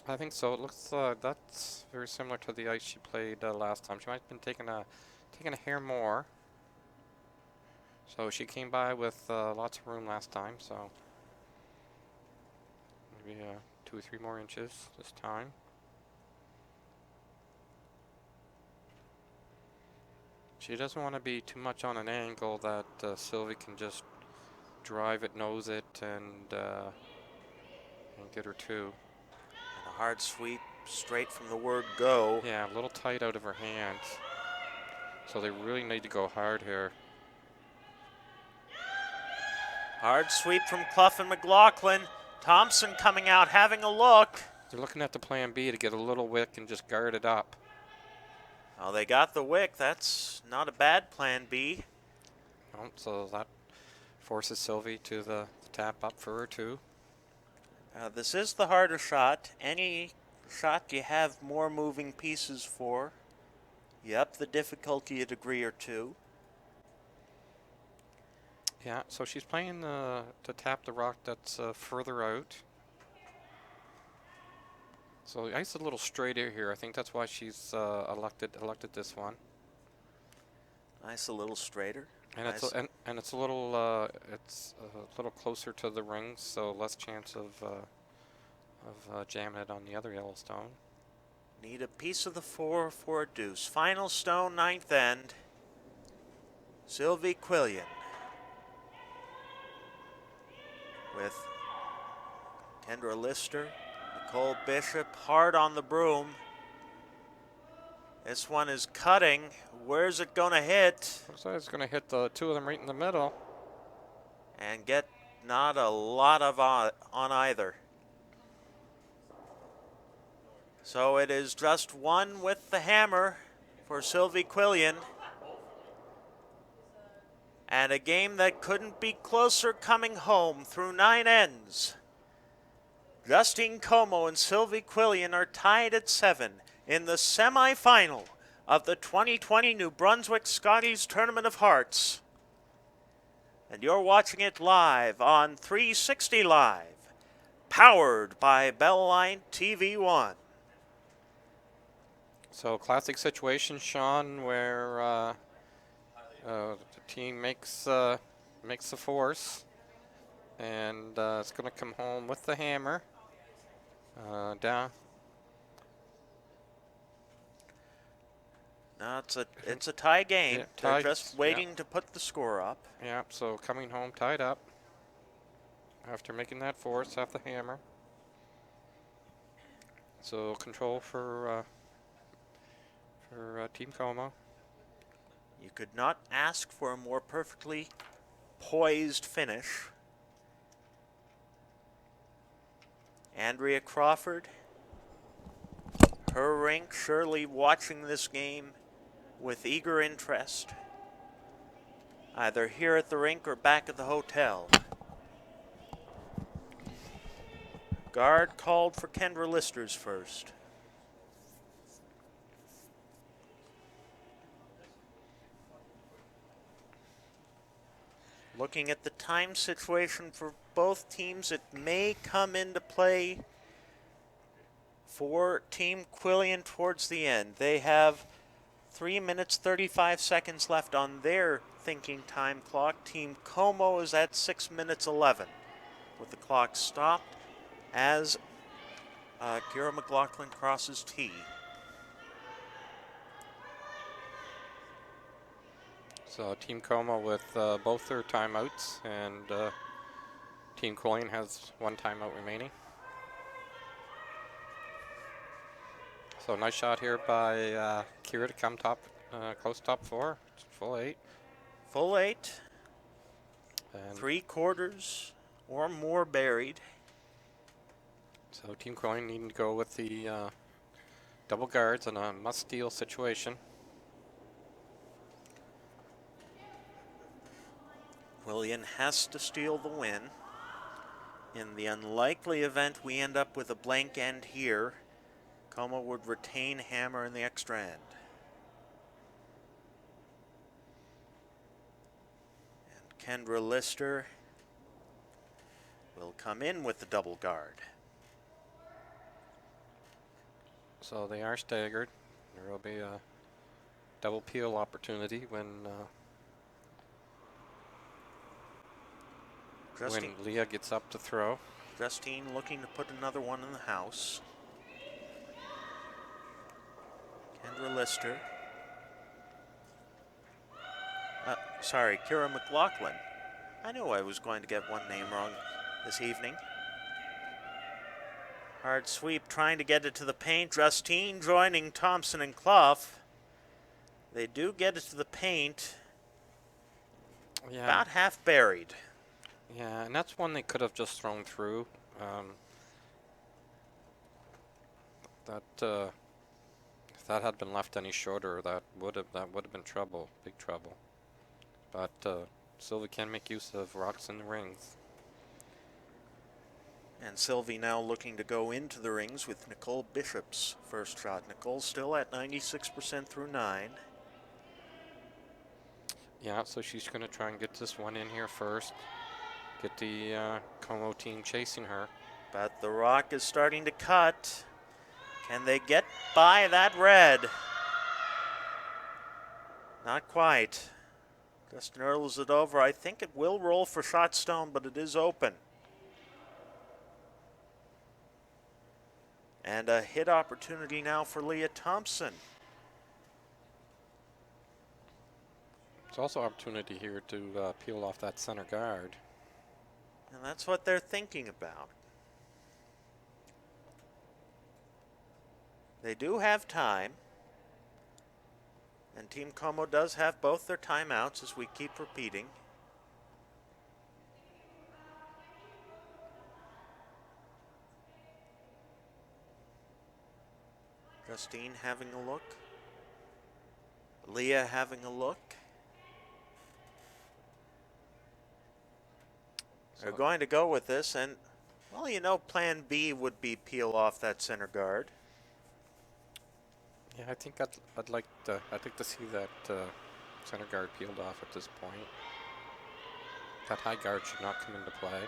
I think so. It looks that's very similar to the ice she played last time. She might have been taking a hair more. So she came by with lots of room last time. So maybe 2 or 3 more inches this time. She doesn't want to be too much on an angle that Sylvie can just drive it, nose it, and get her 2. And a hard sweep straight from the word go. Yeah, a little tight out of her hands. So they really need to go hard here. Hard sweep from Clough and McLaughlin. Thompson coming out, having a look. They're looking at the plan B to get a little wick and just guard it up. Well, they got the wick. That's not a bad plan B. Oh, so that forces Sylvie to the tap up for her 2. This is the harder shot. Any shot you have more moving pieces for, you up the difficulty a degree or 2. Yeah, so she's playing to tap the rock that's further out. So the ice is a little straighter here. I think that's why she's elected this one. Nice, a little straighter. And nice. it's a little closer to the rings, so less chance of jamming it on the other Yellowstone. Need a piece of the 4 for a deuce. Final stone, 9th end. Sylvie Quillian with Kendra Lister, Nicole Bishop, hard on the broom. This one is cutting. Where's it going to hit? Looks like it's going to hit the 2 of them right in the middle. And get not a lot of on either. So it is just 1 with the hammer for Sylvie Quillian. And a game that couldn't be closer coming home through 9 ends. Justine Comeau and Sylvie Quillian are tied at 7 in the semifinal of the 2020 New Brunswick Scotties Tournament of Hearts. And you're watching it live on 360 Live, powered by Bellline TV1. So classic situation, Sean, where the team makes the force, and it's going to come home with the hammer down. Now it's a tie game. Yeah, They're tied, just waiting to put the score up. Yeah, so coming home tied up after making that force, have the hammer. So control for Team Comeau. You could not ask for a more perfectly poised finish. Andrea Crawford, her rink, surely watching this game with eager interest, either here at the rink or back at the hotel. Guard called for Kendra Listers first. Looking at the time situation for both teams, it may come into play for Team Quillian towards the end. They have 3 minutes 35 seconds left on their thinking time clock. Team Comeau is at 6 minutes 11 with the clock stopped as Kira McLaughlin crosses tee. So Team Comeau with both their timeouts, and Team Quillian has one timeout remaining. So nice shot here by Kira to come close top four, full eight. Full eight, And 3/4 or more buried. so Team Quillian needing to go with the double guards in a must-steal situation. Quillian has to steal the win. In the unlikely event we end up with a blank end here, Comeau would retain hammer in the extra end. And Kendra Lister will come in with the double guard. So they are staggered. There will be a double peel opportunity when Leah gets up to throw. Justine looking to put another one in the house. Kendra Lister. Sorry, Kira McLaughlin. I knew I was going to get one name wrong this evening. Hard sweep trying to get it to the paint. Justine joining Thompson and Clough. They do get it to the paint. Yeah. About half buried. Yeah, and that's one they could have just thrown through. If that had been left any shorter, that would have been trouble, big trouble. But Sylvie can make use of rocks in the rings. And Sylvie now looking to go into the rings with Nicole Bishop's first shot. Nicole still at 96% through 9. Yeah, so she's going to try and get this one in here first. Get the Comeau team chasing her. But the rock is starting to cut. Can they get by that red? Not quite. Justin Earls it over. I think it will roll for shot stone, but it is open. And a hit opportunity now for Leah Thompson. It's also an opportunity here to peel off that center guard. And that's what they're thinking about. They do have time. And Team Comeau does have both their timeouts, as we keep repeating. Justine having a look. Leah having a look. They're going to go with this, and, well, you know, plan B would be peel off that center guard. Yeah, I think I'd like to see that center guard peeled off at this point. that high guard should not come into play.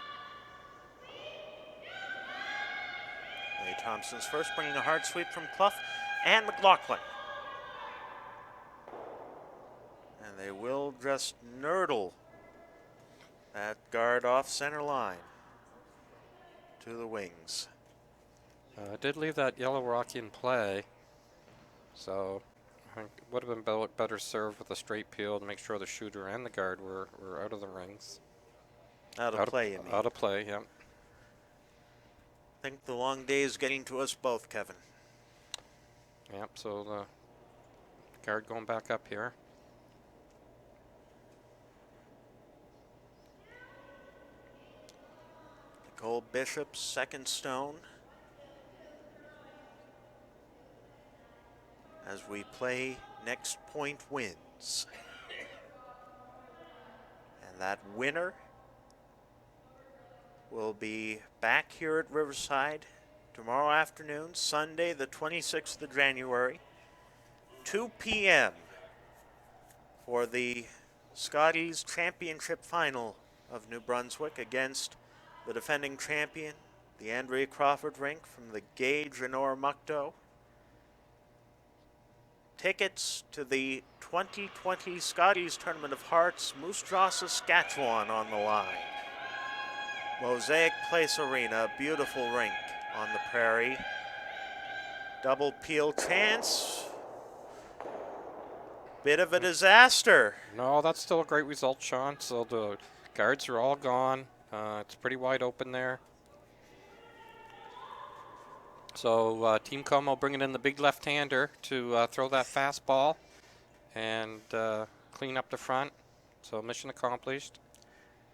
Ray Thompson's first, bringing a hard sweep from Clough and McLaughlin. And they will just nurdle that guard off center line to the wings. Did leave that yellow rock in play, so I think it would have been better served with a straight peel to make sure the shooter and the guard were out of the rings. Out of play, you mean? Out of play, yeah. I think the long day is getting to us both, Kevin. Yep, so the guard going back up here. Nicole Bishop's second stone. As we play, next point wins. And that winner will be back here at Riverside tomorrow afternoon, Sunday, the 26th of January, 2 p.m. for the Scotties Championship Final of New Brunswick against the defending champion, the Andrea Crawford rink from the Gage in Oromocto. Tickets to the 2020 Scotties Tournament of Hearts, Moose Jaw, Saskatchewan on the line. Mosaic Place Arena, a beautiful rink on the prairie. Double peel chance. Bit of a disaster. No, that's still a great result, Sean. So the guards are all gone. It's pretty wide open there. So Team Comeau bringing in the big left-hander to throw that fastball and clean up the front. So mission accomplished.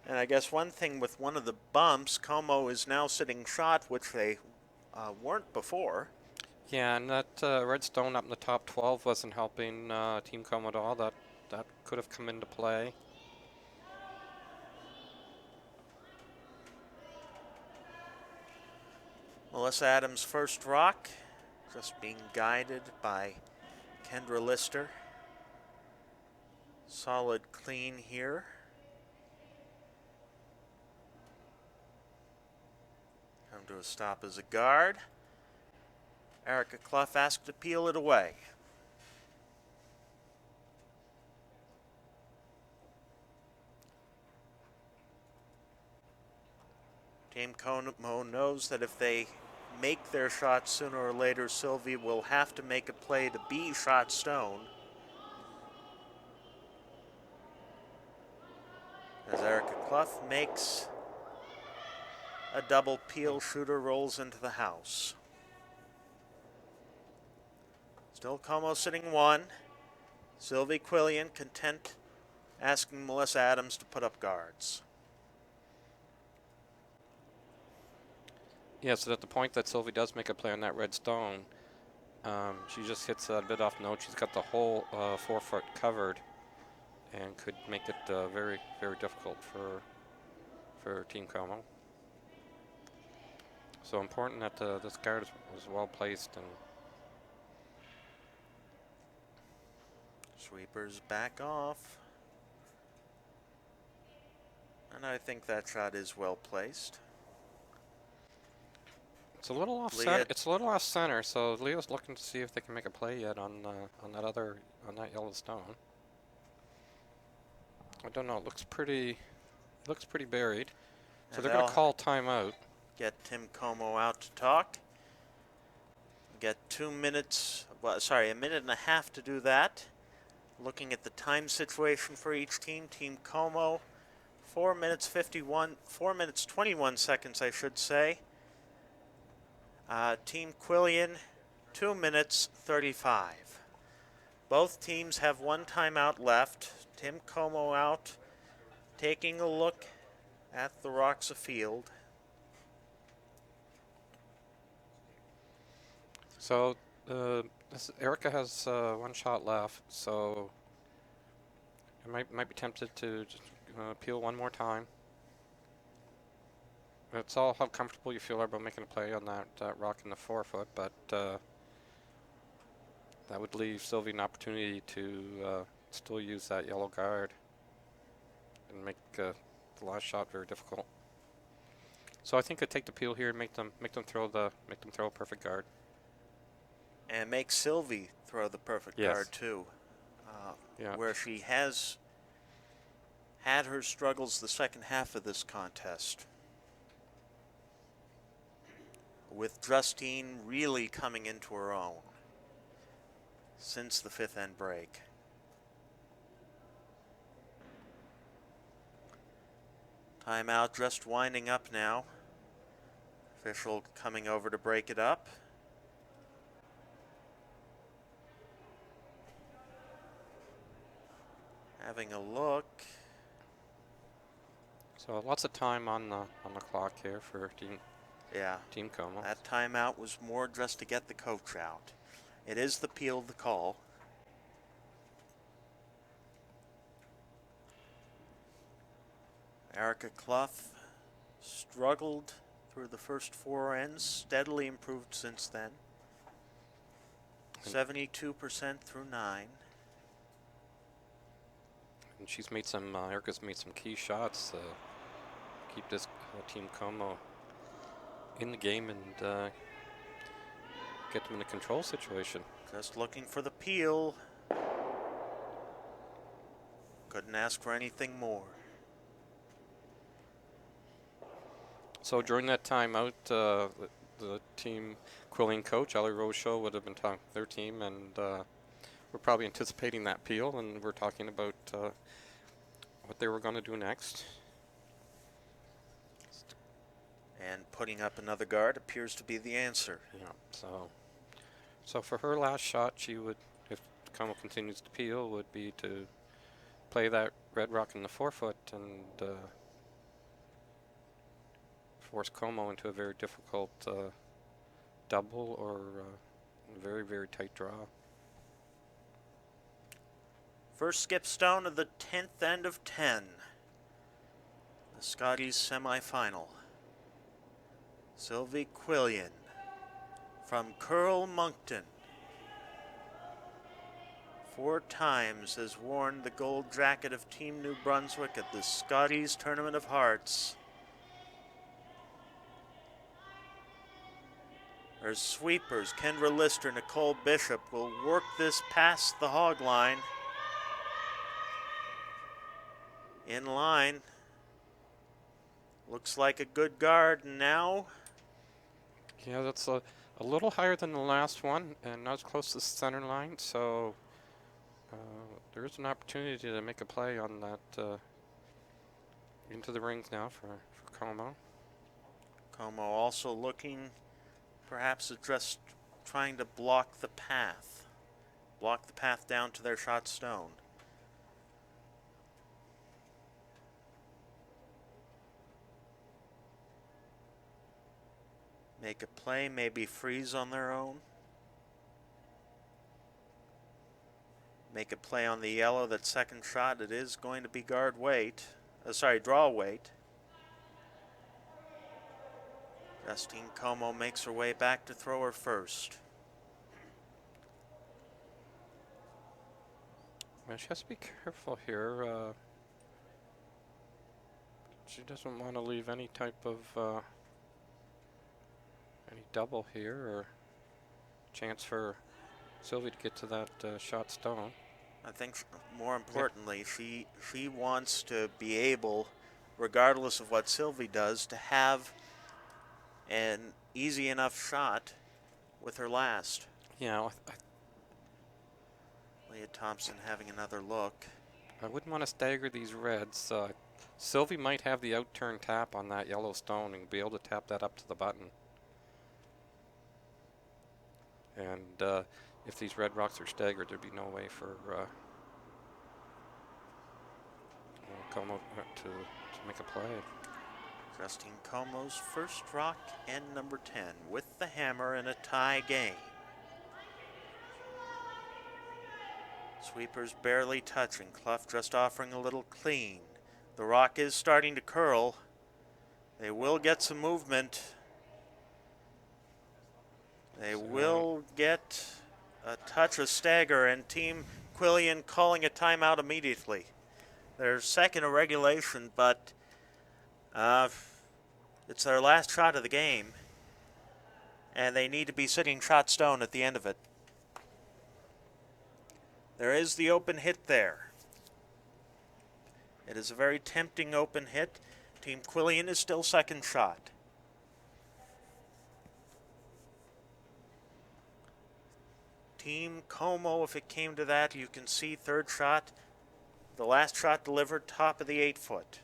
And I guess one thing with one of the bumps, Comeau is now sitting shot, which they weren't before. Yeah, and that red stone up in the top 12 wasn't helping Team Comeau at all. That could have come into play. Melissa Adams' first rock, just being guided by Kendra Lister. Solid clean here. Come to a stop as a guard. Erica Clough asked to peel it away. Team Comeau knows that if they make their shot sooner or later, Sylvie will have to make a play to be shot stone. As Erica Clough makes a double peel, shooter rolls into the house. Still Comeau sitting one. Sylvie Quillian content asking Melissa Adams to put up guards. Yeah, so at the point that Sylvie does make a play on that red stone, she just hits a bit off note. She's got the whole 4 foot covered and could make it very, very difficult for Team Comeau. So important that this guard was well placed. And Sweepers back off. And I think that shot is well placed. it's a little off center. It's a little off center. So Leo's looking to see if they can make a play yet on that yellow stone. I don't know. It looks pretty buried. So they're going to call timeout. Get Tim Comeau out to talk. Get 2 minutes, a minute and a half to do that. Looking at the time situation for each team. Team Comeau, 4 minutes 21 seconds, I should say. Team Quillian, 2 minutes 35. Both teams have one timeout left. Tim Comeau out, taking a look at the rocks of field. So Erica has 1 shot left, so I might be tempted to just peel one more time. It's all how comfortable you feel about making a play on that rock in the 4 foot, but that would leave Sylvie an opportunity to still use that yellow guard and make the last shot very difficult. So I think I'd take the peel here and make them throw a perfect guard. And make Sylvie throw the perfect Yes. guard too. Yeah. Where she has had her struggles the second half of this contest, with Justine really coming into her own since the fifth end break. Timeout just winding up now. Official coming over to break it up. Having a look. So lots of time on the clock here for Team Comeau. That timeout was more just to get the coach out. It is the peel of the call. Erica Clough struggled through the first four ends, steadily improved since then. 72% through 9. And she's made some, Erica's made some key shots to keep this Team Comeau in the game and get them in a control situation. Just looking for the peel. Couldn't ask for anything more. So during that timeout, the team Quillian coach, Ali Rochelle, would have been talking to their team, and we're probably anticipating that peel, and we're talking about what they were going to do next. And putting up another guard appears to be the answer. Yeah. So for her last shot, she would, if Comeau continues to peel, would be to play that red rock in the forefoot and force Comeau into a very difficult double or very, very tight draw. First skip stone of the 10th end of 10. The Scotties semifinal. Sylvie Quillian from Curl Moncton. 4 times has worn the gold jacket of Team New Brunswick at the Scotties Tournament of Hearts. Her sweepers, Kendra Lister, Nicole Bishop, will work this past the hog line. In line. Looks like a good guard now. Yeah, that's a little higher than the last one and not as close to the center line, so there is an opportunity to make a play on that into the rings now for Comeau. Comeau also looking perhaps at just trying to block the path down to their shot stone. Make a play, maybe freeze on their own. Make a play on the yellow. That second shot, it is going to be guard weight. Draw weight. Justine Comeau makes her way back to throw her first. Well, she has to be careful here. She doesn't want to leave any type of any double here or chance for Sylvie to get to that shot stone. I think more importantly, she wants to be able, regardless of what Sylvie does, to have an easy enough shot with her last. Yeah, Leah Thompson having another look. I wouldn't want to stagger these reds. Sylvie might have the out-turn tap on that yellow stone and be able to tap that up to the button. And if these red rocks are staggered, there'd be no way for Comeau to make a play. Justine Comeau's first rock and number 10 with the hammer in a tie game. Sweepers barely touching. Clough just offering a little clean. The rock is starting to curl. They will get some movement. They will get a touch of stagger, and Team Quillian calling a timeout immediately. Their second of regulation, but Uh, it's their last shot of the game, and they need to be sitting shot stone at the end of it. There is the open hit there. It is a very tempting open hit. Team Quillian is still second shot. Team Comeau, if it came to that, you can see third shot. The last shot delivered top of the 8-foot.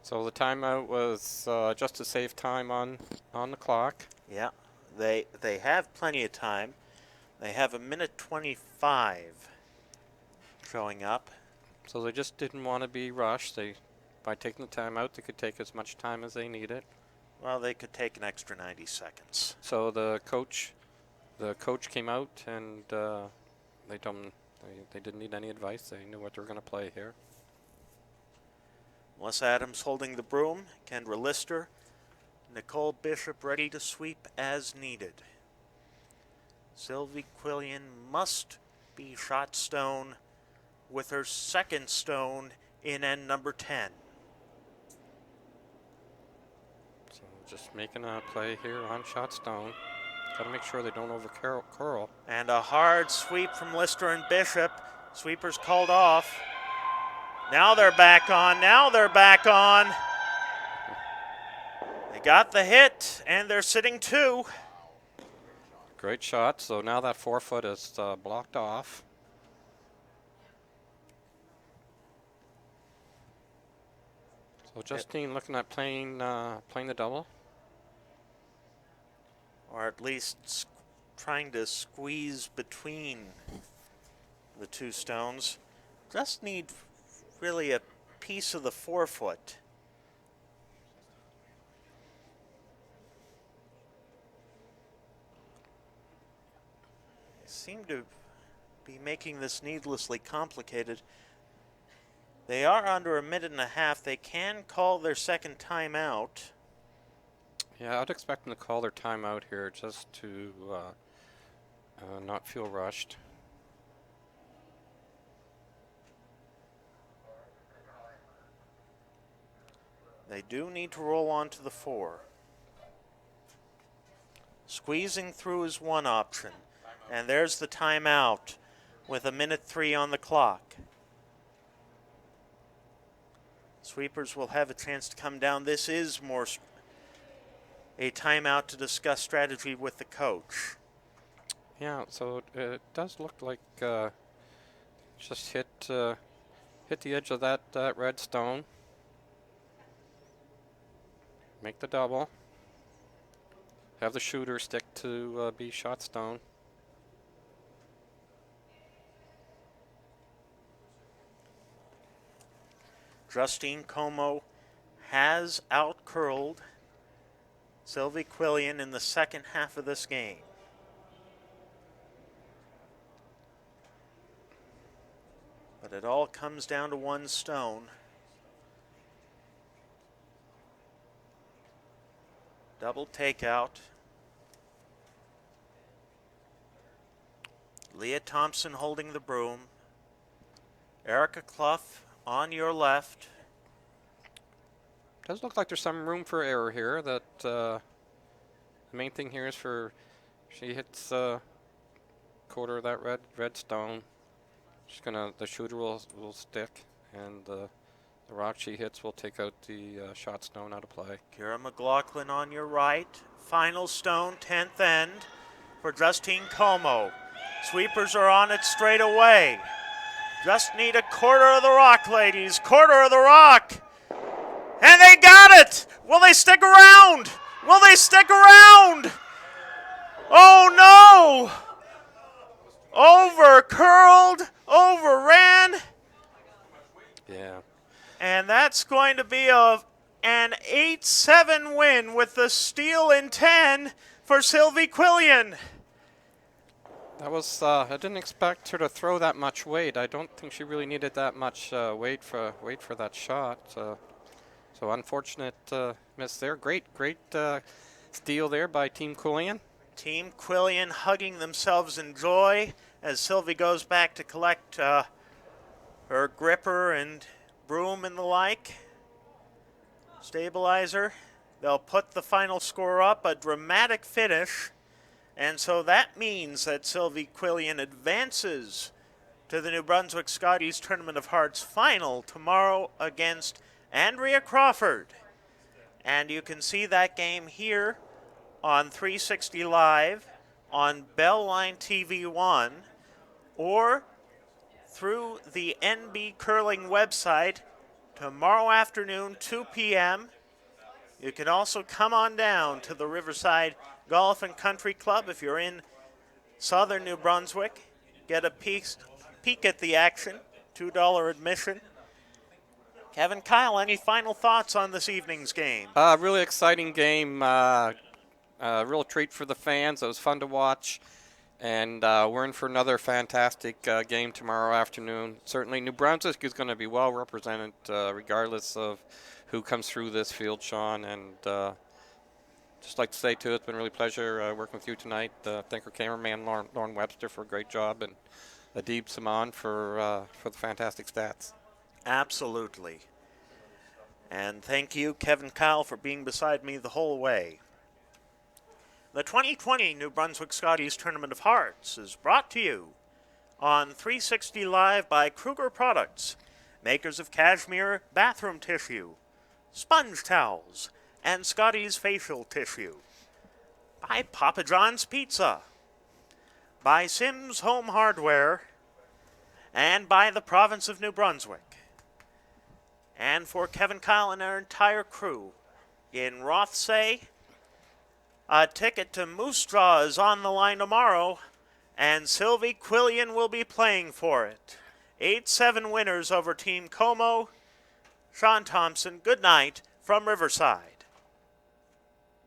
So the timeout was just to save time on the clock. Yeah, they have plenty of time. They have 1:25 showing up. So they just didn't want to be rushed. By taking the timeout, they could take as much time as they needed. Well, they could take an extra 90 seconds. So the coach came out and they told them they didn't need any advice. They knew what they were going to play here. Melissa Adams holding the broom. Kendra Lister. Nicole Bishop ready to sweep as needed. Sylvie Quillian must be shot stone with her second stone in end number 10. So just making a play here on shot stone. Got to make sure they don't over curl. And a hard sweep from Lister and Bishop. Sweepers called off. Now they're back on. Now they're back on. They got the hit, and they're sitting 2. Great shot. So now that 4-foot is blocked off. So Justine looking at playing the double. Or at least trying to squeeze between the 2 stones. Just need really a piece of the 4-foot. They seem to be making this needlessly complicated. They are under 1.5 minutes. They can call their second timeout. Yeah, I'd expect them to call their timeout here just to not feel rushed. They do need to roll on to the 4. Squeezing through is one option. And there's the timeout with 1:03 on the clock. Sweepers will have a chance to come down. This is more a timeout to discuss strategy with the coach. Yeah, so it does look like just hit the edge of that red stone. Make the double. Have the shooter stick to be shot stone. Justine Comeau has out-curled Sylvie Quillian in the second half of this game. But it all comes down to one stone. Double takeout. Leah Thompson holding the broom. Erica Clough on your left. Does look like there's some room for error here. That the main thing here is she hits quarter of that red stone. The shooter will stick, and the rock she hits will take out the shot stone out of play. Kira McLaughlin on your right. Final stone, 10th end for Justine Comeau. Sweepers are on it straight away. Just need a quarter of the rock, ladies. Quarter of the rock. And they got it. Will they stick around? Will they stick around? Oh, no. Over curled, overran. Yeah. And that's going to be an 8-7 win with the steal in 10 for Sylvie Quillian. That was, I didn't expect her to throw that much weight. I don't think she really needed that much weight for that shot. So unfortunate miss there. Great steal there by Team Quillian. Team Quillian hugging themselves in joy as Sylvie goes back to collect her gripper and broom and the like, stabilizer. They'll put the final score up, a dramatic finish, and so that means that Sylvie Quillian advances to the New Brunswick Scotties Tournament of Hearts final tomorrow against Andrea Crawford. And you can see that game here on 360 Live, on Bellline TV 1, or through the NB Curling website tomorrow afternoon, 2 p.m. You can also come on down to the Riverside Golf and Country Club if you're in southern New Brunswick. Get a peek at the action, $2 admission. Kevin Kyle, any final thoughts on this evening's game? Really exciting game. Real treat for the fans. It was fun to watch. And we're in for another fantastic game tomorrow afternoon. Certainly New Brunswick is going to be well represented regardless of who comes through this field, Sean. And just like to say, too, it's been really a pleasure working with you tonight. Thank our cameraman, Lauren Webster, for a great job, and Adib Saman for the fantastic stats. Absolutely. And thank you, Kevin Kyle, for being beside me the whole way. The 2020 New Brunswick Scotties Tournament of Hearts is brought to you on 360 Live by Kruger Products, makers of cashmere bathroom tissue, sponge towels, and Scotties facial tissue. By Papa John's Pizza, by Sims Home Hardware, and by the province of New Brunswick. And for Kevin Kyle and our entire crew in Rothsay, a ticket to Moose Jaw is on the line tomorrow, and Sylvie Quillian will be playing for it. 8-7 winners over Team Comeau. Sean Thompson, good night from Riverside.